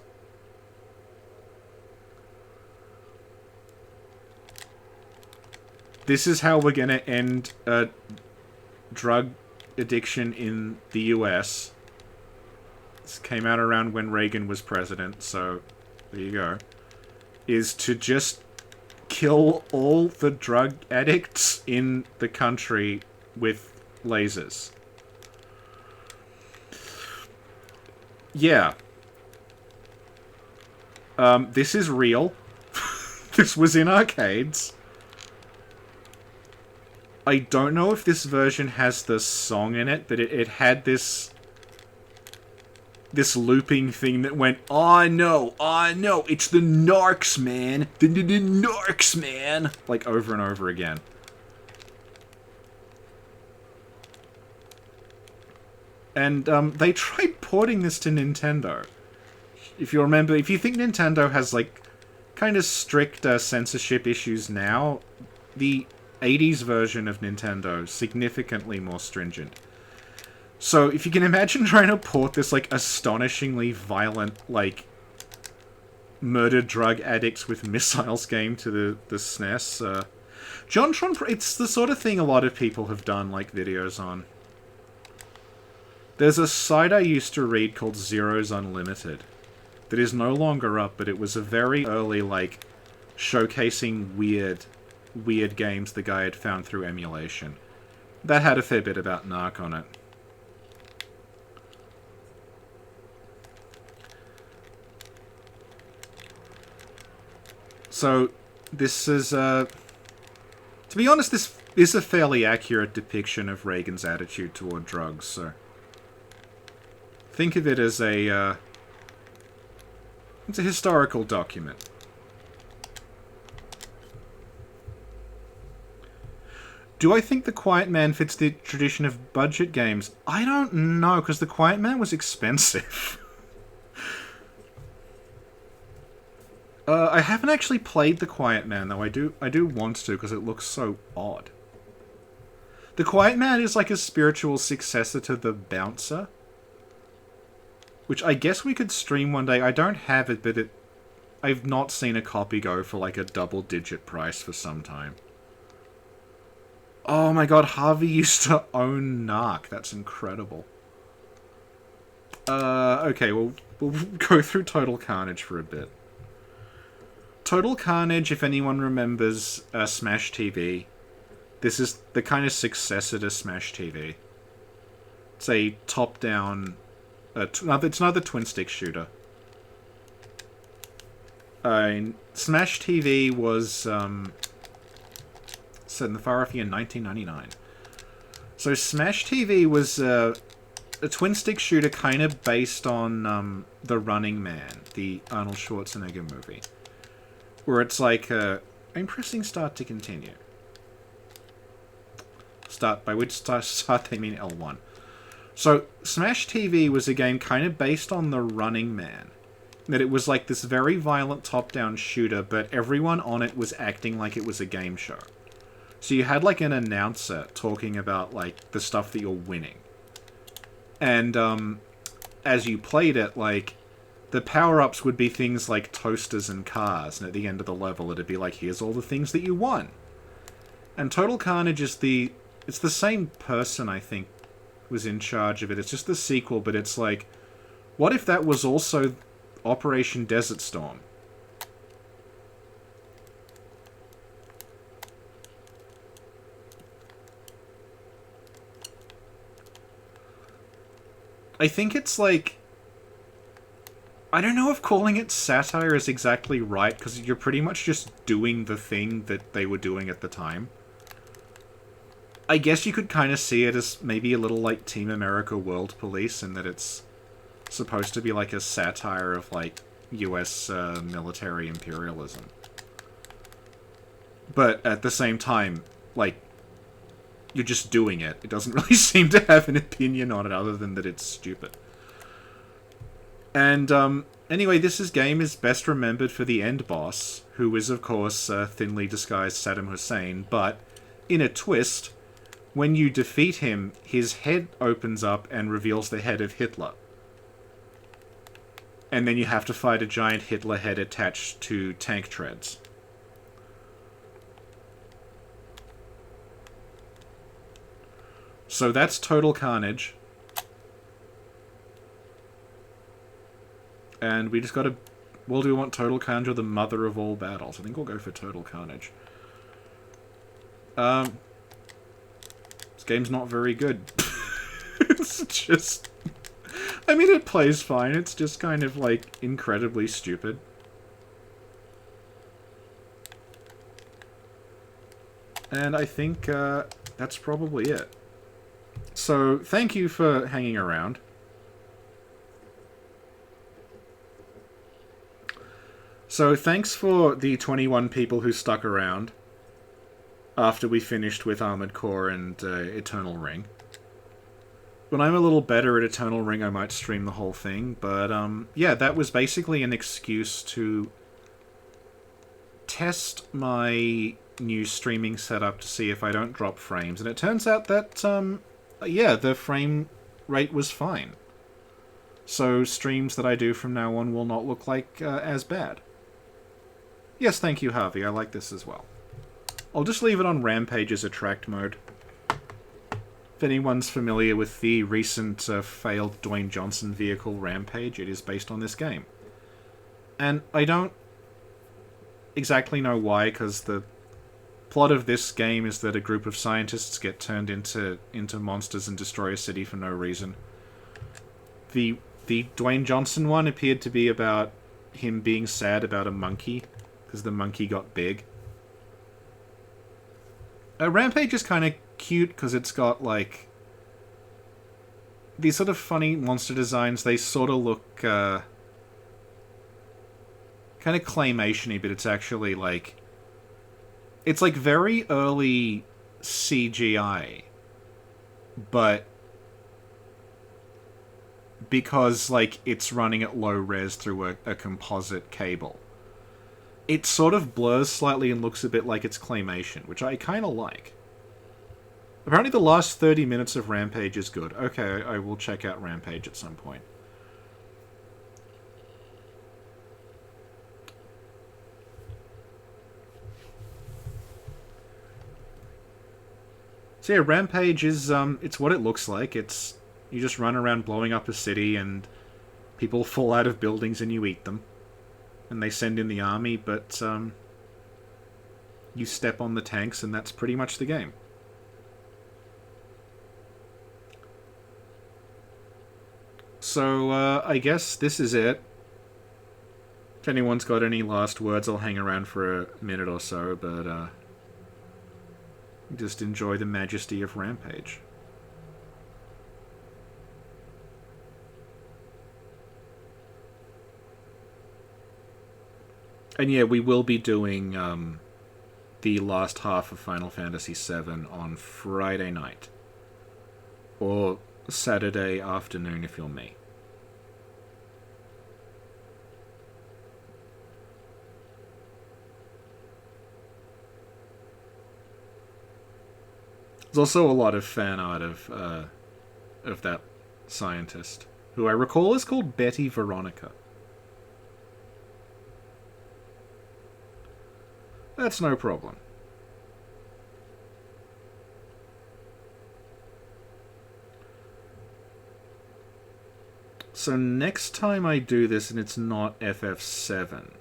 This is how we're gonna end drug addiction in the US. This came out around when Reagan was president, so there you go. Is to just kill all the drug addicts in the country with lasers. Yeah. This is real. This was in arcades. I don't know if this version has the song in it, but it had this looping thing that went, "I know, it's the narcs, man, the narcs, man," like over and over again. And they tried porting this to Nintendo. If you remember, if you think Nintendo has like kind of strict censorship issues now, the 80s version of Nintendo significantly more stringent. So, if you can imagine trying to port this, like, astonishingly violent, like, murdered drug addicts with missiles game to the SNES, JonTron, it's the sort of thing a lot of people have done, like, videos on. There's a site I used to read called Zeros Unlimited that is no longer up, but it was a very early, like, showcasing weird games the guy had found through emulation. That had a fair bit about Narc on it. So, this is, to be honest, this is a fairly accurate depiction of Reagan's attitude toward drugs, so... think of it as a, it's a historical document. Do I think The Quiet Man fits the tradition of budget games? I don't know, because The Quiet Man was expensive. I haven't actually played The Quiet Man, though. I do want to, because it looks so odd. The Quiet Man is like a spiritual successor to The Bouncer, which I guess we could stream one day. I don't have it, but I've not seen a copy go for like a double-digit price for some time. Oh my god, Harvey used to own Narc. That's incredible. Okay, we'll go through Total Carnage for a bit. Total Carnage, if anyone remembers Smash TV, this is the kind of successor to Smash TV. It's a top-down It's another twin-stick shooter. Smash TV was set in the far off year 1999. So Smash TV was a twin-stick shooter kind of based on The Running Man, the Arnold Schwarzenegger movie. Where it's like, I'm pressing start to continue. Start, by which start they mean L1. So Smash TV was a game kind of based on The Running Man. That it was like this very violent top-down shooter, but everyone on it was acting like it was a game show. So you had like an announcer talking about like the stuff that you're winning. And as you played it, like the power-ups would be things like toasters and cars, and at the end of the level it'd be like, here's all the things that you won. And Total Carnage is it's the same person, I think, was in charge of it. It's just the sequel, but it's like, what if that was also Operation Desert Storm? I think it's like, I don't know if calling it satire is exactly right, because you're pretty much just doing the thing that they were doing at the time. I guess you could kind of see it as maybe a little like Team America World Police, in that it's supposed to be like a satire of like US military imperialism. But at the same time, like, you're just doing it. It doesn't really seem to have an opinion on it other than that it's stupid. And anyway, this game is best remembered for the end boss, who is of course thinly disguised Saddam Hussein, but in a twist, when you defeat him, his head opens up and reveals the head of Hitler. And then you have to fight a giant Hitler head attached to tank treads. So that's Total Carnage. And we just gotta... Well, do we want Total Carnage or the mother of all battles? I think we'll go for Total Carnage. This game's not very good. It's just... I mean, it plays fine. It's just kind of, like, incredibly stupid. And I think that's probably it. So, thank you for hanging around. So, thanks for the 21 people who stuck around after we finished with Armored Core and Eternal Ring. When I'm a little better at Eternal Ring, I might stream the whole thing, but yeah, that was basically an excuse to test my new streaming setup to see if I don't drop frames, and it turns out that, yeah, the frame rate was fine. So streams that I do from now on will not look like as bad. Yes, thank you, Harvey, I like this as well. I'll just leave it on Rampage as attract mode. If anyone's familiar with the recent failed Dwayne Johnson vehicle Rampage, it is based on this game. And I don't exactly know why, because the plot of this game is that a group of scientists get turned into monsters and destroy a city for no reason. The Dwayne Johnson one appeared to be about him being sad about a monkey, because the monkey got big. Rampage is kind of cute because it's got, like, these sort of funny monster designs. They sort of look kind of claymation-y, but it's actually, like, it's, like, very early CGI, but because, like, it's running at low res through a composite cable, it sort of blurs slightly and looks a bit like it's claymation, which I kind of like. Apparently the last 30 minutes of Rampage is good. Okay, I will check out Rampage at some point. So yeah, Rampage is, it's what it looks like. It's, you just run around blowing up a city and people fall out of buildings and you eat them. And they send in the army, but you step on the tanks and that's pretty much the game. So, I guess this is it. If anyone's got any last words, I'll hang around for a minute or so, but, just enjoy the majesty of Rampage. And yeah, we will be doing the last half of Final Fantasy VII on Friday night. Or Saturday afternoon if you're me. There's also a lot of fan art of that scientist, who I recall is called Betty Veronica. That's no problem. So next time I do this and it's not FF7,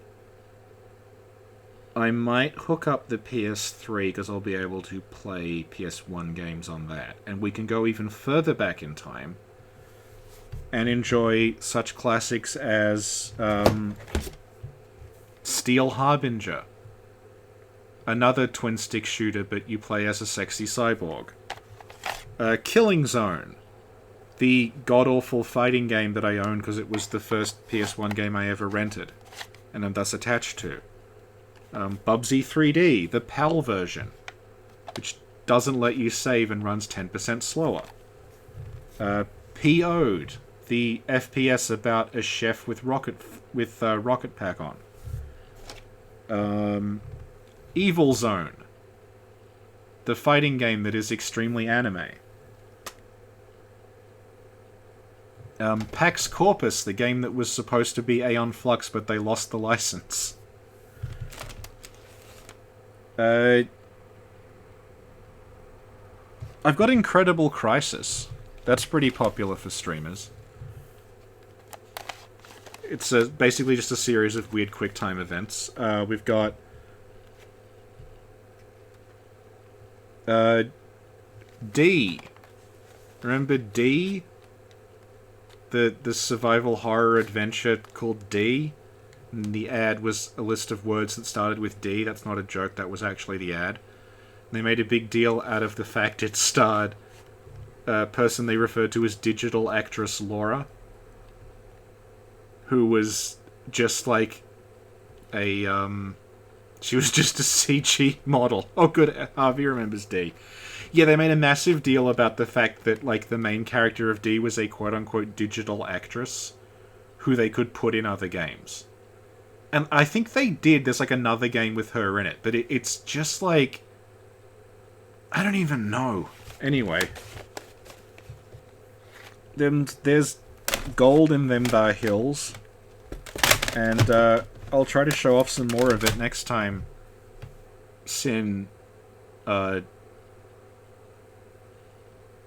I might hook up the PS3 because I'll be able to play PS1 games on that. And we can go even further back in time and enjoy such classics as Steel Harbinger. Another twin-stick shooter, but you play as a sexy cyborg. Killing Zone. The god-awful fighting game that I own because it was the first PS1 game I ever rented, and I'm thus attached to. Bubsy 3D, the PAL version, which doesn't let you save and runs 10% slower. PO'd, the FPS about a chef with rocket pack on. Evil Zone, the fighting game that is extremely anime. Pax Corpus, the game that was supposed to be Aeon Flux, but they lost the license. I've got Incredible Crisis. That's pretty popular for streamers. It's basically just a series of weird QuickTime events. We've got D. Remember D? The survival horror adventure called D? And the ad was a list of words that started with D. That's not a joke, that was actually the ad. They made a big deal out of the fact it starred a person they referred to as digital actress Laura, who was just like a, she was just a CG model. Oh good, Harvey remembers D. Yeah, they made a massive deal about the fact that, like, the main character of D was a quote-unquote digital actress who they could put in other games. And I think they did. There's, like, another game with her in it. But it's just, like... I don't even know. Anyway. There's gold in them there hills. And, I'll try to show off some more of it next time Sin,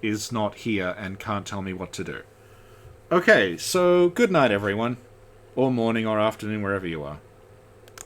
is not here and can't tell me what to do. Okay, so good night, everyone. Or morning or afternoon, wherever you are.